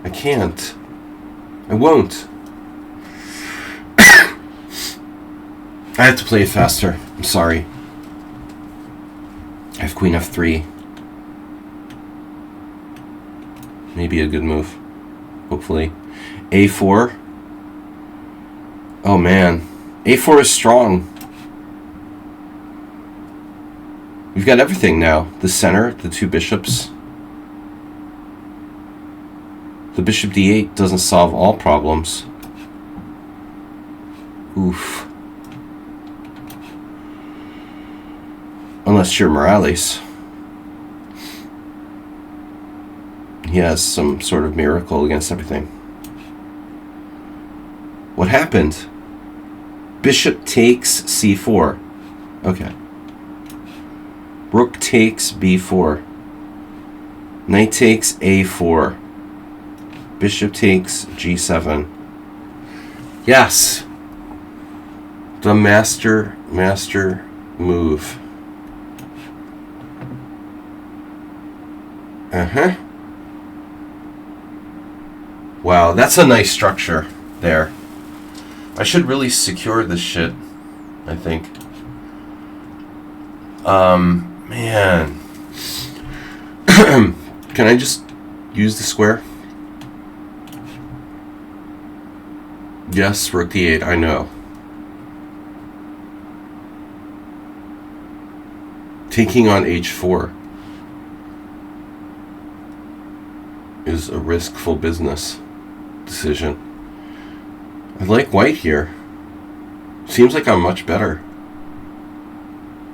Speaker 1: I can't. I won't. I have to play it faster. I'm sorry. I have queen f3. Maybe a good move. Hopefully. a4. Oh man. a4 is strong. We've got everything now. The center, the two bishops. The bishop d8 doesn't solve all problems. Oof. Unless you're Morales. He has some sort of miracle against everything. What happened? Bishop takes c4. Okay. Rook takes b4. Knight takes a4. Bishop takes g7. Yes! The master move. Uh-huh. Wow, that's a nice structure there. I should really secure this shit, I think. Man. Can I just use the square? Yes, rook d8, I know. Taking on h4 is a riskful business. decision. I like white here. Seems like I'm much better.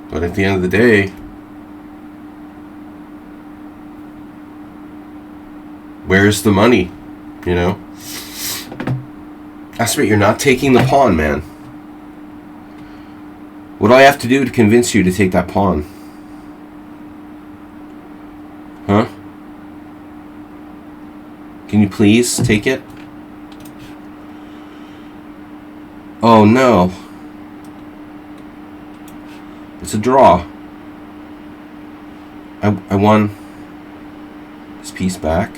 Speaker 1: But at the end of the day, where's the money? You know? That's right, you're not taking the pawn, man. What do I have to do to convince you to take that pawn? Huh? Can you please take it? Oh no. It's a draw. I won this piece back.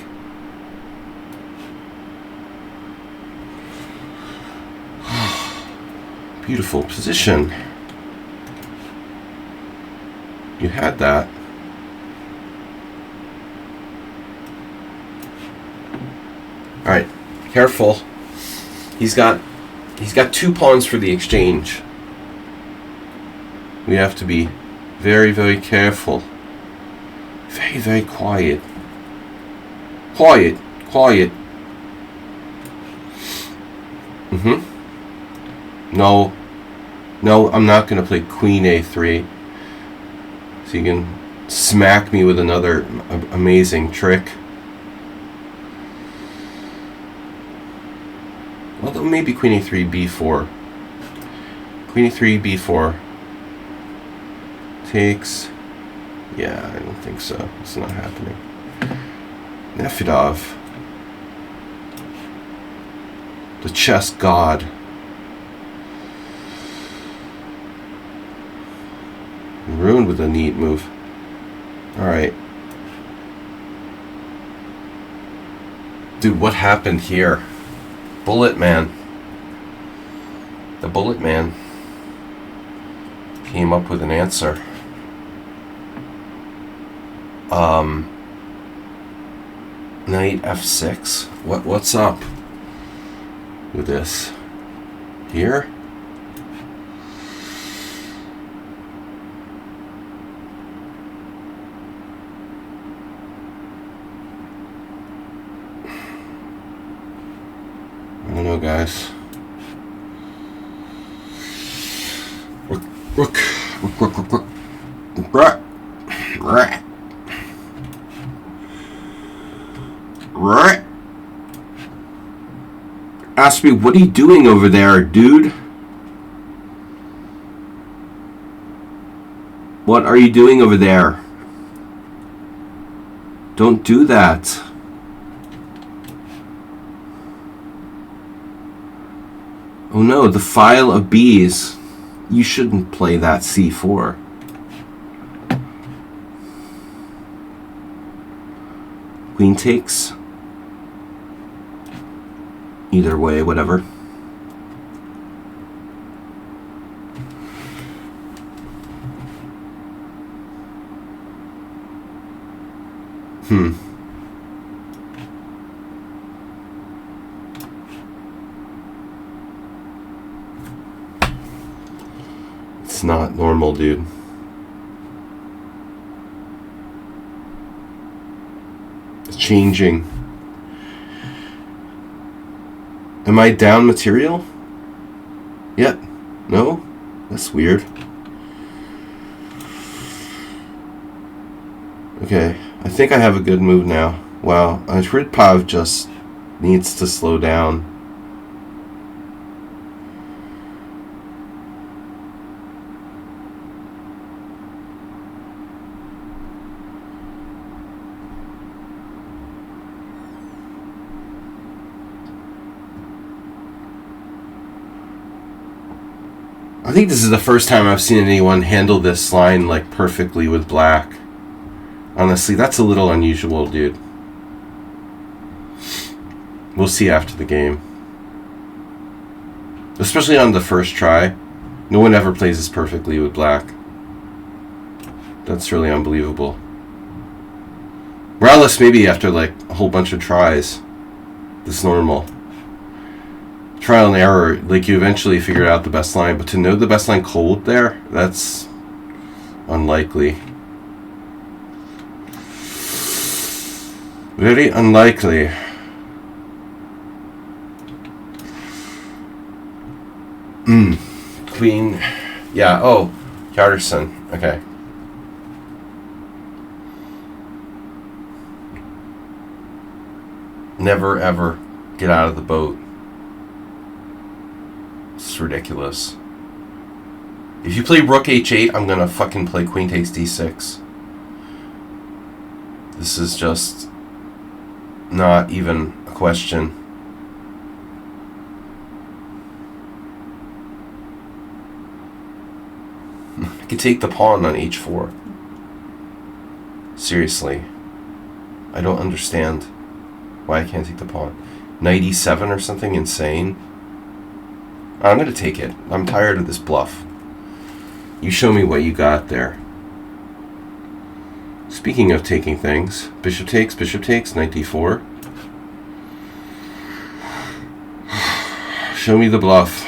Speaker 1: Beautiful position. You had that. All right, careful. He's got 2 pawns for the exchange. We have to be very, very careful. Very, very quiet. Quiet. No, I'm not going to play Queen A3. So you can smack me with another amazing trick. Although maybe Queen A3, B4. Queen A3, B4. Takes. Yeah, I don't think so. It's not happening. Nefedov. The chess god. Ruined with a neat move. Alright. Dude, what happened here? Bullet man. The bullet man came up with an answer. Knight F6. What's up with this? Here? I don't know, guys. Rook. Ask me, what are you doing over there, dude? What are you doing over there? Don't do that. Oh no, the file of B's. You shouldn't play that C4. Queen takes. Either way, whatever. It's not normal, dude. It's changing. Am I down material? Yet? No? That's weird. Okay, I think I have a good move now. Wow, Shridpav just needs to slow down. I think this is the first time I've seen anyone handle this line like perfectly with black. Honestly, that's a little unusual, dude. We'll see after the game. Especially on the first try. No one ever plays this perfectly with black. That's really unbelievable. Regardless, maybe after like a whole bunch of tries. This is normal. Trial and error, like you eventually figure out the best line, but to know the best line cold there, that's unlikely. Very unlikely. Queen. Yeah, oh, Hjartarson. Okay. Never, ever get out of the boat. It's ridiculous. If you play rook h8, I'm gonna fucking play queen takes d6. This is just not even a question. I could take the pawn on h4. Seriously. I don't understand why I can't take the pawn. Knight e7 or something insane? I'm going to take it. I'm tired of this bluff. You show me what you got there. Speaking of taking things, bishop takes, knight d4. Show me the bluff.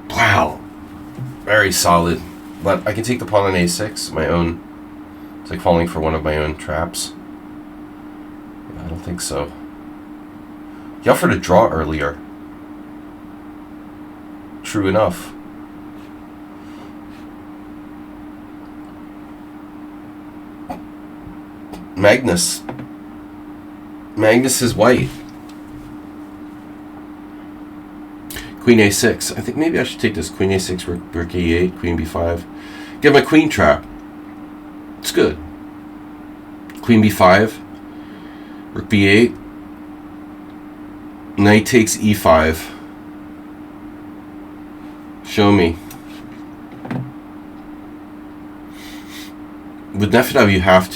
Speaker 1: Wow. Very solid. But I can take the pawn on a6, my own. It's like falling for one of my own traps. I don't think so. He offered a draw earlier. True enough. Magnus. Magnus is white. Queen a6. I think maybe I should take this. Queen a6, rook e8, queen b5. Get my queen trap. It's good. Queen b5. Rook b8. Knight takes e5. Show me. With Nefedov, you have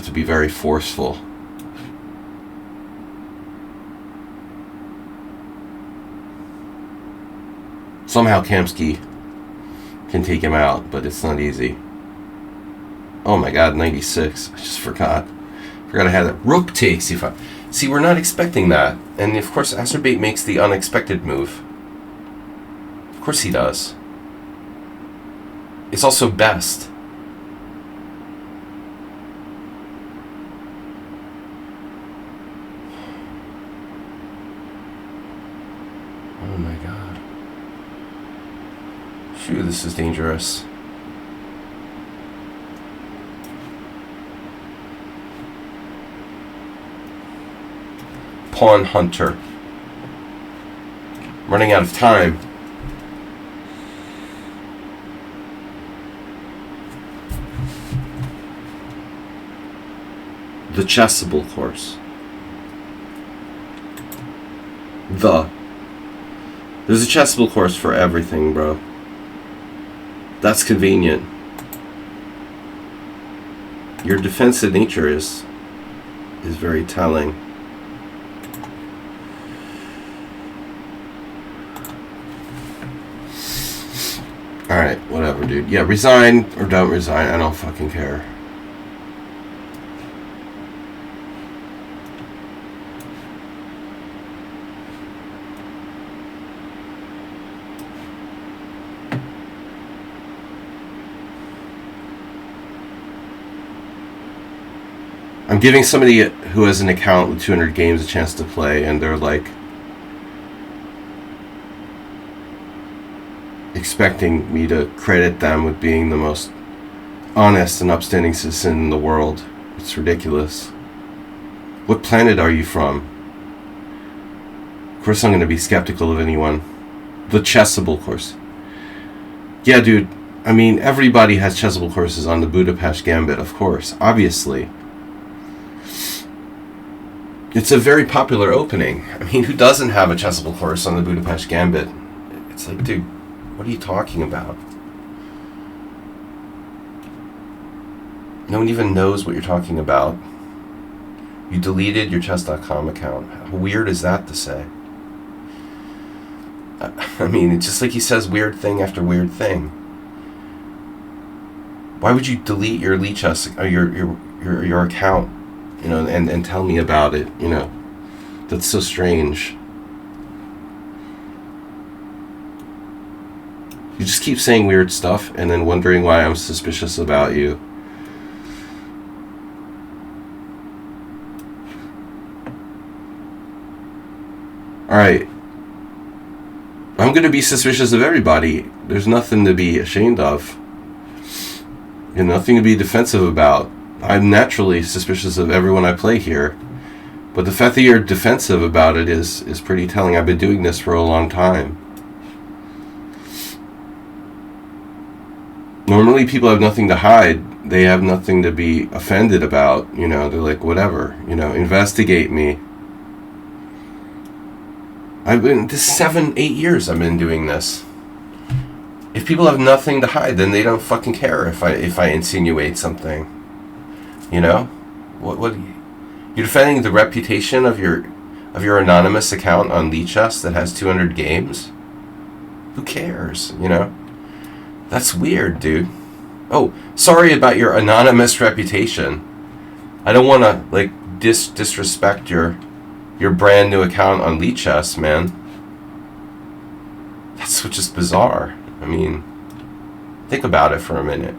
Speaker 1: to be very forceful. Somehow Kamsky can take him out, but it's not easy. Oh my god, 96. I just forgot. Forgot I had that. Rook takes e5. See, we're not expecting that. And of course, Azerbait makes the unexpected move. Of course he does. It's also best. Oh my god. Phew, this is dangerous. Pawn hunter. Running out of time. The chessable course. There's a chessable course for everything, bro. That's convenient. Your defensive nature is very telling. Alright, whatever, dude. Yeah, resign or don't resign. I don't fucking care. I'm giving somebody who has an account with 200 games a chance to play, and they're like expecting me to credit them with being the most honest and upstanding citizen in the world. It's ridiculous. What planet are you from? Of course I'm going to be skeptical of anyone. The chessable course. Yeah, dude. I mean, everybody has chessable courses on the Budapest Gambit, of course. Obviously. It's a very popular opening. I mean, who doesn't have a chessable course on the Budapest Gambit? It's like, dude, what are you talking about? No one even knows what you're talking about. You deleted your chess.com account. How weird is that to say? I mean, it's just like he says weird thing after weird thing. Why would you delete your lichess, your account, you know, and tell me about it, you know? That's so strange. You just keep saying weird stuff and then wondering why I'm suspicious about you. Alright. I'm going to be suspicious of everybody. There's nothing to be ashamed of. And nothing to be defensive about. I'm naturally suspicious of everyone I play here. But the fact that you're defensive about it is pretty telling. I've been doing this for a long time. Normally people have nothing to hide. They have nothing to be offended about. You know, they're like, whatever. You know, investigate me. I've been, this 7-8 years I've been doing this. If people have nothing to hide, then they don't fucking care if I insinuate something. You know? What you're defending the reputation of your anonymous account on lichess that has 200 games? Who cares, you know? That's weird, dude. Oh, sorry about your anonymous reputation. I don't want to like disrespect your brand new account on lichess, man. That's just bizarre. I mean, think about it for a minute.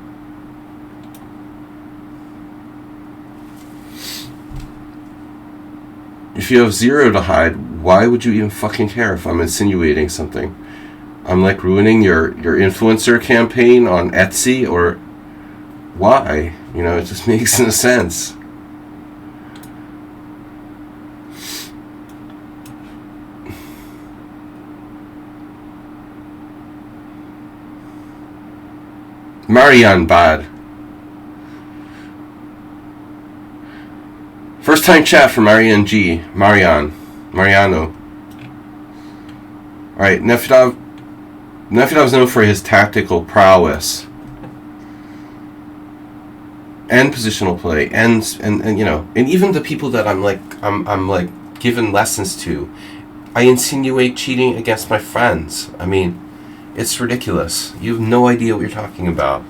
Speaker 1: If you have zero to hide, why would you even fucking care if I'm insinuating something? I'm like ruining your influencer campaign on Etsy, or why? You know, it just makes no sense. Marianne Bad. First time chat for Marianne G. Mariano. Alright, Nefedov is known for his tactical prowess. And positional play. And you know, and even the people that I'm like giving lessons to, I insinuate cheating against my friends. I mean, it's ridiculous. You have no idea what you're talking about.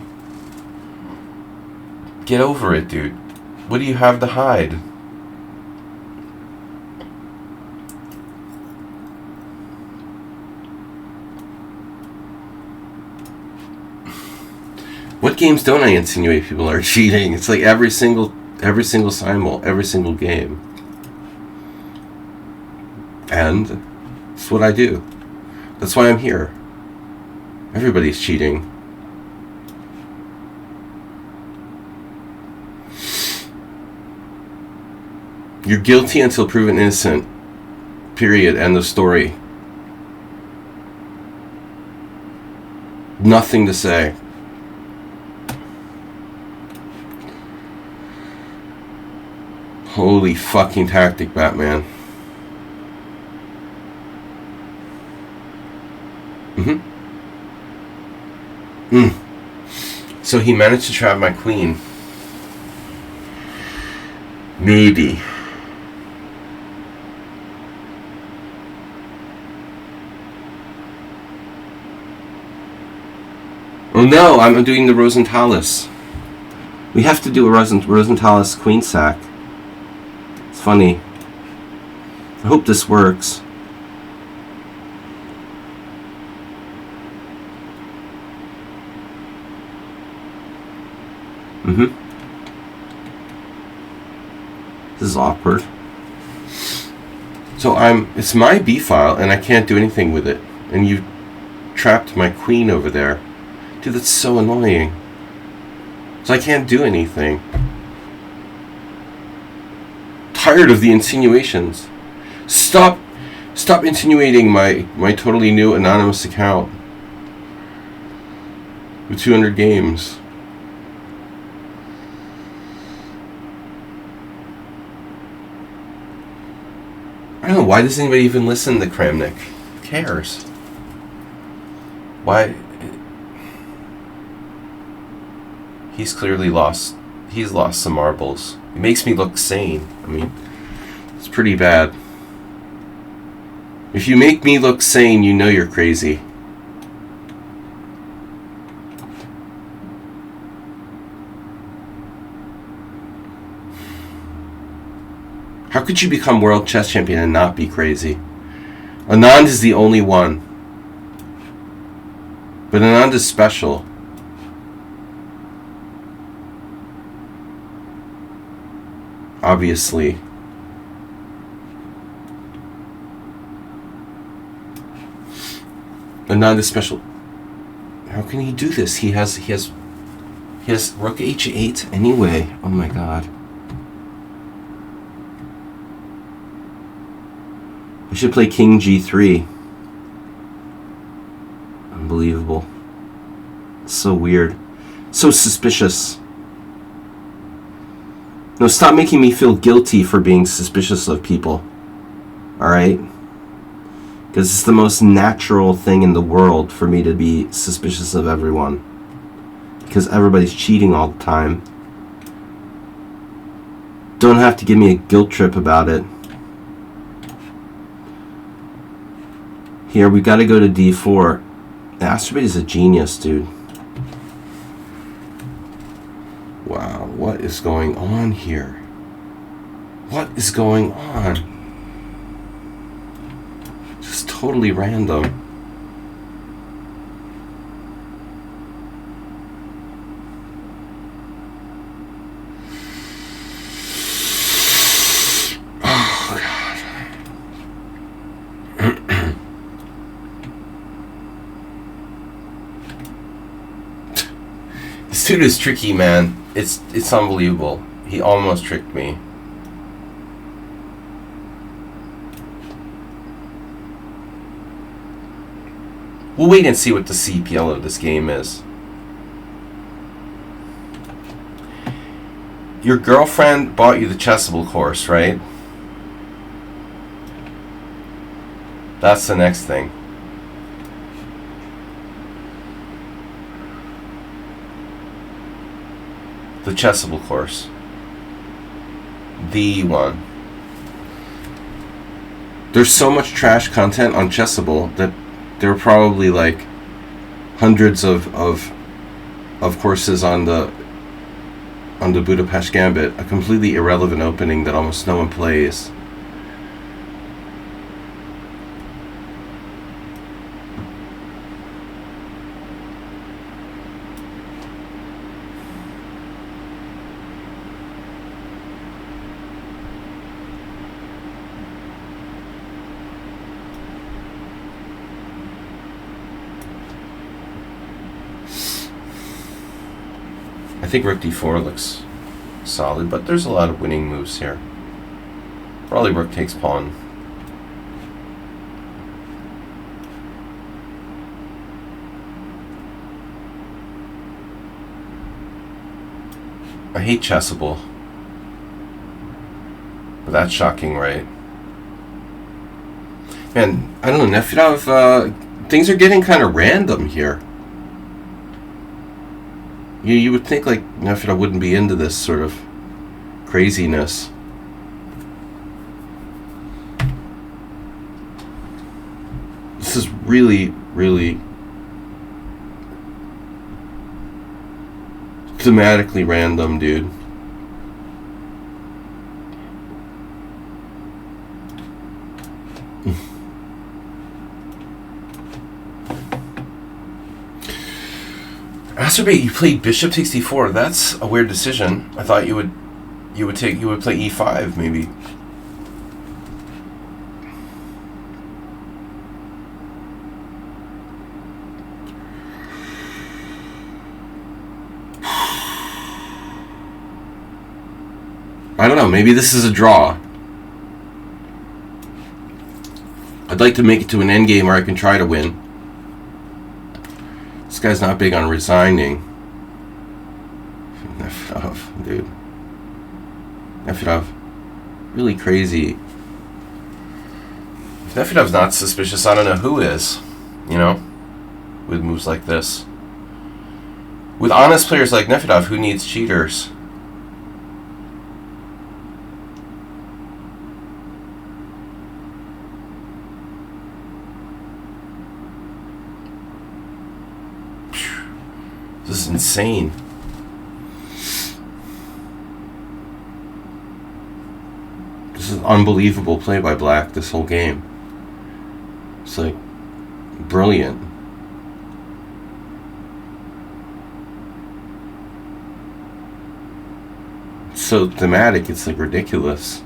Speaker 1: Get over it, dude. What do you have to hide? What games don't I insinuate people are cheating? It's like every single Simul, every single game. And it's what I do. That's why I'm here. Everybody's cheating. You're guilty until proven innocent. Period. End of story. Nothing to say. Holy fucking tactic, Batman. So he managed to trap my queen. Maybe. Oh no, I'm doing the Rosenthalis. We have to do a Rosenthalis queen sack. It's funny. I hope this works. This is awkward. So it's my B file and I can't do anything with it. And you trapped my queen over there. Dude, that's so annoying. So I can't do anything. Tired of the insinuations. Stop insinuating my totally new anonymous account with 200 games. I don't know, why does anybody even listen to Kramnik? Who cares? Why? He's clearly lost. He's lost some marbles. It makes me look sane. I mean, it's pretty bad. If you make me look sane, you know you're crazy. How could you become world chess champion and not be crazy? Anand is the only one. But Anand is special. Obviously. not a special. How can he do this? He has rook h8 anyway. Oh my god. I should play king g3. Unbelievable. So weird. So suspicious. No, stop making me feel guilty for being suspicious of people. Alright? Because it's the most natural thing in the world for me to be suspicious of everyone. Because everybody's cheating all the time. Don't have to give me a guilt trip about it. Here, we got to go to d4. Astrobate is a genius, dude. Wow, what is going on here? What is going on? Just totally random. Oh, God. This dude is tricky, man. It's unbelievable. He almost tricked me. We'll wait and see what the CPL of this game is. Your girlfriend bought you the Chessable course, right? That's the next thing. The Chessable course. The one. There's so much trash content on Chessable that there are probably like hundreds of courses on the Budapest Gambit, a completely irrelevant opening that almost no one plays. I think rook d4 looks solid, but there's a lot of winning moves here. Probably rook takes pawn. I hate Chessable. But that's shocking, right? Man, I don't know, Nefedov, things are getting kind of random here. You would think like Nefedov wouldn't be into this sort of craziness. This is really, really thematically random, dude. Astrobate, you played bishop takes d4. That's a weird decision. I thought you would play e5 maybe. I don't know, maybe this is a draw. I'd like to make it to an endgame where I can try to win. This guy's not big on resigning. Nefedov, dude. Nefedov. Really crazy. If Nefedov's not suspicious, I don't know who is. You know? With moves like this. With honest players like Nefedov, who needs cheaters? This is insane. This is unbelievable play by Black this whole game. It's like brilliant. It's so thematic, it's like ridiculous.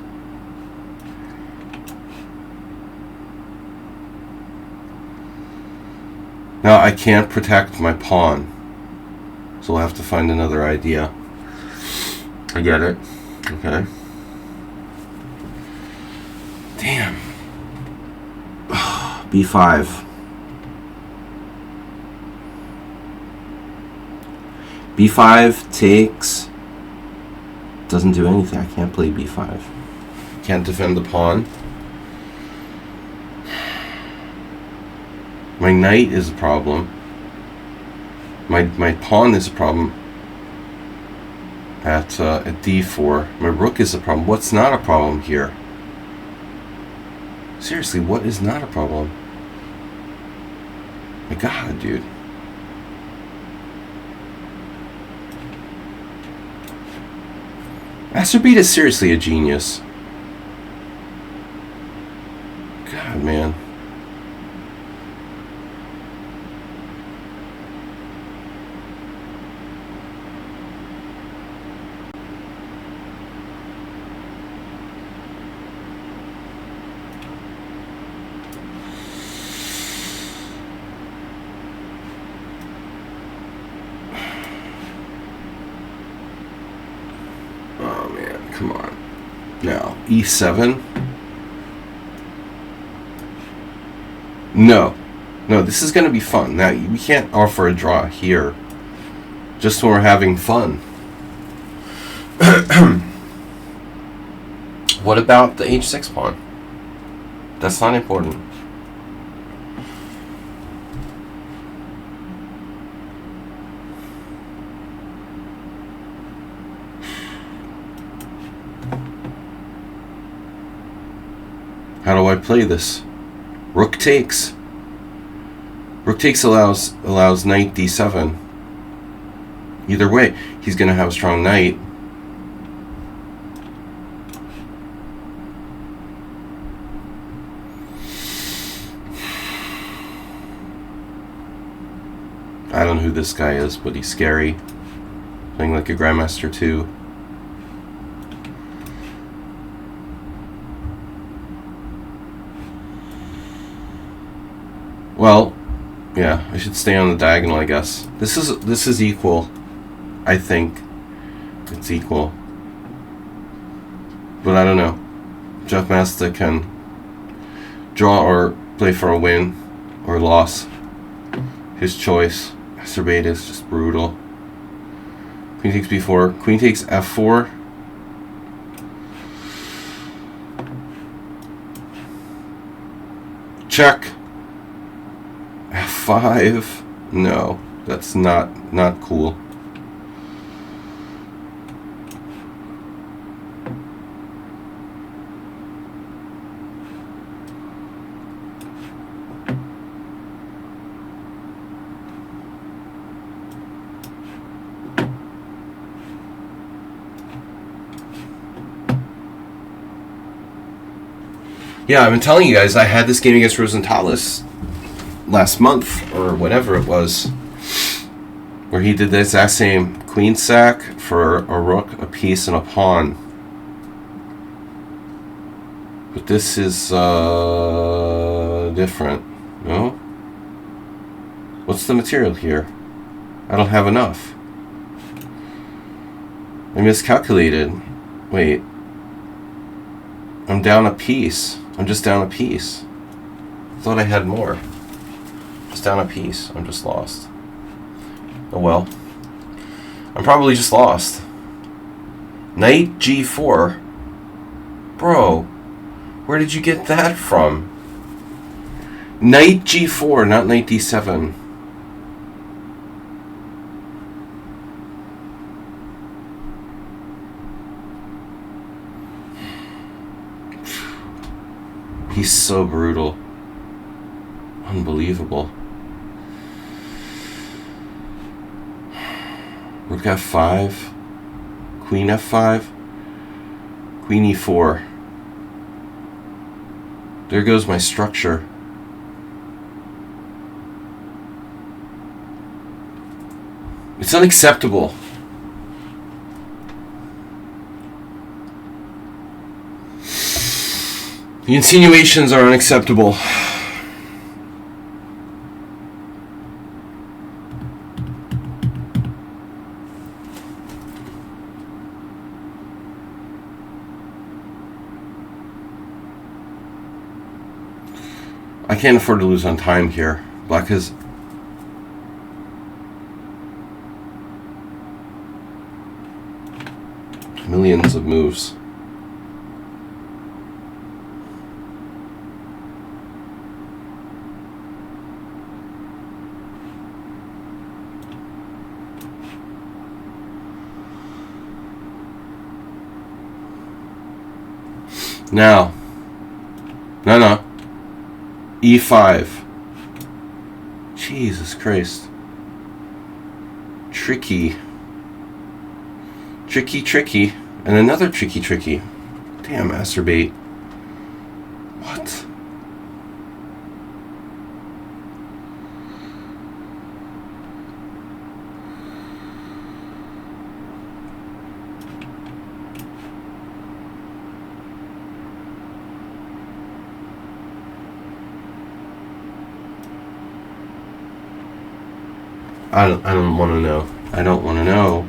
Speaker 1: Now I can't protect my pawn, so we'll have to find another idea. I get it. Okay. Damn. B5. B5 takes. Doesn't do anything. I can't play B5. Can't defend the pawn. My knight is a problem. My pawn is a problem at D4. My rook is a problem. What's not a problem here? Seriously, what is not a problem? My God, dude. Master Beat is seriously a genius. God, man. Come on. Now, E7. No. No, this is going to be fun. Now, we can't offer a draw here. Just when we're having fun. What about the H6 pawn? That's not important. How do I play this? Rook takes. Rook takes allows knight d7. Either way, he's going to have a strong knight. I don't know who this guy is, but he's scary. Playing like a Grandmaster too. Well, yeah, I should stay on the diagonal, I guess. This is equal. I think it's equal. But I don't know. Jeff Masta can draw or play for a win or loss. His choice. Master Beta is just brutal. Queen takes b4. Queen takes f4. Check. F5. No, that's not cool. Yeah, I've been telling you guys I had this game against Rosenthalis last month, or whatever it was, where he did the exact same queen sack for a rook, a piece, and a pawn. But this is different, no? What's the material here? I don't have enough. I miscalculated. Wait. I'm down a piece. I'm just down a piece. I thought I had more. Just down a piece. I'm just lost. Oh well. I'm probably just lost. Knight G4. Bro, where did you get that from? Knight G4, not Knight D7. He's so brutal. Unbelievable. Rook F5. Queen F5. Queen E4. There goes my structure. It's unacceptable. The insinuations are unacceptable. I can't afford to lose on time here. Black has... millions of moves. Now. No. E5. Jesus Christ. Tricky. Tricky. And another tricky. Damn, masturbate. What? I don't want to know. I don't want to know.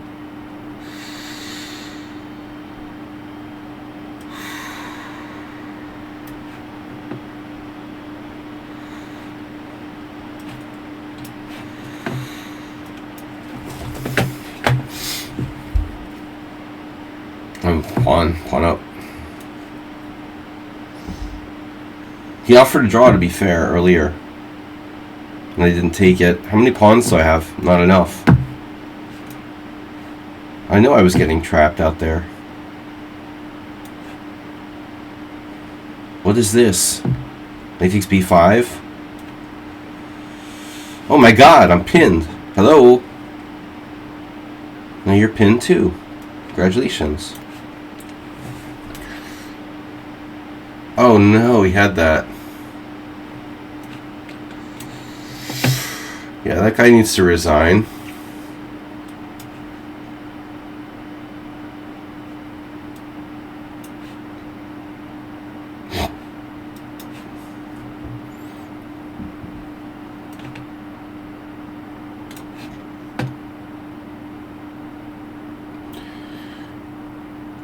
Speaker 1: I'm pawn up. He offered a draw, to be fair, earlier. And I didn't take it. How many pawns do I have? Not enough. I know I was getting trapped out there. What is this? Knight takes b5? Oh my god, I'm pinned. Hello? Now you're pinned too. Congratulations. Oh no, he had that. Yeah, that guy needs to resign.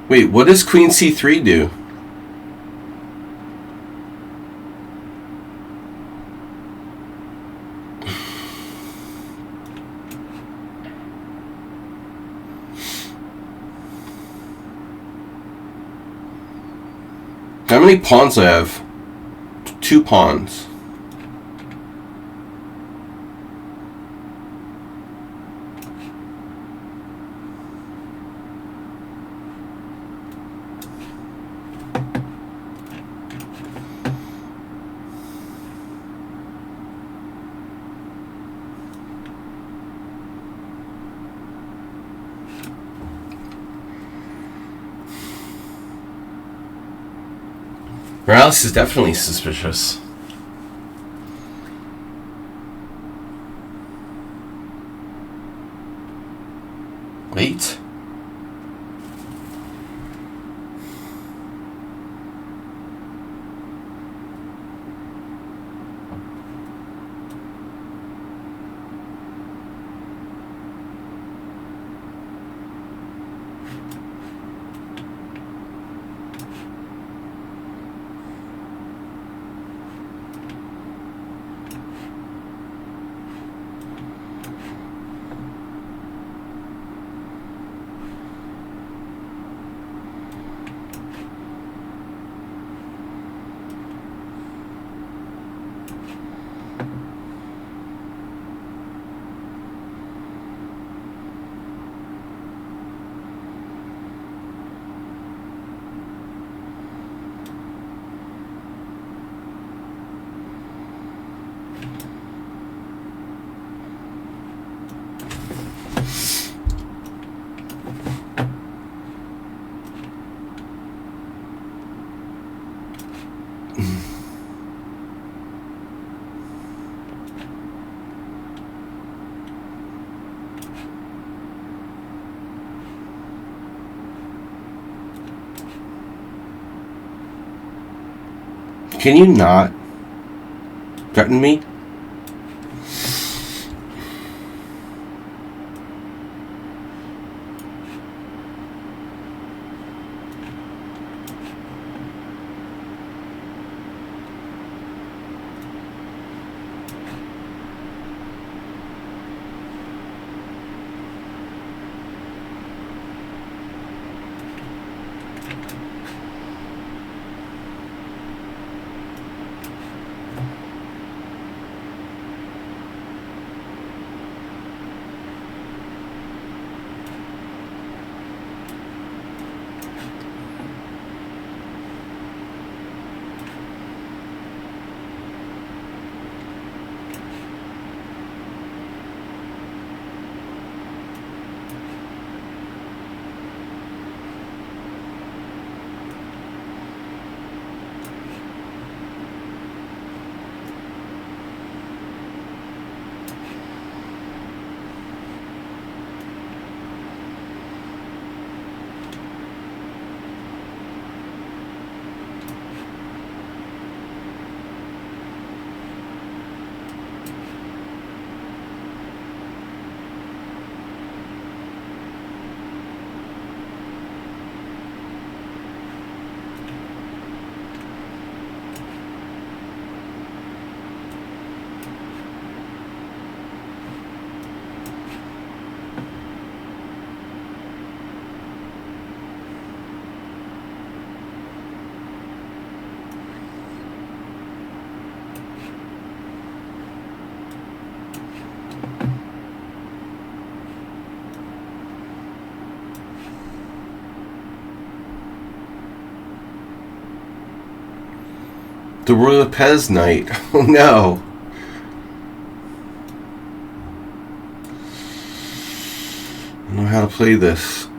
Speaker 1: Wait, what does Queen C3 do? How many pawns do I have? 2 pawns. Morales is definitely suspicious. Wait. Can you not threaten me? The Royal Pez Knight. Oh no. I don't know how to play this.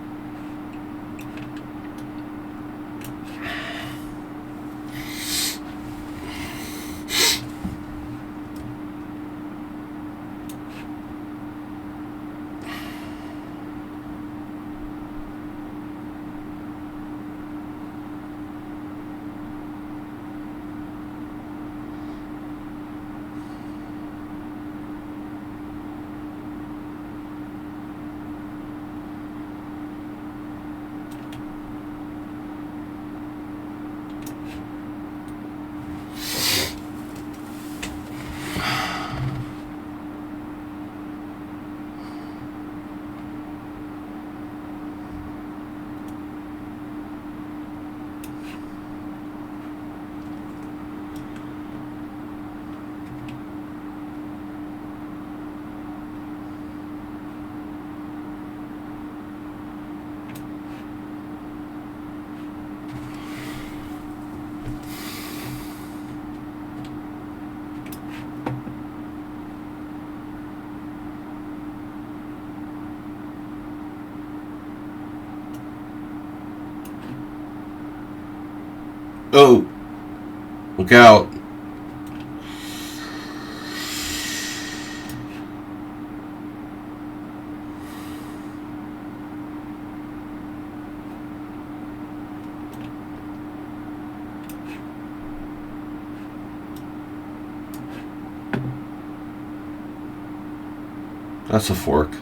Speaker 1: Oh, look out. That's a fork.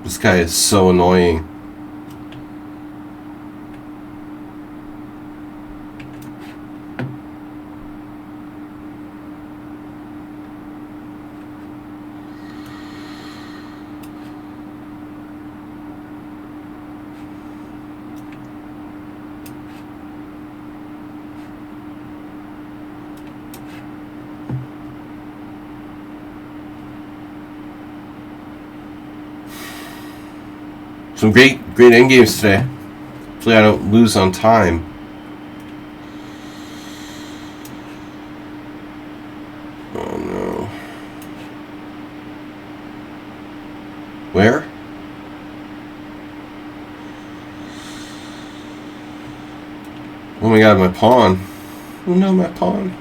Speaker 1: This guy is so annoying. Some great end games today. Hopefully I don't lose on time. Oh no. Where? Oh my god, my pawn. Oh no, my pawn.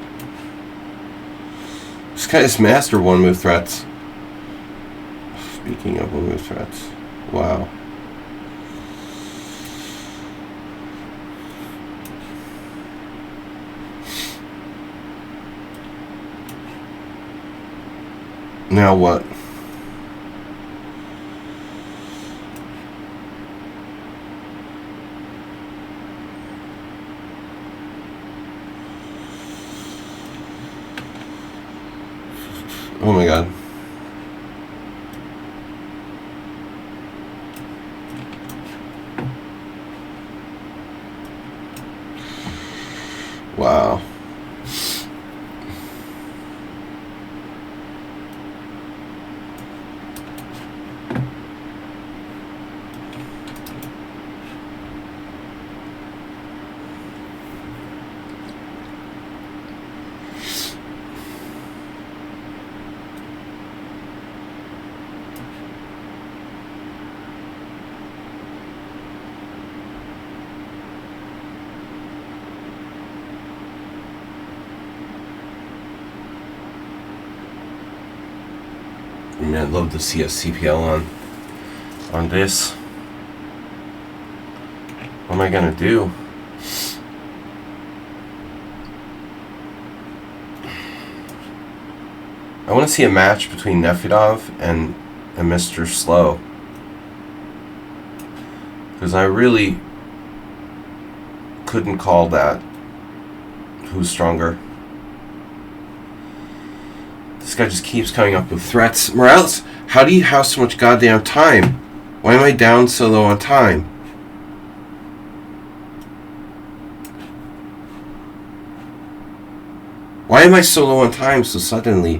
Speaker 1: This guy's master one move threats. Speaking of one move threats. Wow. Now what? Oh my god. Wow. I mean, I'd love to see a CPL on this. What am I gonna do? I want to see a match between Nefedov and Mr. Slow, because I really couldn't call that. Who's stronger? This guy just keeps coming up with threats. Morales, how do you have so much goddamn time? Why am I down so low on time? Why am I so low on time so suddenly?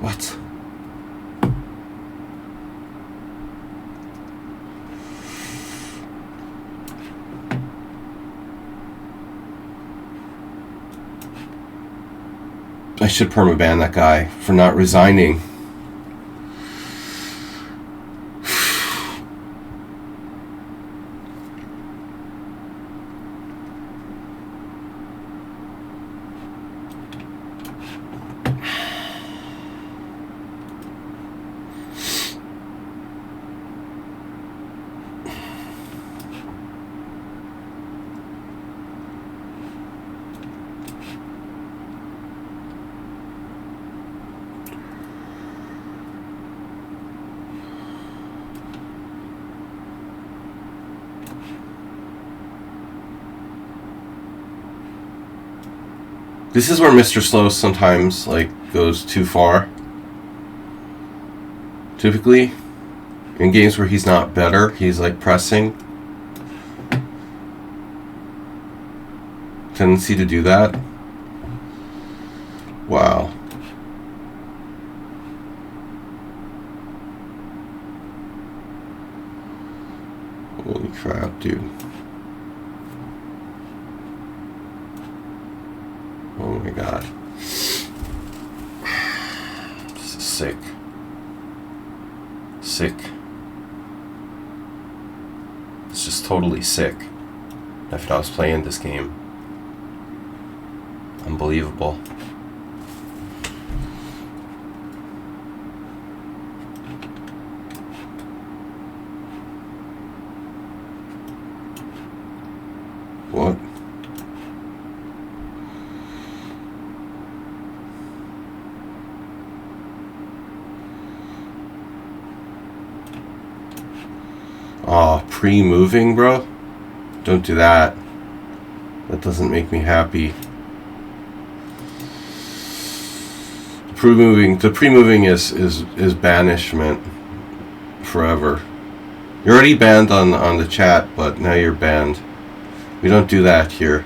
Speaker 1: What? I should permaban that guy for not resigning. This is where Mr. Slow sometimes goes too far. Typically, in games where he's not better, he's pressing. Tendency to do that. Wow. Holy crap, dude. Oh my god. This is sick. Sick. It's just totally sick. If I was playing this game. Unbelievable. What? Oh, pre-moving, bro? Don't do that. That doesn't make me happy. The pre-moving is banishment forever. You're already banned on the chat, but now you're banned. We don't do that here.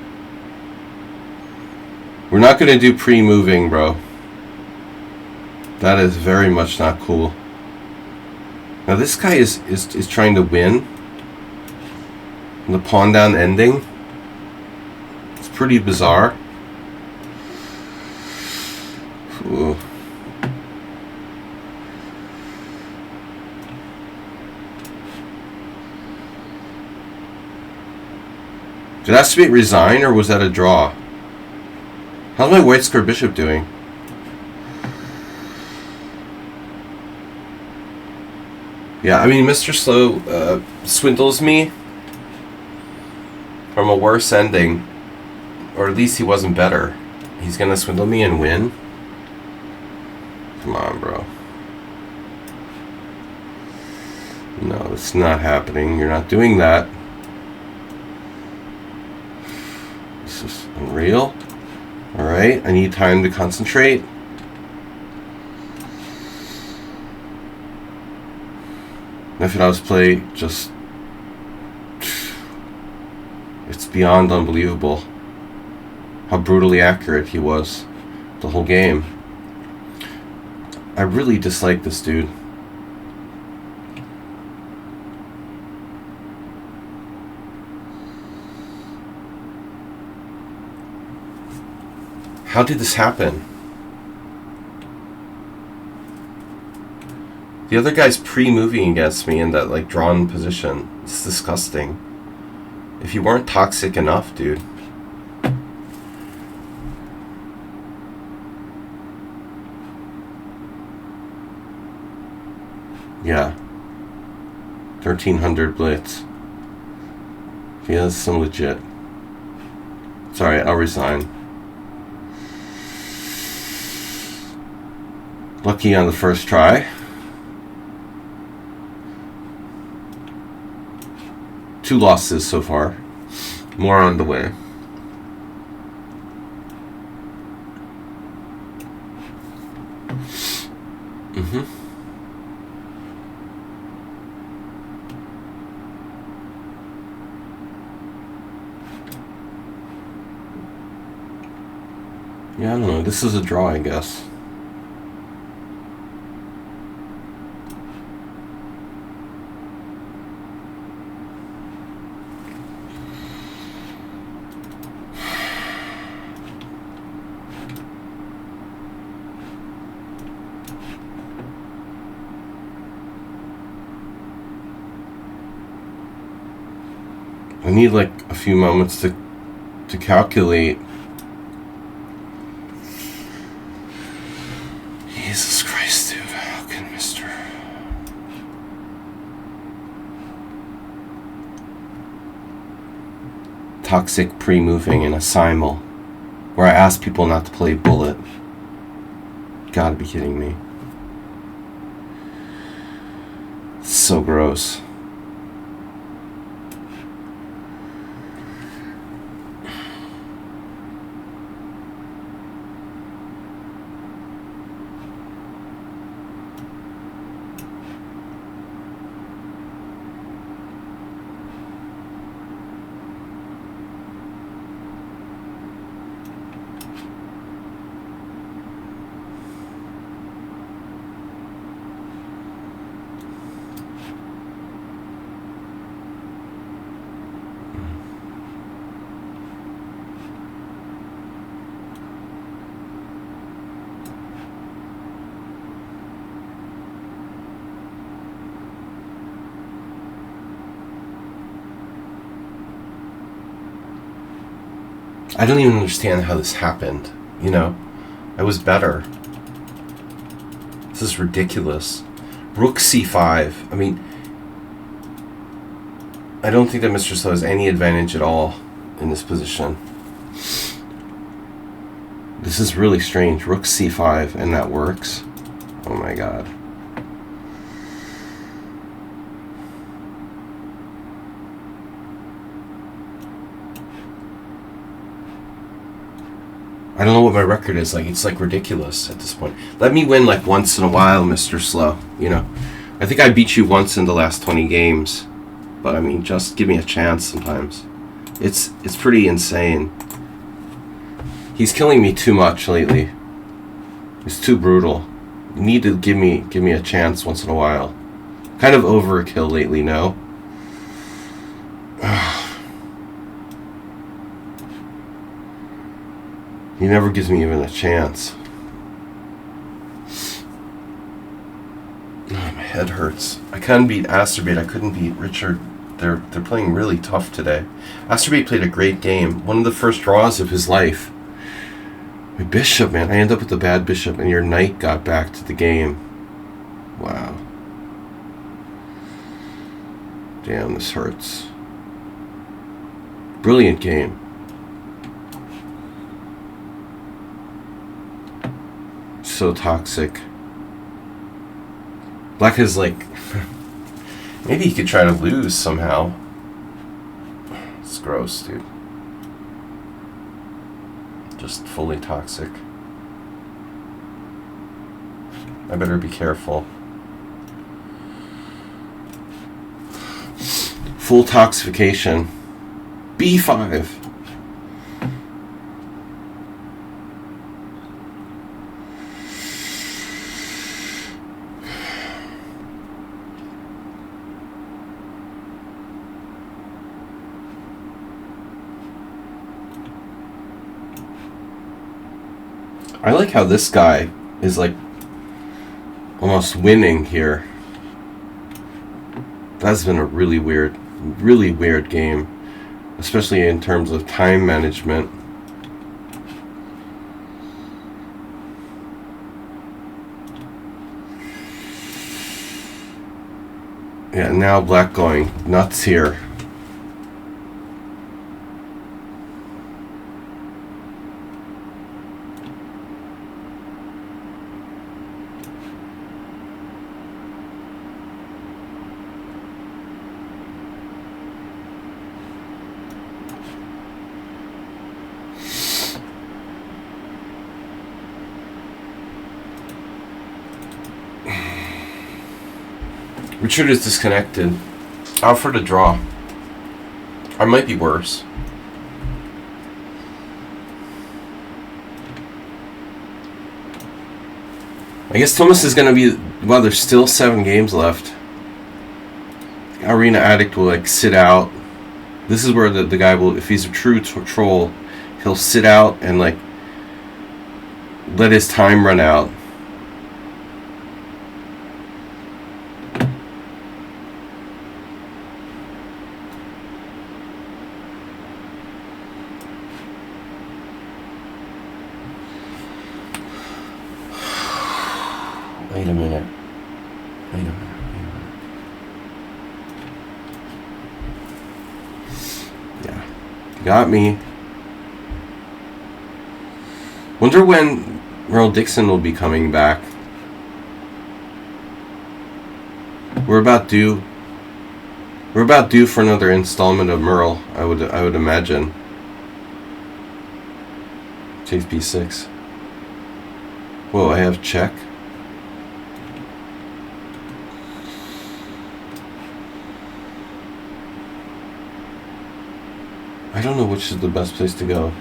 Speaker 1: We're not going to do pre-moving, bro. That is very much not cool. Now this guy is trying to win. The pawn down ending. It's pretty bizarre. Ooh. Did that Smith resign or was that a draw? How's my white square bishop doing? Yeah, I mean, Mr. Slow swindles me from a worse ending. Or at least he wasn't better. He's gonna swindle me and win? Come on, bro. No, it's not happening. You're not doing that. This is unreal. Alright, I need time to concentrate. Nefidav's play just... It's beyond unbelievable how brutally accurate he was the whole game. I really dislike this dude. How did this happen? The other guy's pre-moving against me in that drawn position. It's disgusting. If you weren't toxic enough, dude. Yeah. 1300 blitz. He has some legit. Sorry, I'll resign. Lucky on the first try. 2 losses so far. More on the way. Mm-hmm. Yeah, I don't know. This is a draw, I guess. I need like a few moments to calculate. Jesus Christ, dude. How can Mr. Toxic pre-moving in a Simul where I ask people not to play bullet? Gotta be kidding me. It's so gross. I don't even understand how this happened, you know? I was better. This is ridiculous. Rook c5. I mean, I don't think that Mr. Slow has any advantage at all in this position. This is really strange. Rook c5, and that works? Oh my god. I don't know what my record is like. It's like ridiculous at this point. Let me win like once in a while, Mr. Slow. You know, I think I beat you once in the last 20 games, but I mean, just give me a chance sometimes. It's pretty insane. He's killing me too much lately. He's too brutal. You need to give me a chance once in a while. Kind of overkill lately, no? He never gives me even a chance. Oh, my head hurts. I couldn't beat Asterbate. I couldn't beat Richard. They're playing really tough today. Asterbate played a great game. One of the first draws of his life. My bishop, man. I end up with a bad bishop, and your knight got back to the game. Wow. Damn, this hurts. Brilliant game. So toxic. Black is like... maybe he could try to lose somehow. It's gross, dude. Just fully toxic. I better be careful. Full toxification. B5. I like how this guy is like almost winning here. That's been a really weird game, especially in terms of time management. Yeah, now Black going nuts here. Richard is disconnected. Out for the draw. I might be worse. I guess Thomas is going to be... Well, there's still 7 games left. Arena Addict will, like, sit out. This is where the guy will... If he's a true troll, he'll sit out and, like, let his time run out. Wait a minute. Yeah. Got me. Wonder when Merle Dixon will be coming back. We're about due for another installment of Merle, I would imagine. Takes B6. Whoa, I have check. I don't know which is the best place to go.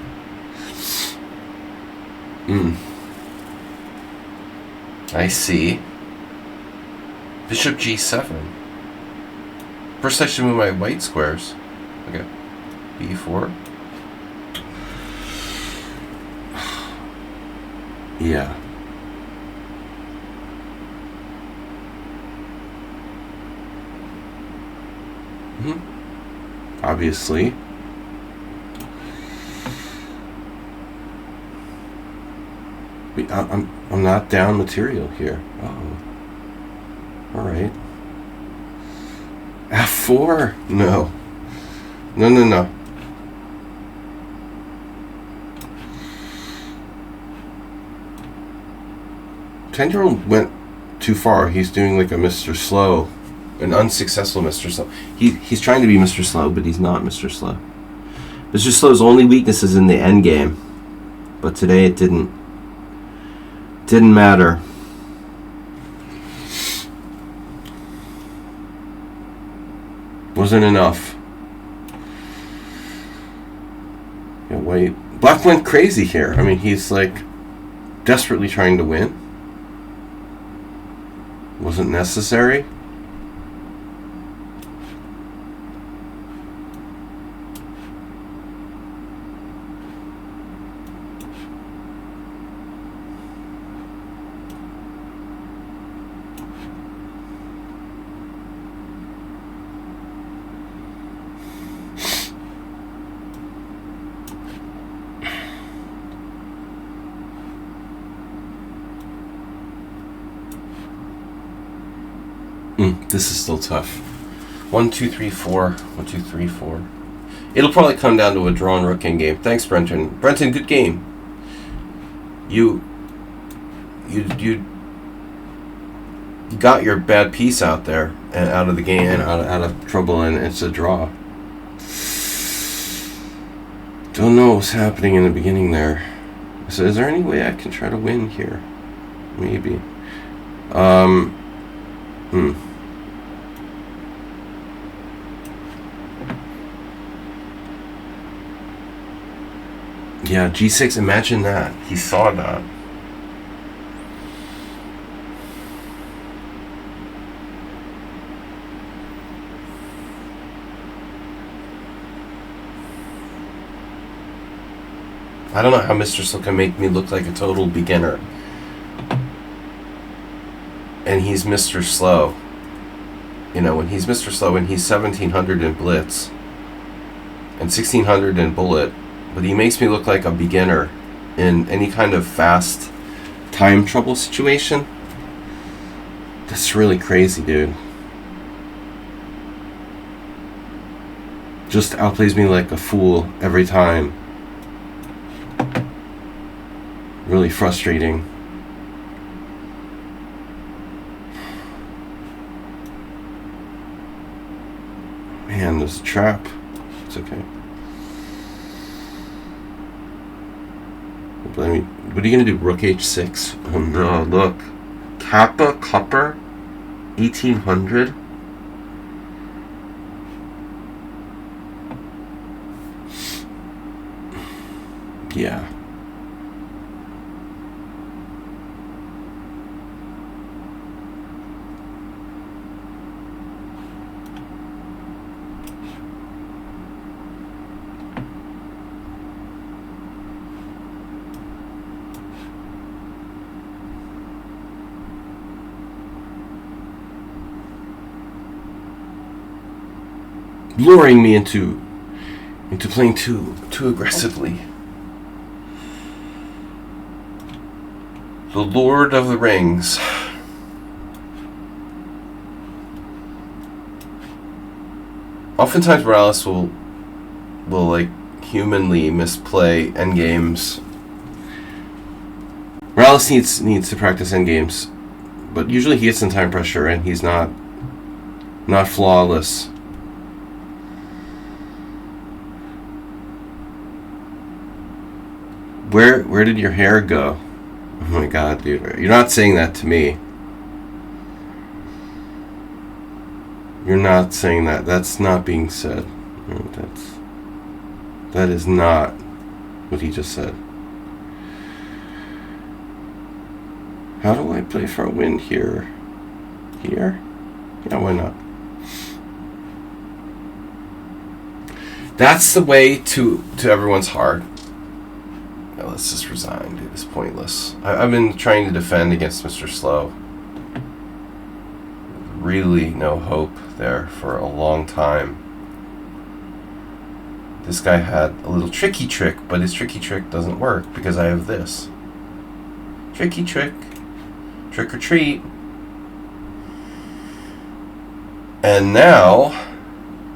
Speaker 1: I see. Bishop G7. First I should move my white squares. Okay. B4. Yeah. Obviously. I'm not down material here. Oh. Alright. F4? No. No. 10-year-old went too far. He's doing like a Mr. Slow. An unsuccessful Mr. Slow. He's trying to be Mr. Slow, but he's not Mr. Slow. Mr. Slow's only weakness is in the endgame. But today it didn't matter. Wasn't enough. Yeah, wait. Black went crazy here. I mean, he's like desperately trying to win. Wasn't necessary. This is still tough. 1, 2, 3, 4. 1, 2, 3, 4. It'll probably come down to a drawn rook in game. Thanks, Brenton. Brenton, good game. You got your bad piece out there and out of the game and out of trouble, and it's a draw. Don't know what's happening in the beginning there. So is there any way I can try to win here? Maybe. Yeah, G6, imagine that. He saw that. I don't know how Mr. Slow can make me look like a total beginner. And he's Mr. Slow. You know, when he's Mr. Slow, when he's 1700 in Blitz and 1600 in Bullet, but he makes me look like a beginner in any kind of fast time trouble situation. That's really crazy, dude. Just outplays me like a fool every time. Really frustrating. Man, there's a trap. It's okay. What are you gonna do? Rook h6? Oh no! Look, Kappa Copper, 1800. Yeah. Luring me into playing too aggressively. The Lord of the Rings. Oftentimes Morales will like humanly misplay endgames. Morales needs to practice endgames, but usually he gets in time pressure and he's not flawless. Where did your hair go? Oh my god, dude. You're not saying that to me. You're not saying that. That's not being said. That is not what he just said. How do I play for a win here? Here? Yeah, why not? That's the way to everyone's heart. Now let's just resign, dude. It's pointless. I've been trying to defend against Mr. Slow. Really no hope there for a long time. This guy had a little tricky trick, but his tricky trick doesn't work because I have this. Tricky trick. Trick or treat. And now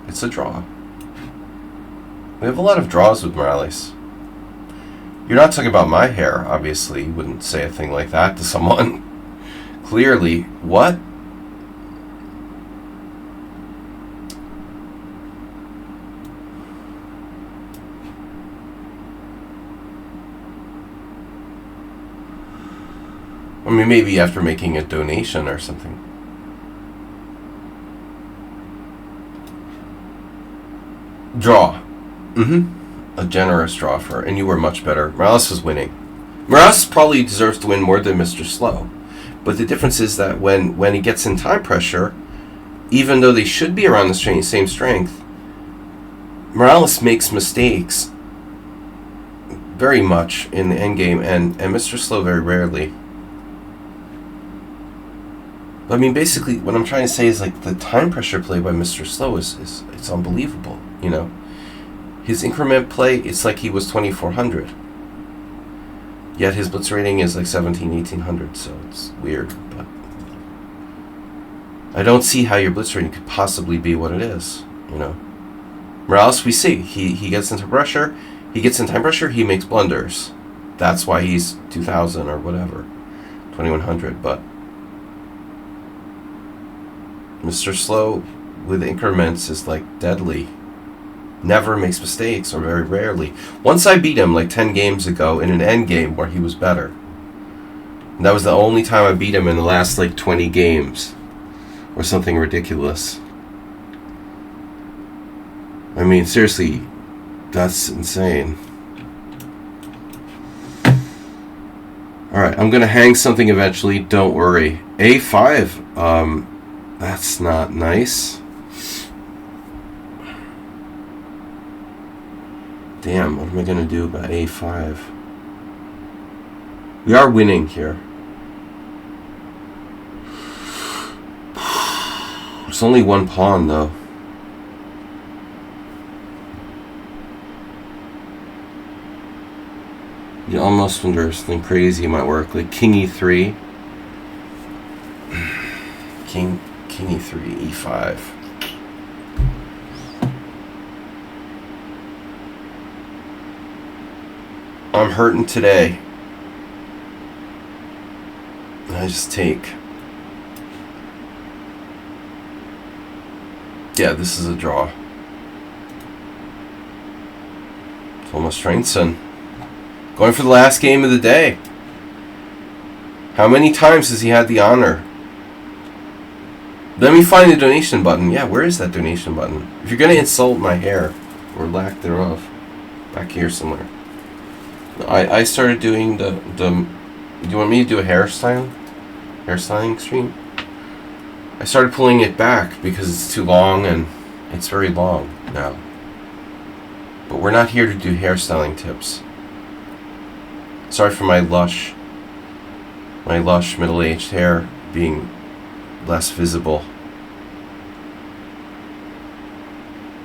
Speaker 1: it's a draw. We have a lot of draws with Morales. You're not talking about my hair, obviously. You wouldn't say a thing like that to someone. Clearly. What? I mean, maybe after making a donation or something. Draw. A generous draw for her, and you were much better. Morales was winning. Morales probably deserves to win more than Mr. Slow. But the difference is that when he gets in time pressure, even though they should be around the same strength, Morales makes mistakes very much in the endgame, and Mr. Slow very rarely. I mean, basically, what I'm trying to say is like the time pressure play by Mr. Slow is it's unbelievable, you know? His increment play, it's like he was 2400. Yet his blitz rating is like 1800, so it's weird, but I don't see how your blitz rating could possibly be what it is, you know? Morales, we see, he gets into pressure, he gets in time pressure, he makes blunders. That's why he's 2000 or whatever, 2100, but Mr. Slow with increments is like deadly. Never makes mistakes, or very rarely. Once I beat him like 10 games ago in an end game where he was better. And that was the only time I beat him in the last like 20 games. Or something ridiculous. I mean, seriously, that's insane. Alright, I'm going to hang something eventually, don't worry. A5, that's not nice. Damn, what am I going to do about A5? We are winning here. It's only one pawn, though. You almost wonder if something crazy might work, like King E3. King E3, E5. I'm hurting today. I just take. Yeah, this is a draw. Thomas Strangson. Going for the last game of the day. How many times has he had the honor? Let me find the donation button. Yeah, where is that donation button? If you're going to insult my hair, or lack thereof, back here somewhere. I started doing the. Do you want me to do a hairstyling stream? I started pulling it back because it's too long, and it's very long now. But we're not here to do hairstyling tips. Sorry for my lush middle-aged hair being less visible.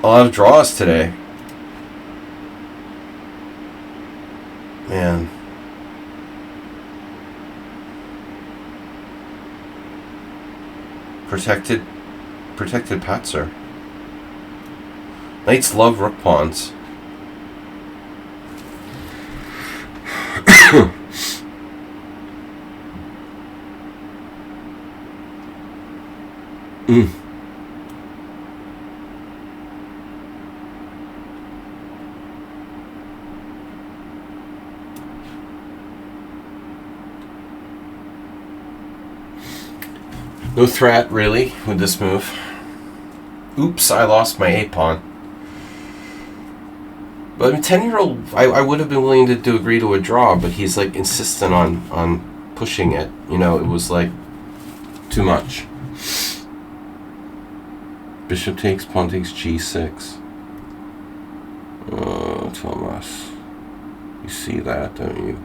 Speaker 1: A lot of draws today. Man. Protected Patzer. Knights love rook pawns. No threat, really, with this move. Oops, I lost my A-pawn. But a 10-year-old, I would have been willing to agree to a draw, but he's like insistent on pushing it. You know, it was like too much. Bishop takes, pawn takes, G6. Oh, Thomas. You see that, don't you?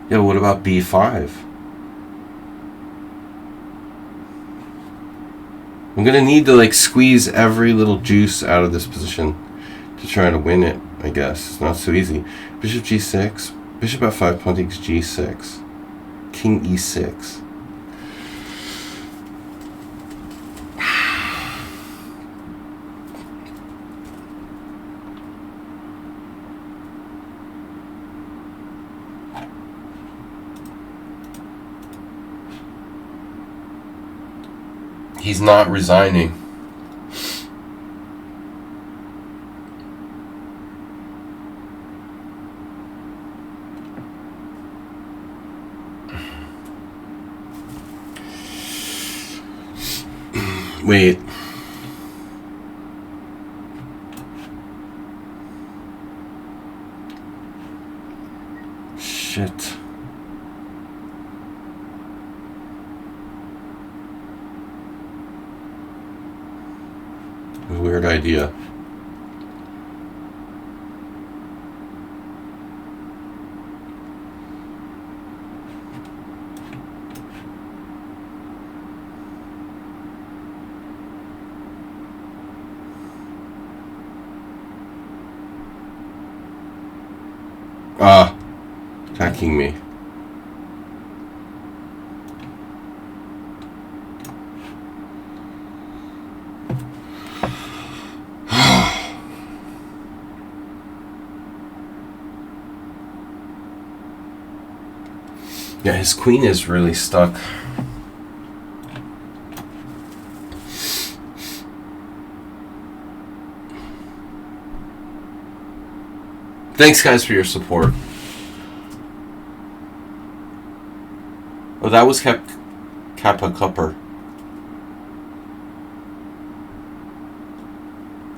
Speaker 1: Yeah, what about B5? I'm gonna need to like squeeze every little juice out of this position to try to win it, I guess. It's not so easy. Bishop G6, Bishop F5, pawn takes G6, King E6. He's not resigning. Wait. Shit. Weird idea. Attacking me. Yeah, his queen is really stuck. Thanks, guys, for your support. Oh, that was Kappa Cupper.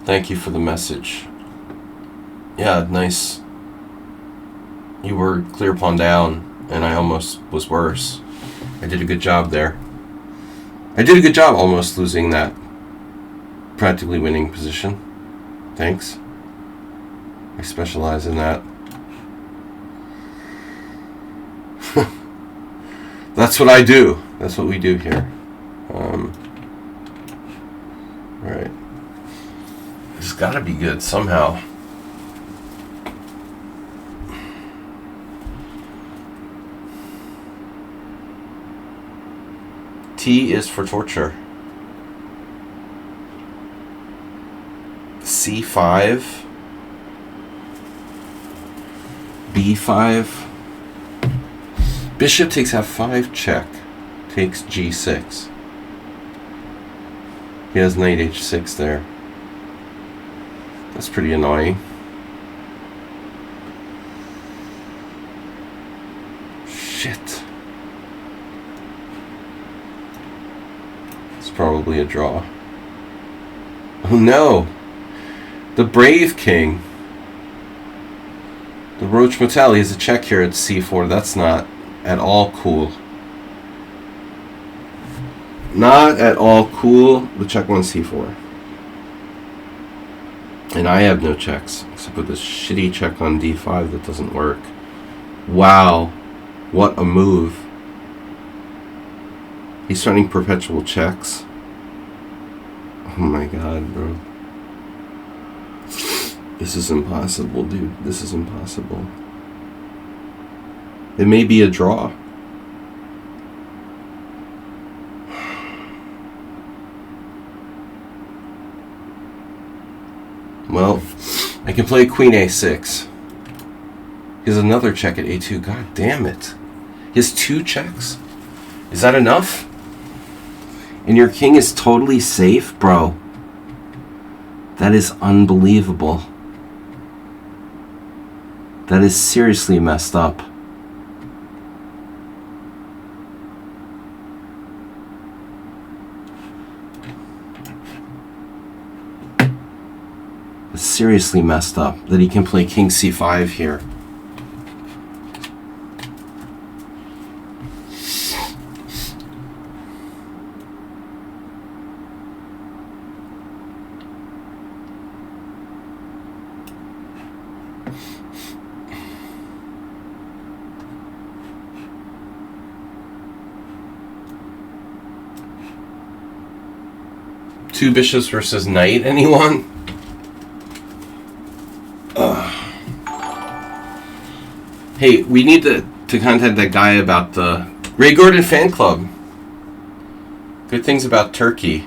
Speaker 1: Thank you for the message. Yeah, nice. You were clear pawn down, and I almost was worse. I did a good job there. I did a good job almost losing that practically winning position. Thanks. I specialize in that. That's what I do. That's what we do here. Alright. It's gotta be good somehow. T is for torture. C5. B5. Bishop takes F5, check. Takes G6. He has knight H6 there. That's pretty annoying. Shit. It's probably a draw. Oh no! The Brave King. The Roach Motel. He has a check here at c4. That's not at all cool. Not at all cool. The check on c4. And I have no checks, except for this shitty check on d5 that doesn't work. Wow. What a move. He's starting perpetual checks. Oh my god, bro. This is impossible, dude. This is impossible. It may be a draw. Well, I can play Queen A6. He has another check at A2. God damn it. He has 2 checks? Is that enough? And your king is totally safe? Bro. That is unbelievable. That is seriously messed up. It's seriously messed up that he can play King C5 here. Two bishops versus knight, anyone? Hey, we need to contact that guy about the Ray Gordon fan club. Good things about Turkey.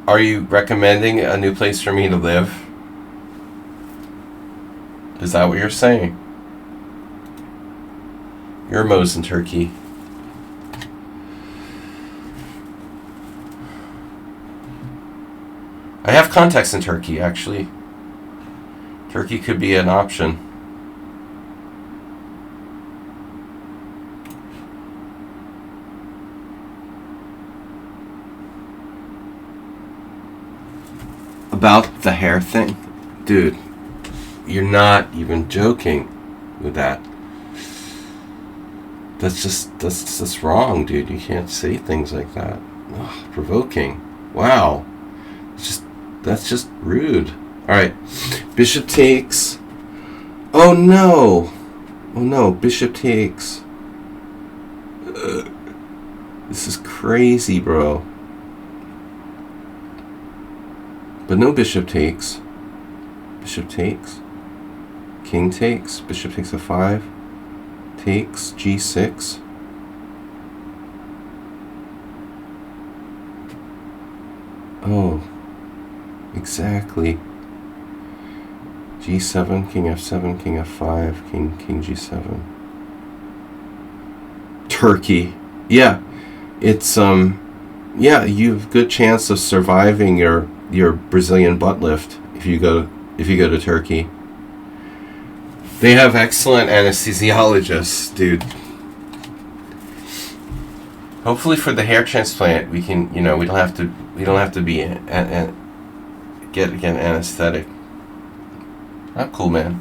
Speaker 1: Are you recommending a new place for me to live? Is that what you're saying? Mo's in Turkey. I have contacts in Turkey, actually. Turkey could be an option. About the hair thing? Dude, you're not even joking with that. That's wrong, dude. You can't say things like that. Ugh, provoking. Wow. That's just rude. Alright. Bishop takes. Oh no. Oh no. Bishop takes. This is crazy, bro. But no bishop takes. Bishop takes. King takes. Bishop takes a 5. Takes. G6. Oh. Exactly. G7, King F7, King F5, King G7. Turkey. Yeah. It's yeah, you have good chance of surviving your Brazilian butt lift if you go to Turkey. They have excellent anesthesiologists, dude. Hopefully for the hair transplant we can, we don't have to be get anesthetic. Not cool, man.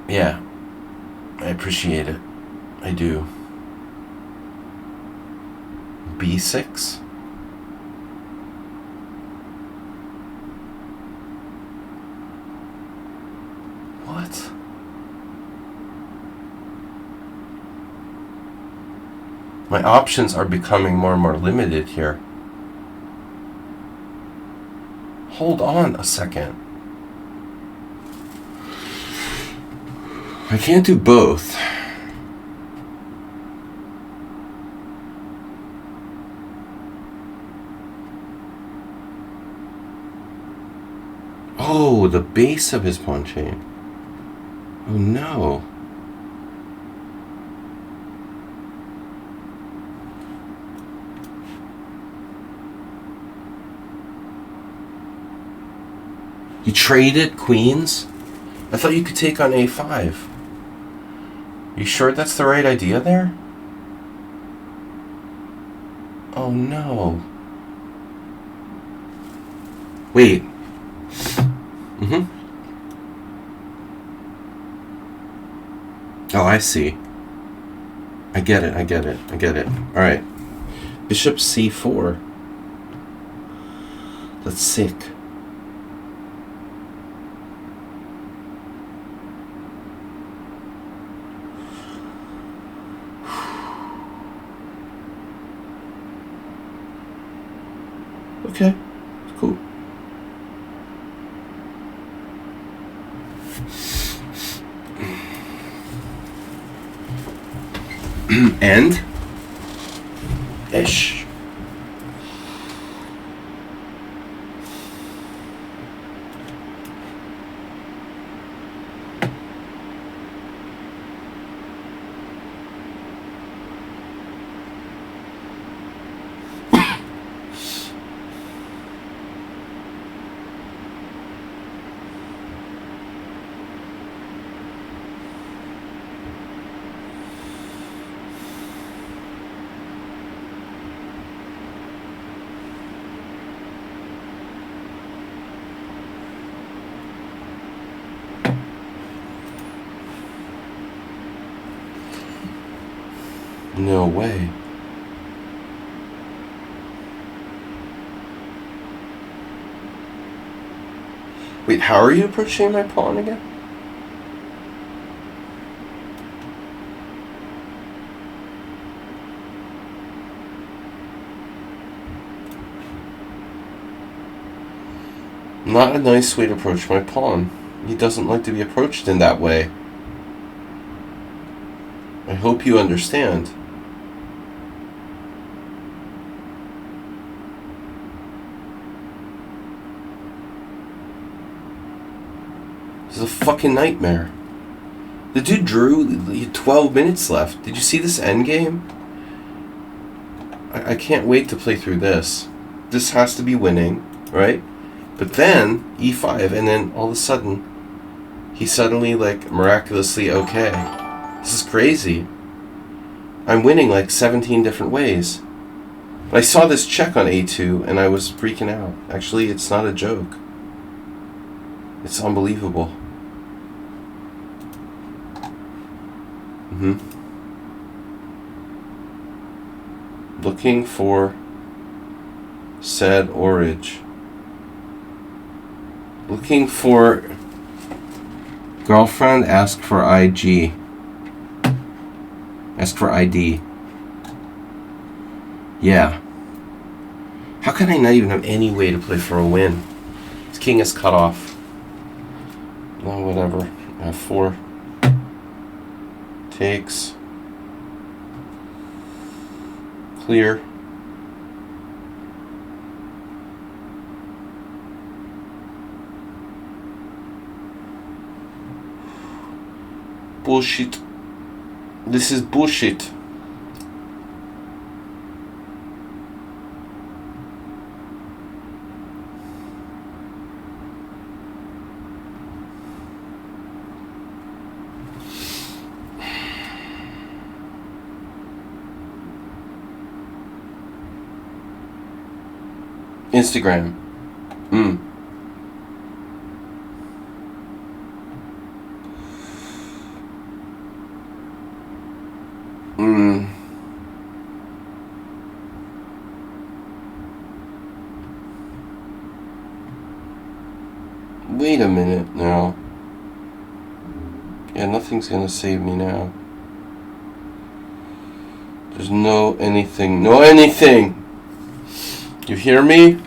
Speaker 1: Yeah. I appreciate it. I do. B6? What? My options are becoming more and more limited here. Hold on a second. I can't do both. Oh, the base of his pawn chain. Oh no. You traded queens? I thought you could take on a5. You sure that's the right idea there? Oh no. Wait. Mm-hmm. Oh, I see. I get it. Alright. Bishop c4. That's sick. Okay, cool. And? Ish. No way. Wait, how are you approaching my pawn again? Not a nice way to approach my pawn. He doesn't like to be approached in that way. I hope you understand. This is a fucking nightmare. The dude drew. He had 12 minutes left. Did you see this endgame? I can't wait to play through this. This has to be winning, right? But then e5, and then all of a sudden, he's suddenly like miraculously okay. This is crazy. I'm winning like 17 different ways. I saw this check on a2 and I was freaking out. Actually, it's not a joke. It's unbelievable. Looking for said origin. Looking for girlfriend, ask for IG. Ask for ID. Yeah. How can I not even have any way to play for a win? His king is cut off. No, whatever. F4. Takes. Clear. Bullshit. This is bullshit. Instagram. Wait a minute now. Yeah, nothing's gonna save me now. There's no anything. No anything! You hear me?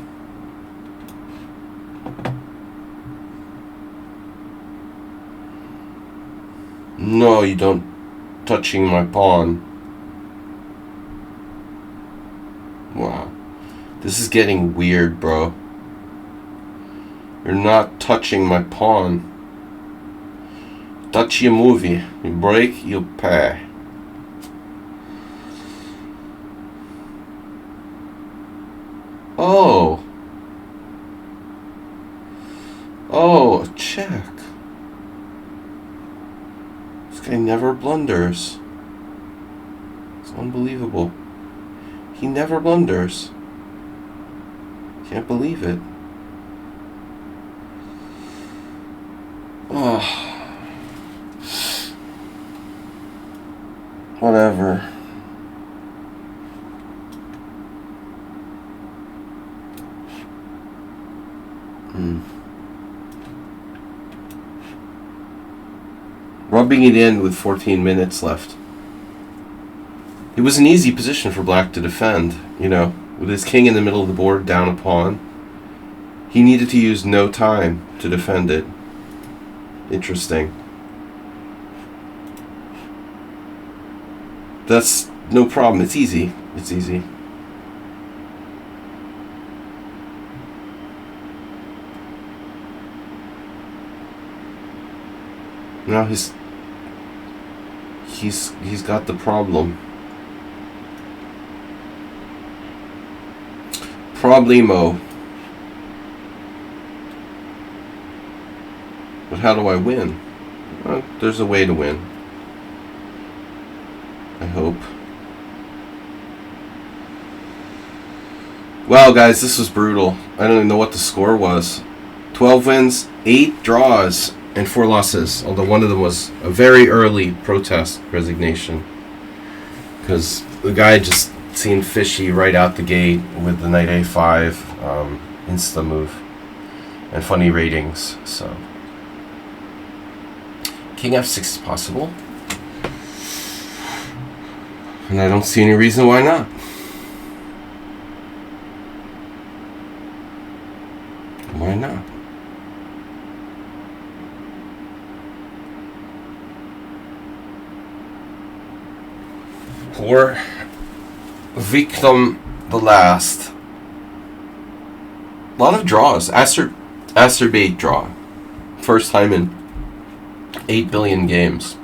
Speaker 1: No, you don't touching my pawn. Wow. This is getting weird, bro. You're not touching my pawn. Touch your movie. You break, you pay. Oh. Oh, a check. This guy never blunders. It's unbelievable. He never blunders. Can't believe it. Oh. Whatever. Rubbing it in with 14 minutes left. It was an easy position for black to defend, you know, with his king in the middle of the board down a pawn. He needed to use no time to defend it. Interesting. That's no problem. It's easy. It's easy. Now he's got the problem. Problemo. But how do I win? Well, there's a way to win. I hope. Wow, guys, this was brutal. I don't even know what the score was. 12 wins, 8 draws, and 4 losses. Although one of them was a very early protest resignation. Because the guy just seemed fishy right out the gate with the knight a5 insta move. And funny ratings, so. King f6 is possible. And I don't see any reason why not. Why not? Poor victim the last. A lot of draws. Acerbate draw. First time in 8 billion games.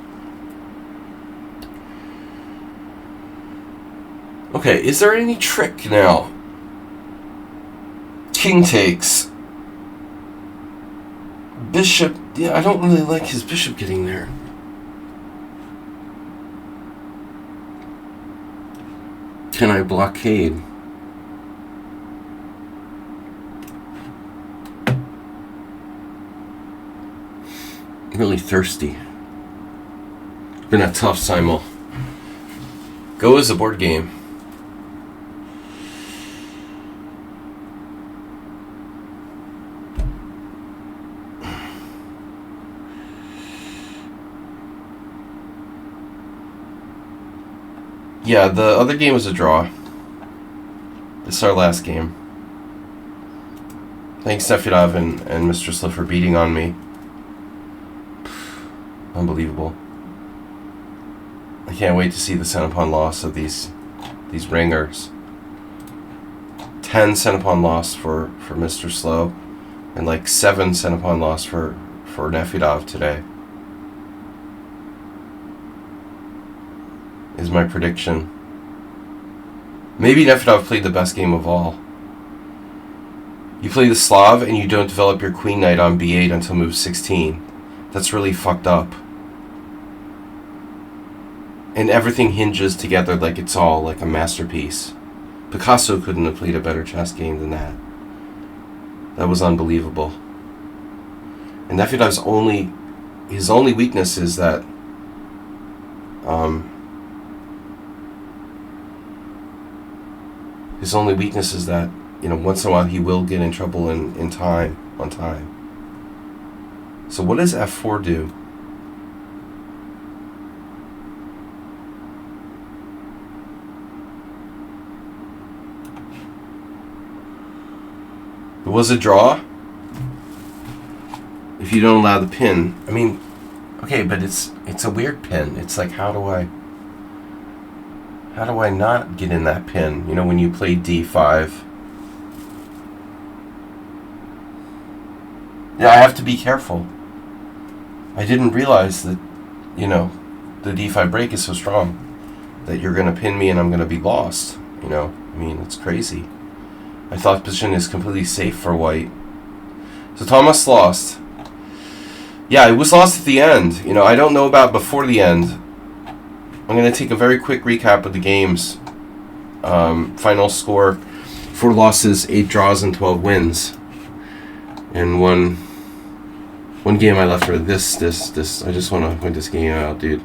Speaker 1: Okay, is there any trick now? King takes. Bishop. Yeah, I don't really like his bishop getting there. Can I blockade? Really thirsty. Been a tough Simul. Go as a board game. Yeah, the other game was a draw. This is our last game. Thanks, Nefedov and Mr. Sliff for beating on me. Unbelievable. I can't wait to see the Centipon loss of these ringers. 10 Centipon loss for Mr. Slow, and like 7 Centipon loss for Nefedov today. Is my prediction. Maybe Nefedov played the best game of all. You play the Slav and you don't develop your queen knight on b8 until move 16. That's really fucked up. And everything hinges together like it's all like a masterpiece. Picasso couldn't have played a better chess game than that. That was unbelievable. And Nefedov's his only weakness is that his only weakness is that, you know, once in a while he will get in trouble on time. So what does f4 do? It was a draw. If you don't allow the pin. I mean, okay, but it's a weird pin. It's like, how do I not get in that pin? You know, when you play d5. Yeah, I have to be careful. I didn't realize that, you know, the d5 break is so strong that you're going to pin me and I'm going to be lost. You know, I mean, it's crazy. I thought position is completely safe for white. So Thomas lost. Yeah, it was lost at the end. You know, I don't know about before the end. I'm going to take a very quick recap of the games. Final score: 4 losses, 8 draws, and 12 wins. And one game I left for this. I just want to point this game out, dude.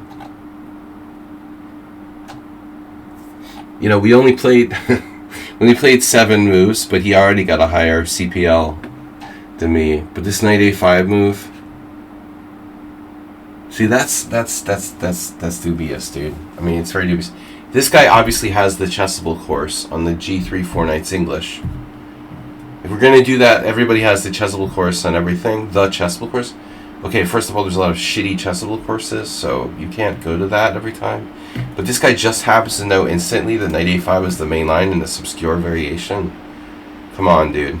Speaker 1: You know, we only played 7 moves, but he already got a higher CPL than me. But this knight a5 move, see, that's dubious, dude. I mean, it's very dubious. This guy obviously has the chessable course on the G3 4 Knights English. If we're gonna do that, everybody has the chessable course on everything. The chessable course. Okay, first of all, there's a lot of shitty chessable courses, so you can't go to that every time. But this guy just happens to know instantly that knight a5 is the main line in this obscure variation. Come on, dude.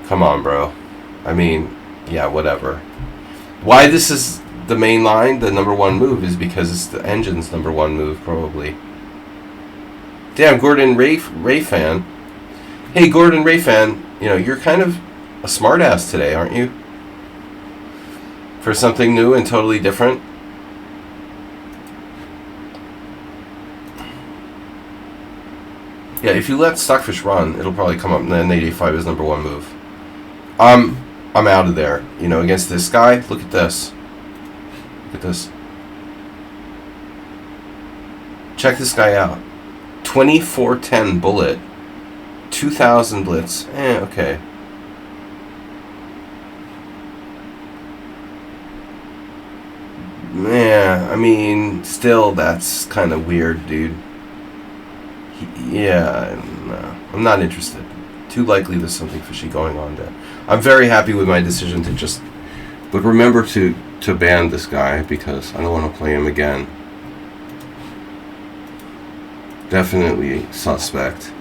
Speaker 1: Come on, bro. I mean, yeah, whatever. Why this is the main line, the number 1 move, is because it's the engine's number 1 move, probably. Damn, Gordon Ray fan. Hey, Gordon Ray fan, you know, you're kind of a smartass today, aren't you? For something new and totally different. Yeah, if you let Stockfish run, it'll probably come up and then knight a5 is number 1 move. I'm out of there. You know, against this guy, look at this. Look at this. Check this guy out. 2410 bullet. 2000 blitz. Okay. Yeah, I mean, still, that's kind of weird, dude. Yeah, no, I'm not interested. Too likely there's something fishy going on there. I'm very happy with my decision to just... But remember to ban this guy, because I don't want to play him again. Definitely suspect.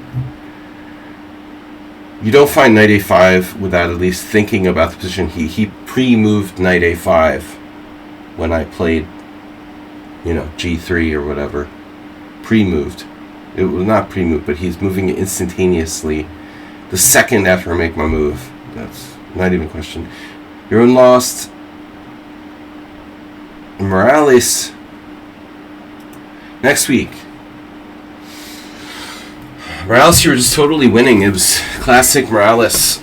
Speaker 1: You don't find knight a5 without at least thinking about the position. He pre-moved knight a5 when I played, you know, g3 or whatever. Pre-moved. It was not pre-moved, but he's moving it instantaneously the second after I make my move. That's not even a question. You're lost. Morales. Next week. Morales, you were just totally winning. It was classic Morales.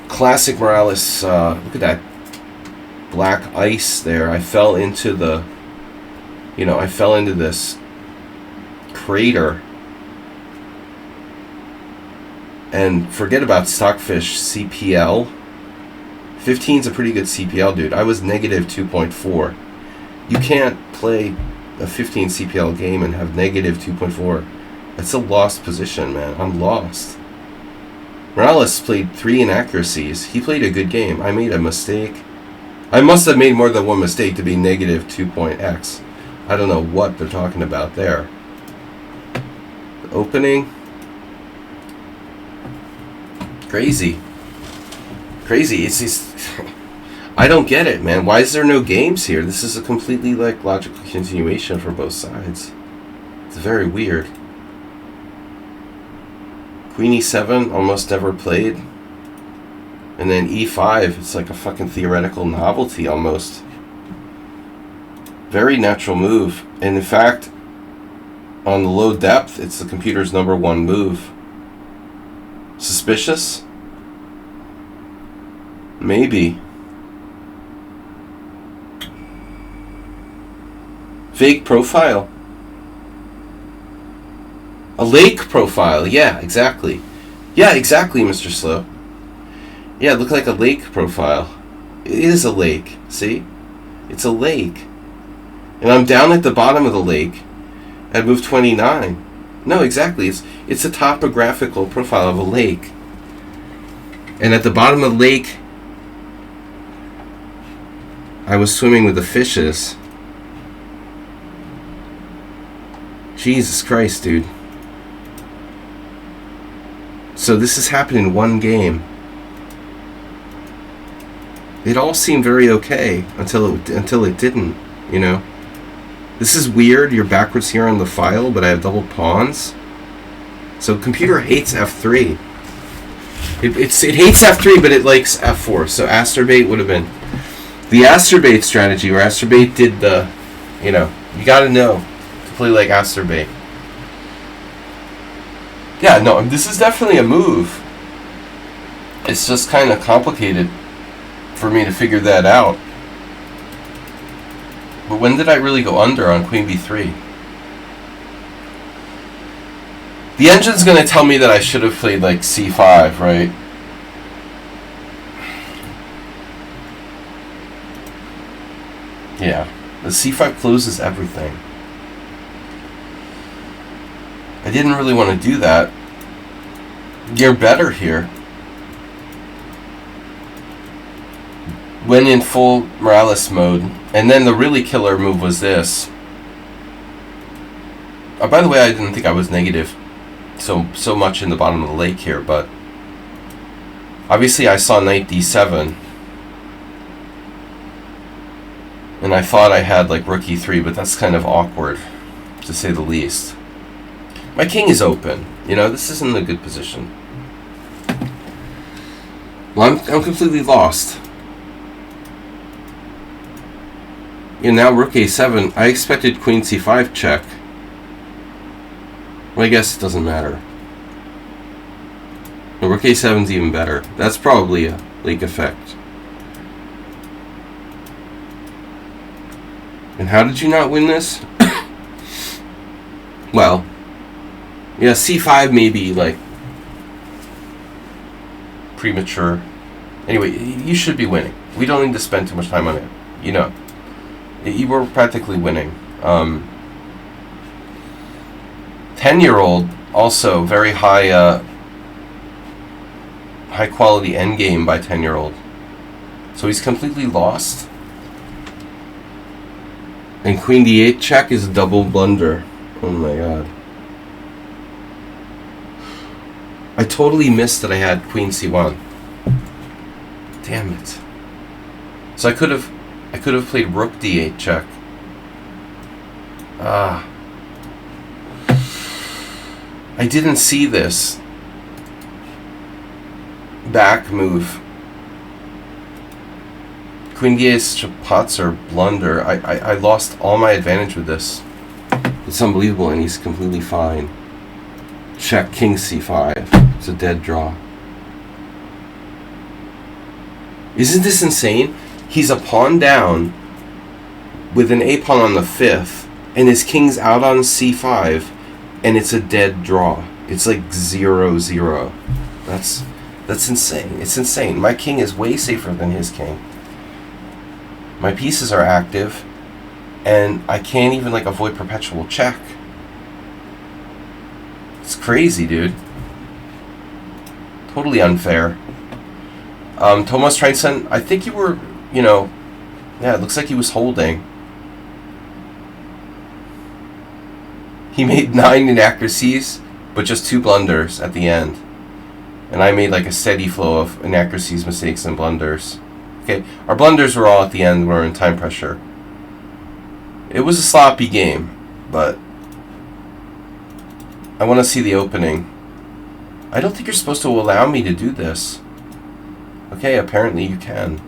Speaker 1: Classic Morales. Look at that black ice there. I fell into the... You know, I fell into this crater. And forget about Stockfish CPL. 15's a pretty good CPL, dude. I was negative 2.4. You can't play a 15 CPL game and have negative 2.4. That's a lost position, man. I'm lost. Morales played 3 inaccuracies. He played a good game. I made a mistake. I must have made more than one mistake to be negative 2.x. I don't know what they're talking about there. The opening. Crazy. Crazy. It's these... I don't get it, man. Why is there no games here? This is a completely, like, logical continuation for both sides. It's very weird. Queen e7, almost never played. And then e5, it's like a fucking theoretical novelty almost. Very natural move. And in fact, on the low depth, it's the computer's number 1 move. Suspicious? Maybe. Fake profile. A lake profile. Yeah, exactly. Yeah, exactly, Mr. Slow. Yeah, it looked like a lake profile. It is a lake. See? It's a lake. And I'm down at the bottom of the lake at move 29. No, exactly. It's a topographical profile of a lake. And at the bottom of the lake, I was swimming with the fishes. Jesus Christ, dude. So this has happened in one game. It all seemed very okay until it didn't, you know. This is weird. You're backwards here on the file, but I have double pawns. So computer hates F3. It hates f3, but it likes f4. So Asterbait would have been the Asterbait strategy, where Asterbait did the, you got to know to play like Asterbait. Yeah, no, this is definitely a move. It's just kind of complicated for me to figure that out. But when did I really go under on Queen b3? The engine's going to tell me that I should have played like c5, right? Yeah, the c5 closes everything. I didn't really want to do that. You're better here. Went in full Morales mode, and then the really killer move was this. Oh, by the way, I didn't think I was negative so much in the bottom of the lake here, but obviously I saw knight d7, and I thought I had like rook e3, but that's kind of awkward, to say the least. My king is open. This isn't a good position. Well, I'm completely lost. Now rook a7. I expected queen c5 check. Well, I guess it doesn't matter. No, rook a7's even better. That's probably a lake effect. And how did you not win this? Well, yeah, c5 may be like premature. Anyway, you should be winning. We don't need to spend too much time on it. You were practically winning. 10-year-old, also very high quality endgame by 10-year-old. So he's completely lost. And queen d8 check is a double blunder. Oh my god. I totally missed that I had queen c1. Damn it. So I could have played rook d8 check. I didn't see this back move. Queen d8 is such a Potzer blunder. I lost all my advantage with this. It's unbelievable, and he's completely fine. Check king c5. It's a dead draw. Isn't this insane? He's a pawn down with an a pawn on the 5th, and his king's out on c5, and it's a dead draw. It's like 0-0. That's insane. It's insane. My king is way safer than his king. My pieces are active, and I can't even like avoid perpetual check. It's crazy, dude. Totally unfair. Thomas Treinson, I think you were, yeah, it looks like he was holding. He made 9 inaccuracies, but just 2 blunders at the end. And I made like a steady flow of inaccuracies, mistakes, and blunders. Okay, our blunders were all at the end when we were in time pressure. It was a sloppy game, but I want to see the opening. I don't think you're supposed to allow me to do this. Okay, apparently you can.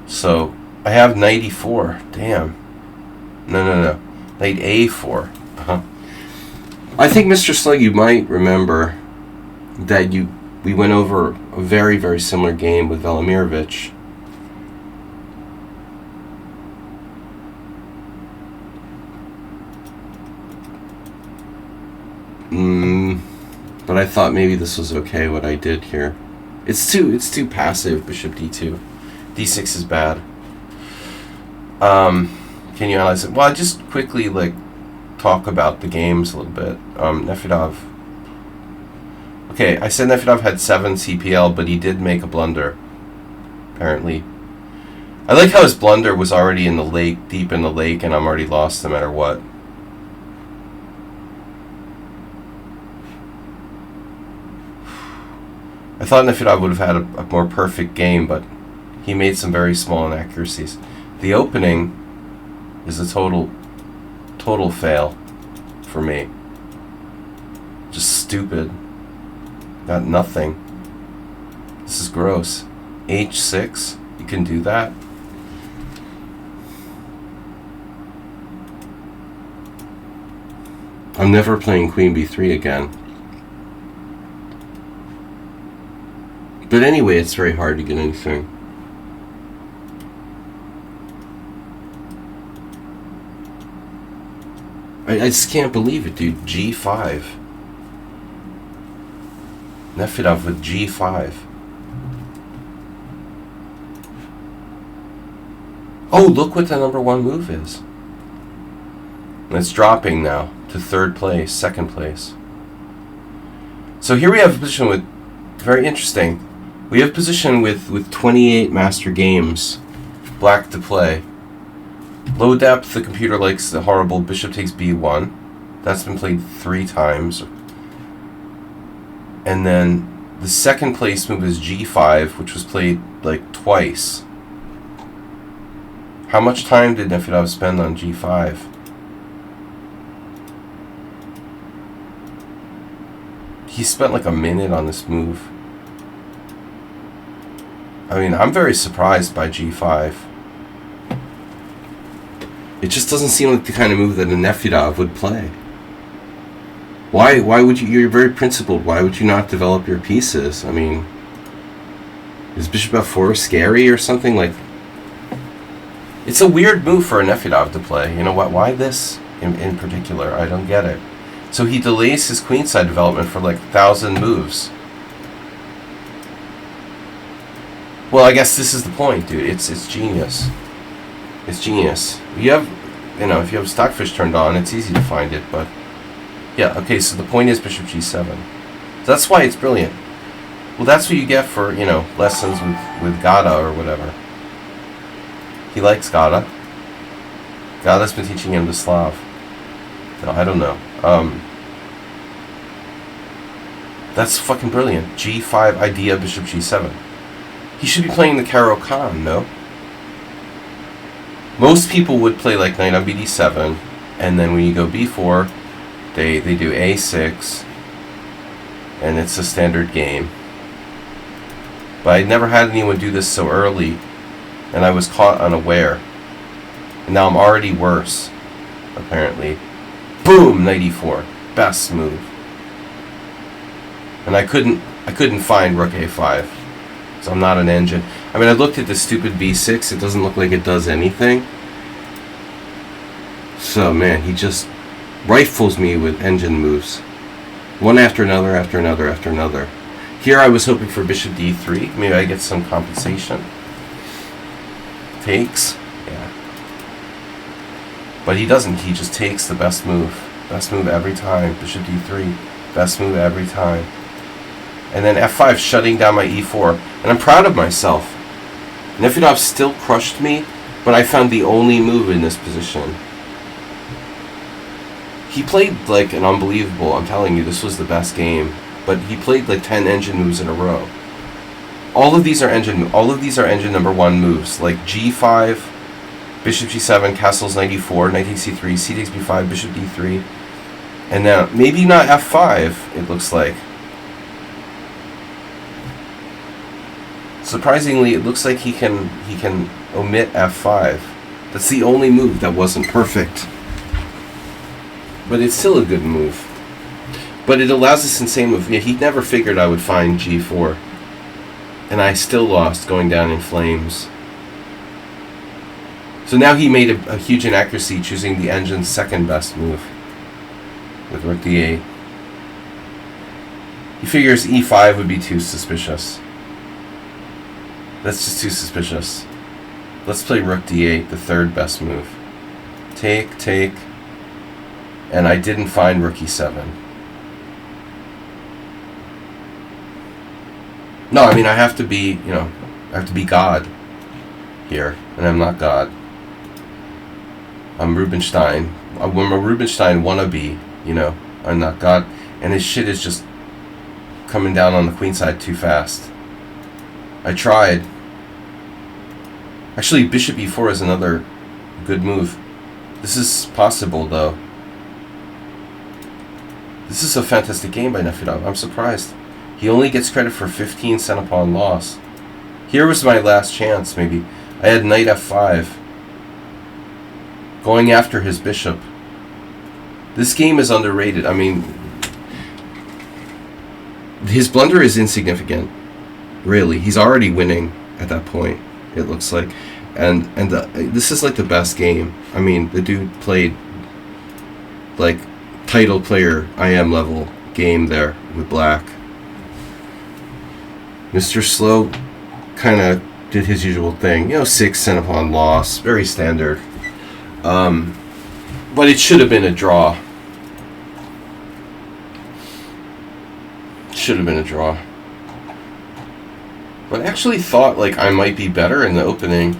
Speaker 1: So, I have knight e4. Damn. No. Knight a4. I think, Mr. Slug, you might remember that we went over a very, very similar game with Velimirovich. But I thought maybe this was okay what I did here. It's too passive. Bishop d2. d6 is bad. Can you analyze it? Well, I just quickly talk about the games a little bit. Nefedov. Okay, I said Nefedov had 7 CPL, but he did make a blunder, apparently. I like how his blunder was already in the lake, deep in the lake, and I'm already lost no matter what. I thought Nefedov would have had a more perfect game, but he made some very small inaccuracies. The opening is a total fail for me. Just stupid. Got nothing. This is gross. H6. You can do that. I'm never playing Queen B3 again. But anyway, it's very hard to get anything. I just can't believe it, dude. G5. Nefedov with G5. Oh, look what the number one move is. And it's dropping now to third place, second place. So here we have a position with, very interesting. We have a position with 28 master games, black to play. Low depth, the computer likes the horrible bishop takes b1. That's been played 3 times. And then the second place move is g5, which was played like twice. How much time did Nefedov spend on g5? He spent like a minute on this move. I mean, I'm very surprised by g5. It just doesn't seem like the kind of move that a Nefedov would play. Why would you? You're very principled. Why would you not develop your pieces? I mean, is bishop f4 scary or something? Like, it's a weird move for a Nefedov to play. You know what? Why this in particular? I don't get it. So he delays his queenside development for like 1,000 moves. Well, I guess this is the point, dude. It's genius. It's genius. You have, if you have Stockfish turned on, it's easy to find it, but yeah, okay, so the point is bishop g7. So that's why it's brilliant. Well, that's what you get for, lessons with Gada or whatever. He likes Gada. Gada's been teaching him the Slav. No, I don't know. That's fucking brilliant. G5 idea, bishop g7. He should be playing the Caro Kann, no? Most people would play like knight on bd7, and then when you go b4, they do a6, and it's a standard game. But I never had anyone do this so early, and I was caught unaware. And now I'm already worse, apparently. Boom, knight e4, best move. And I couldn't find rook a5, so I'm not an engine. I mean, I looked at the stupid b6. It doesn't look like it does anything. So, man, he just rifles me with engine moves. One after another, after another, after another. Here I was hoping for bishop d3. Maybe I get some compensation. Takes. Yeah. But he doesn't. He just takes the best move. Best move every time. Bishop d3. Best move every time. And then f5 shutting down my e4. And I'm proud of myself. Nefedov still crushed me, but I found the only move in this position. He played like an unbelievable, I'm telling you, this was the best game. But he played like 10 engine moves in a row. All of these are engine number 1 moves, like g5, bishop g7, castles knight e4, knight takes c3, c takes b5, bishop d3. And now, maybe not f5, it looks like. Surprisingly, it looks like he can omit f5. That's the only move that wasn't perfect. But it's still a good move. But it allows this insane move. Yeah, he never figured I would find g4. And I still lost, going down in flames. So now he made a huge inaccuracy choosing the engine's second best move with rook d8. He figures e5 would be too suspicious. That's just too suspicious. Let's play rook d8, the third best move. Take, take. And I didn't find rook e7. No, I mean, I have to be, I have to be God here. And I'm not God. I'm Rubinstein. I'm a Rubinstein wannabe, I'm not God. And his shit is just coming down on the queen side too fast. I tried. Actually, bishop e4 is another good move. This is possible, though. This is a fantastic game by Nefedov. I'm surprised. He only gets credit for 15 cent pawn loss. Here was my last chance, maybe. I had knight f5. Going after his bishop. This game is underrated. I mean, his blunder is insignificant. Really. He's already winning at that point, it looks like. And this is like the best game. I mean, the dude played like title player IM level game there with black. Mr. Slow kind of did his usual thing. 6 cent pawn loss. Very standard. But it should have been a draw. Should have been a draw. But I actually thought like I might be better in the opening.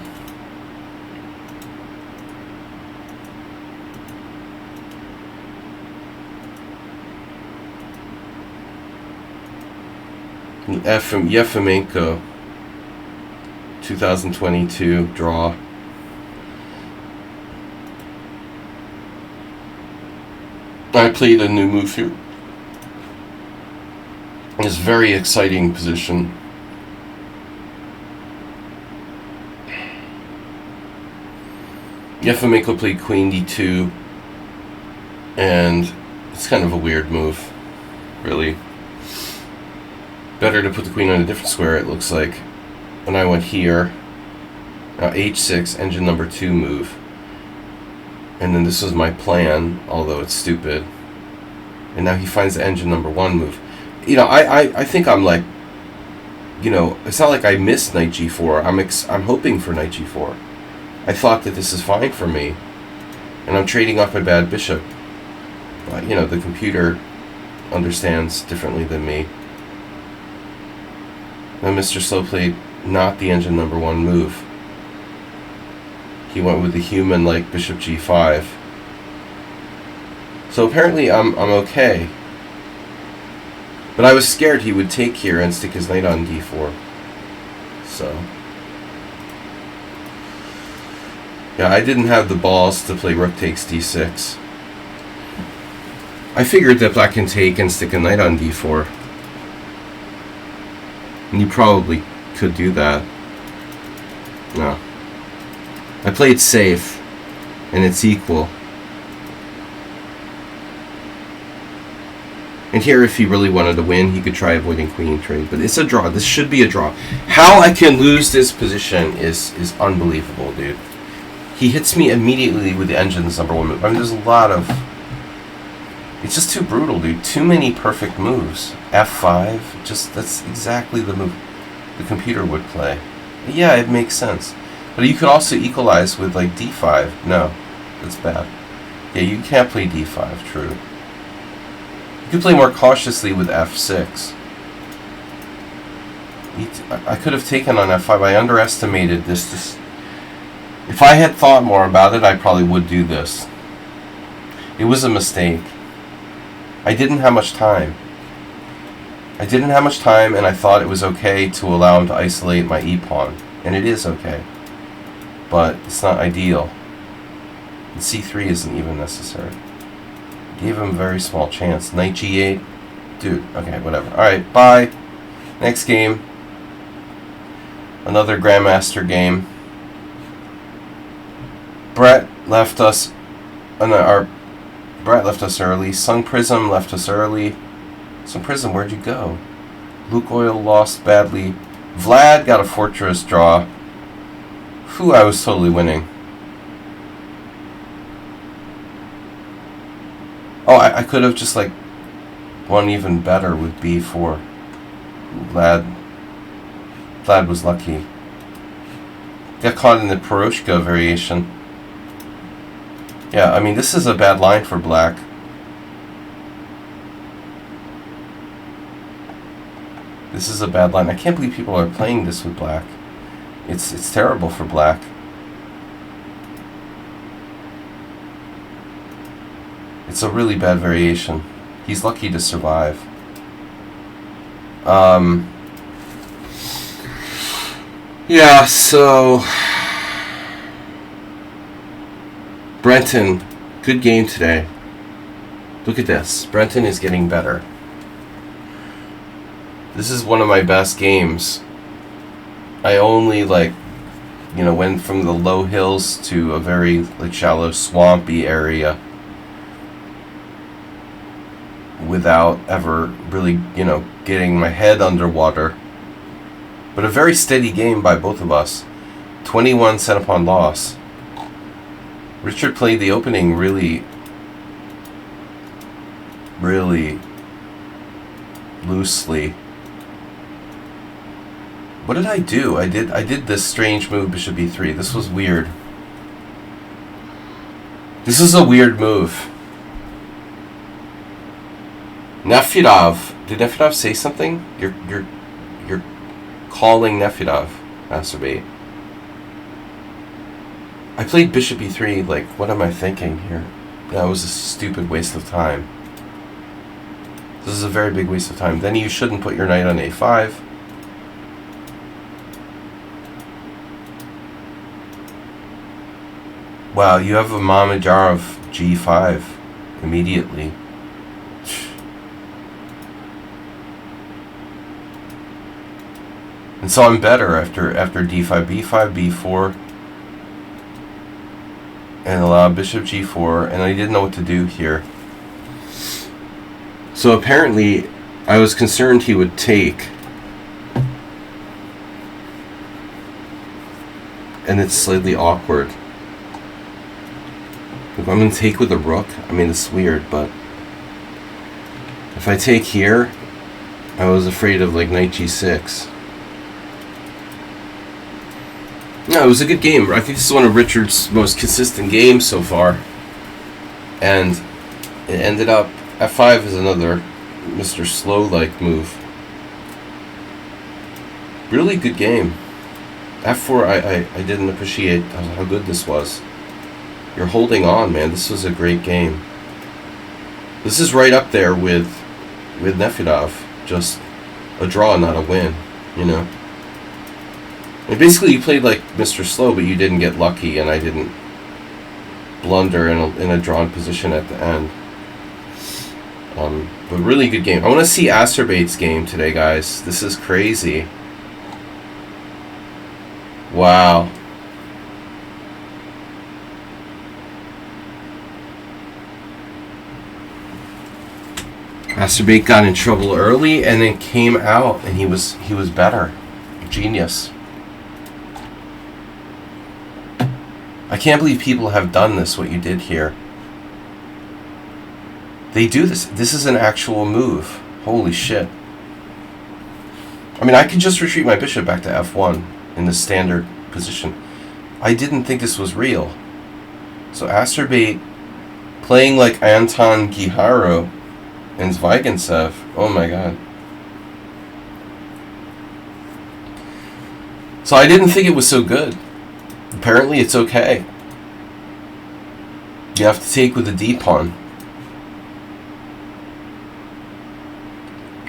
Speaker 1: Yefimenko 2022 draw. I played a new move here. It's a very exciting position. Yefimenko played queen d2, and it's kind of a weird move, really. Better to put the queen on a different square, it looks like. When I went here, now h6, engine number 2 move. And then this was my plan, although it's stupid. And now he finds the engine number 1 move. I think I'm like, it's not like I missed knight g4. I'm hoping for knight g4. I thought that this is fine for me. And I'm trading off my bad bishop. But, the computer understands differently than me. Then Mr. Slow played not the engine number 1 move. He went with the human like bishop g5. So apparently I'm okay. But I was scared he would take here and stick his knight on d4. So yeah, I didn't have the balls to play rook takes d6. I figured that black can take and stick a knight on d4. And you probably could do that. No. I played safe, and it's equal. And here, if he really wanted to win, he could try avoiding queen trade. But it's a draw. This should be a draw. How I can lose this position is unbelievable, dude. He hits me immediately with the engine's number 1 move. I mean, there's a lot of... It's just too brutal, dude. Too many perfect moves. F5, that's exactly the move the computer would play. Yeah, it makes sense. But you could also equalize with like d5. No, that's bad. Yeah, you can't play d5, true. You could play more cautiously with f6. I could have taken on f5. I underestimated this. If I had thought more about it, I probably would do this. It was a mistake. I didn't have much time. And I thought it was okay to allow him to isolate my e-pawn. And it is okay. But it's not ideal. And c3 isn't even necessary. Gave him a very small chance. Knight g8. Dude, okay, whatever. Alright, bye. Next game. Another Grandmaster game. Brett left us early. Sung Prism left us early. Sung Prism, where'd you go? Luke Oil lost badly. Vlad got a fortress draw. Whew, I was totally winning. Oh, I could have just like won even better with b4. Vlad was lucky. Got caught in the Peroshka variation. Yeah, I mean, this is a bad line for black. This is a bad line. I can't believe people are playing this with black. It's terrible for black. It's a really bad variation. He's lucky to survive. Yeah, so... Brenton, good game today. Look at this. Brenton is getting better. This is one of my best games. I only, like, you know, went from the low hills to a very, like, shallow, swampy area without ever really, you know, getting my head underwater. But a very steady game by both of us. 21 set upon loss. Richard played the opening really loosely. What did I do? I did this strange move, bishop b3. This was weird. This is a weird move. Nefedov. Did Nefedov say something? You're calling Nefedov, Masturbate. I played bishop e3, like, what am I thinking here? That was a stupid waste of time. This is a very big waste of time. Then you shouldn't put your knight on a5. Wow, you have a Mamedyarov g5 immediately. And so I'm better after d5, b5, b4, and allow bishop g4, and I didn't know what to do here. So apparently, I was concerned he would take, and it's slightly awkward. If I'm going to take with a rook, I mean, it's weird, but if I take here, I was afraid of, like, knight g6. No, it was a good game. I think this is one of Richard's most consistent games so far. And it ended up, f5 is another Mr. Slow-like move. Really good game. f4, I didn't appreciate how good this was. You're holding on, man. This was a great game. This is right up there with Nefedov. Just a draw, not a win, you know. And basically, you played like Mr. Slow, but you didn't get lucky, and I didn't blunder in a drawn position at the end. But really good game. I want to see Acerbate's game today, guys. This is crazy. Wow. Acerbate got in trouble early, and then came out, and he was better. Genius. I can't believe people have done this, what you did here. They do this. This is an actual move. Holy shit. I mean, I could just retreat my bishop back to f1 in the standard position. I didn't think this was real. So Acerbate playing like Anton Giharo and Zvygintsev. Oh my god. So I didn't think it was so good. Apparently it's okay. You have to take with the d-pawn.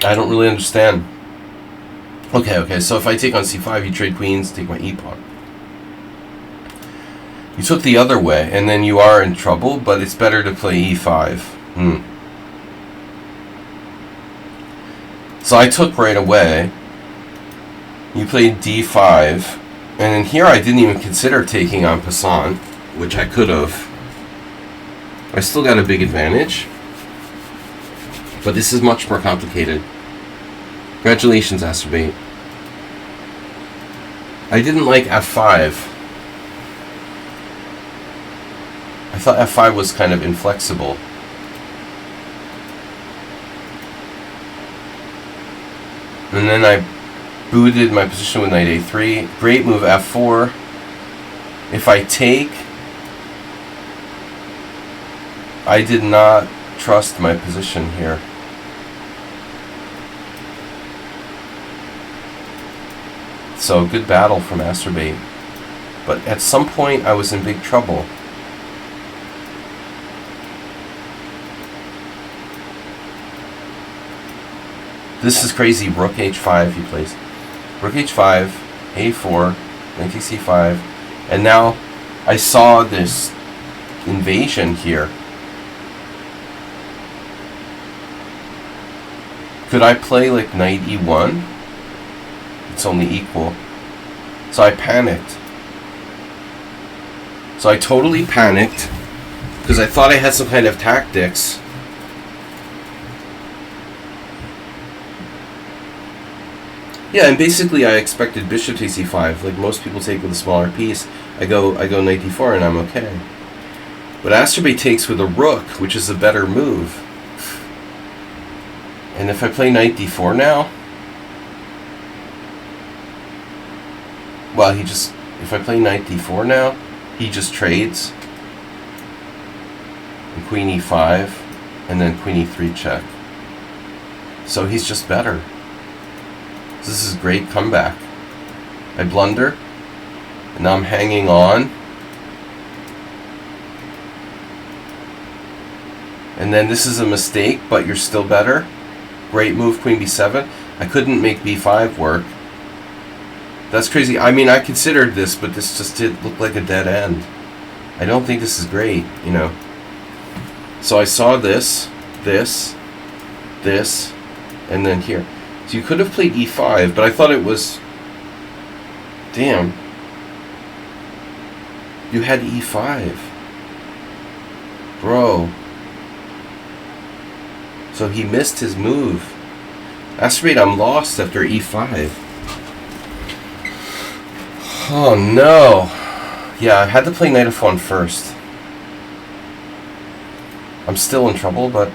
Speaker 1: I don't really understand. Okay, so if I take on c5, you trade queens, take my e-pawn. You took the other way, and then you are in trouble, but it's better to play e5. So I took right away. You played d5. And in here I didn't even consider taking on passant, which I could have. I still got a big advantage. But this is much more complicated. Congratulations, Acerbate. I didn't like f5. I thought f5 was kind of inflexible. And then I booted my position with knight a3. Great move f4. If I take, I did not trust my position here. So good battle from Acerbate. But at some point I was in big trouble. This is crazy. Rook h5 he plays. Rook h5, a4, knight takes c5, and now I saw this invasion here. Could I play like knight e1? It's only equal. So I panicked. So I totally panicked because I thought I had some kind of tactics. Yeah, and basically I expected bishop takes e5, like most people take with a smaller piece. I go knight d4 and I'm okay. But Asterbay takes with a rook, which is a better move. And if I play knight d4 now, well, if I play knight d4 now, he just trades. And queen e5, and then queen e3 check. So he's just better. So this is a great comeback. I blunder, and now I'm hanging on. And then this is a mistake, but you're still better. Great move, queen b7. I couldn't make b5 work. That's crazy. I mean, I considered this, but this just did look like a dead end. I don't think this is great, you know. So I saw this, and then here. So you could have played e5, but I thought it was... Damn. You had e5. Bro. So he missed his move. That's right, I'm lost after e5. Oh no. Yeah, I had to play knight f1 first. I'm still in trouble, but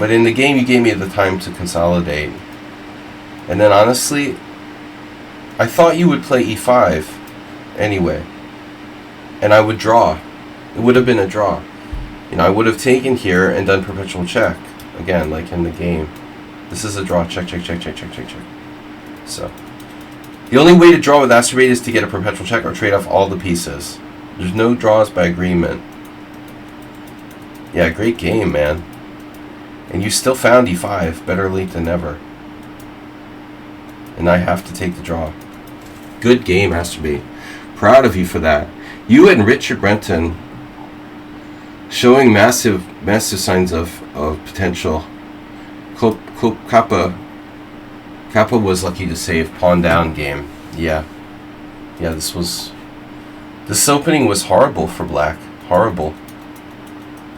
Speaker 1: in the game you gave me the time to consolidate. And then honestly, I thought you would play e5 anyway. And I would draw. It would have been a draw. You know, I would have taken here and done perpetual check. Again, like in the game. This is a draw. Check, check, check, check, check, check, check. So, the only way to draw with Asterbate is to get a perpetual check or trade off all the pieces. There's no draws by agreement. Yeah, great game, man. And you still found e5. Better late than never. And I have to take the draw. Good game, Asterbate. Proud of you for that. You and Richard Brenton showing massive signs of potential. Kappa was lucky to save pawn down game. Yeah, this opening was horrible for black. Horrible.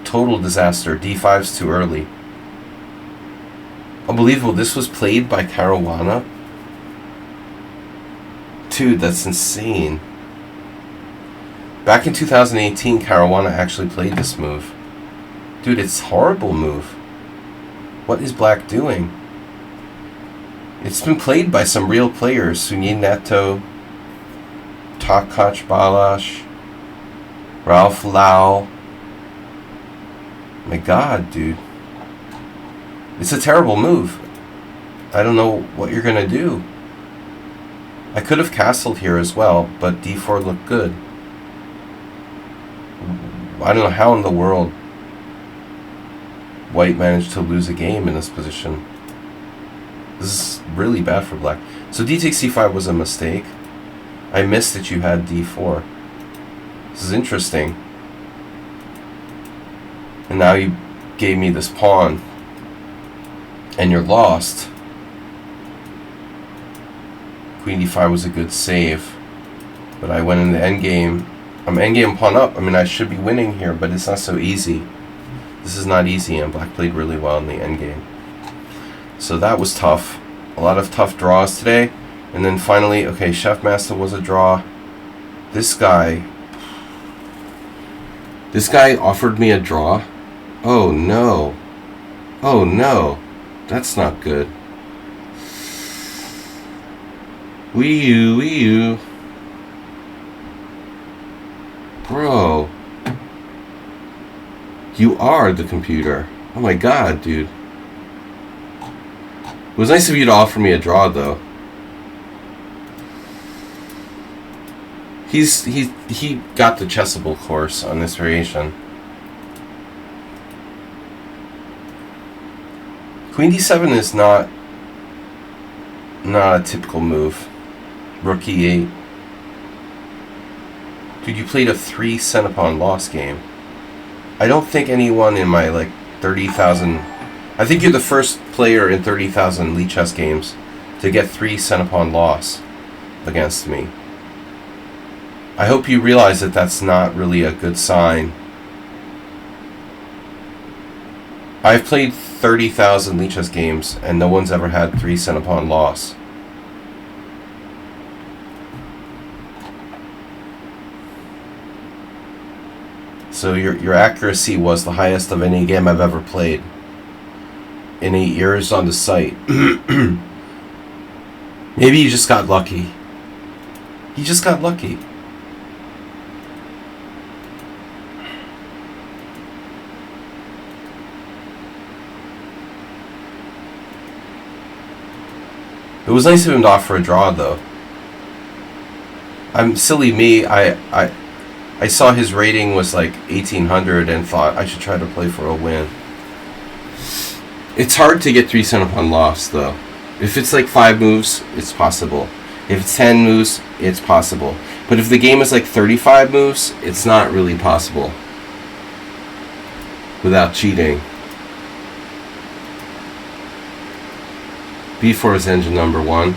Speaker 1: Total disaster. d5's too early. Unbelievable. This was played by Caruana. Dude, that's insane. Back in 2018, Caruana actually played this move. Dude, it's a horrible move. What is black doing? It's been played by some real players. Sunyin Neto, Takash Balash, Ralph Lau. My god, dude. It's a terrible move. I don't know what you're going to do. I could have castled here as well, but d4 looked good. I don't know how in the world white managed to lose a game in this position. This is really bad for black. So d takes c5 was a mistake. I missed that you had d4. This is interesting. And now you gave me this pawn. And you're lost. Queen d5 was a good save. But I went in the endgame. I'm endgame pawn up. I mean, I should be winning here, but it's not so easy. This is not easy, and black played really well in the endgame. So that was tough. A lot of tough draws today. And then finally, okay, Chef Master was a draw. This guy offered me a draw. Oh no. Oh no. That's not good. Wee you. Bro. You are the computer. Oh my god, dude. It was nice of you to offer me a draw, though. He got the chessable course on this variation. Queen d7 is not a typical move. Rook e8. Dude, you played a 3 centipawn loss game. I don't think anyone in my 30,000... I think you're the first player in 30,000 lichess games to get 3 cent pawn loss against me. I hope you realize that that's not really a good sign. I've played 30,000 lichess games and no one's ever had 3 cent pawn loss. So your accuracy was the highest of any game I've ever played in 8 years on the site. Maybe you just got lucky. You just got lucky. It was nice of him to offer a draw, though. I'm silly me. I saw his rating was like 1800 and thought I should try to play for a win. It's hard to get 3 cent pawn loss, though. If it's like 5 moves, it's possible. If it's 10 moves, it's possible. But if the game is like 35 moves, it's not really possible without cheating. B4 is engine number 1.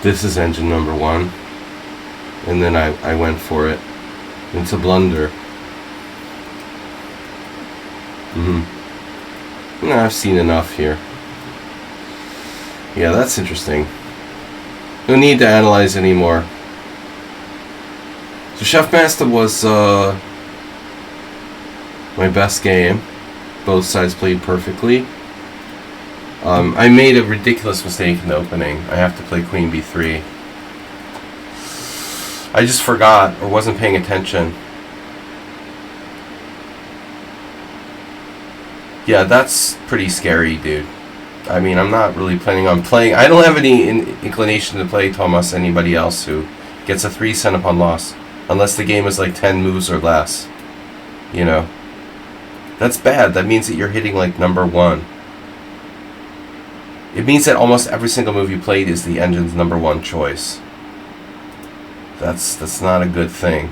Speaker 1: This is engine number 1. And then I went for it. It's a blunder. No, I've seen enough here. Yeah, that's interesting. No need to analyze anymore. So Chefmaster was my best game. Both sides played perfectly. I made a ridiculous mistake in the opening. I have to play Queen B3. I just forgot or wasn't paying attention. Yeah, that's pretty scary, dude. I mean, I'm not really planning on playing. I don't have any inclination to play Thomas anybody else who gets a 3 cent pawn loss. Unless the game is like 10 moves or less. You know. That's bad. That means that you're hitting like number 1. It means that almost every single move you played is the engine's number 1 choice. That's not a good thing.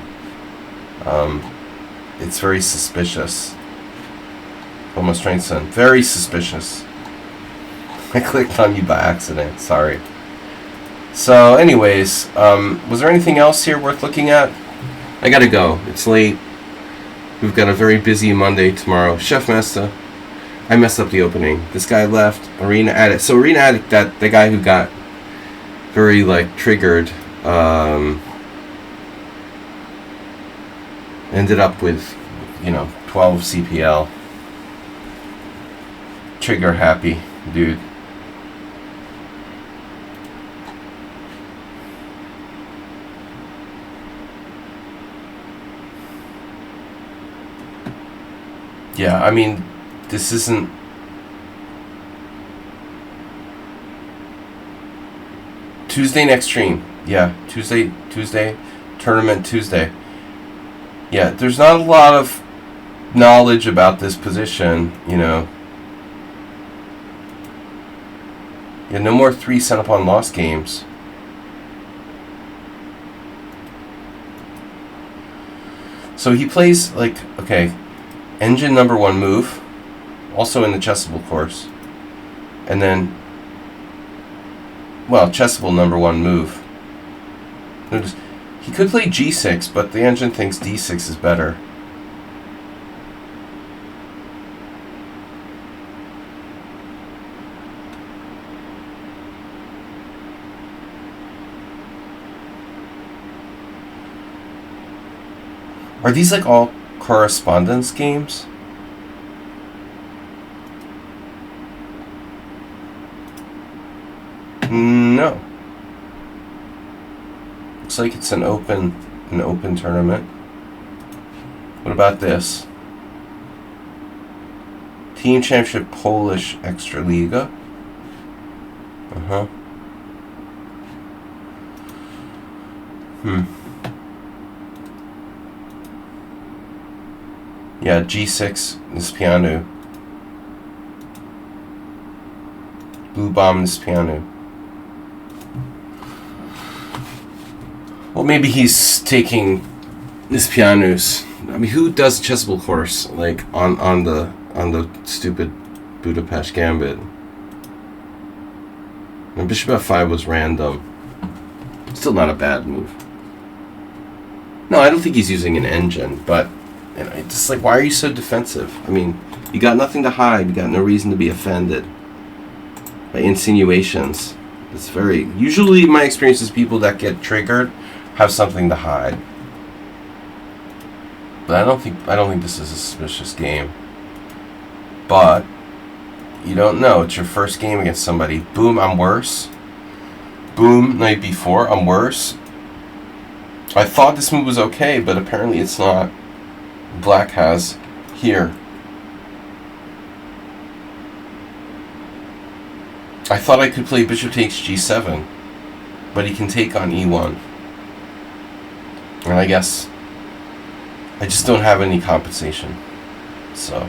Speaker 1: It's very suspicious. Thomas Trainson, very suspicious. I clicked on you by accident. Sorry. So, anyways, was there anything else here worth looking at? I gotta go. It's late. We've got a very busy Monday tomorrow. Chefmaster. I messed up the opening. This guy left. Arena Addict. So Arena Addict, the guy who got very like triggered, ended up with 12 CPL. Trigger happy, dude. Yeah, I mean, this isn't... Tuesday next stream. Yeah, Tuesday, tournament Tuesday. Yeah, there's not a lot of knowledge about this position, Yeah, no more 3 cent pawn loss games. So he plays, okay, engine number 1 move, also in the chessable course. And then, chessable number 1 move. He could play g6, but the engine thinks d6 is better. Are these all correspondence games? No. Looks like it's an open tournament. What about this? Team Championship Polish Extraliga. Yeah, G6 is piano. Blue bomb is piano. Well, maybe he's taking this pianos I mean, who does chessable course like on the stupid Budapest Gambit? And bishop f5 was random. Still not a bad move. No, I don't think he's using an engine, but it's just like, why are you so defensive? I mean, you got nothing to hide. You got no reason to be offended by insinuations. It's very usually my experience is people that get triggered have something to hide. But I don't think this is a suspicious game. But you don't know. It's your first game against somebody. Boom, I'm worse. Boom, night before, I'm worse. I thought this move was okay, but apparently it's not. Black has here. I thought I could play bishop takes g7, but he can take on e1. And I guess I just don't have any compensation. So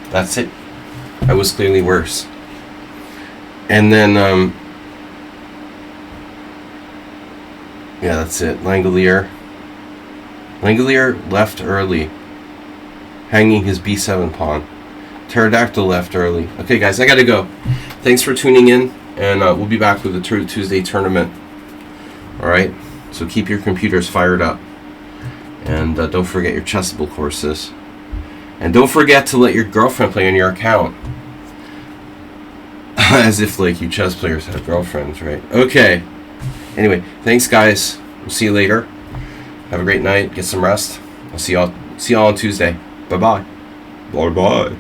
Speaker 1: that's it. I was clearly worse. And then yeah, that's it. Langolier left early, hanging his b7 pawn. Pterodactyl left early. Okay, guys, I gotta go. Thanks for tuning in, and we'll be back with the Tuesday tournament. All right, so keep your computers fired up, and don't forget your chessable courses, and don't forget to let your girlfriend play on your account. As if like you chess players have girlfriends, right? Okay. Anyway, thanks, guys. We'll see you later. Have a great night. Get some rest. I'll see y'all on Tuesday. Bye-bye. Bye-bye.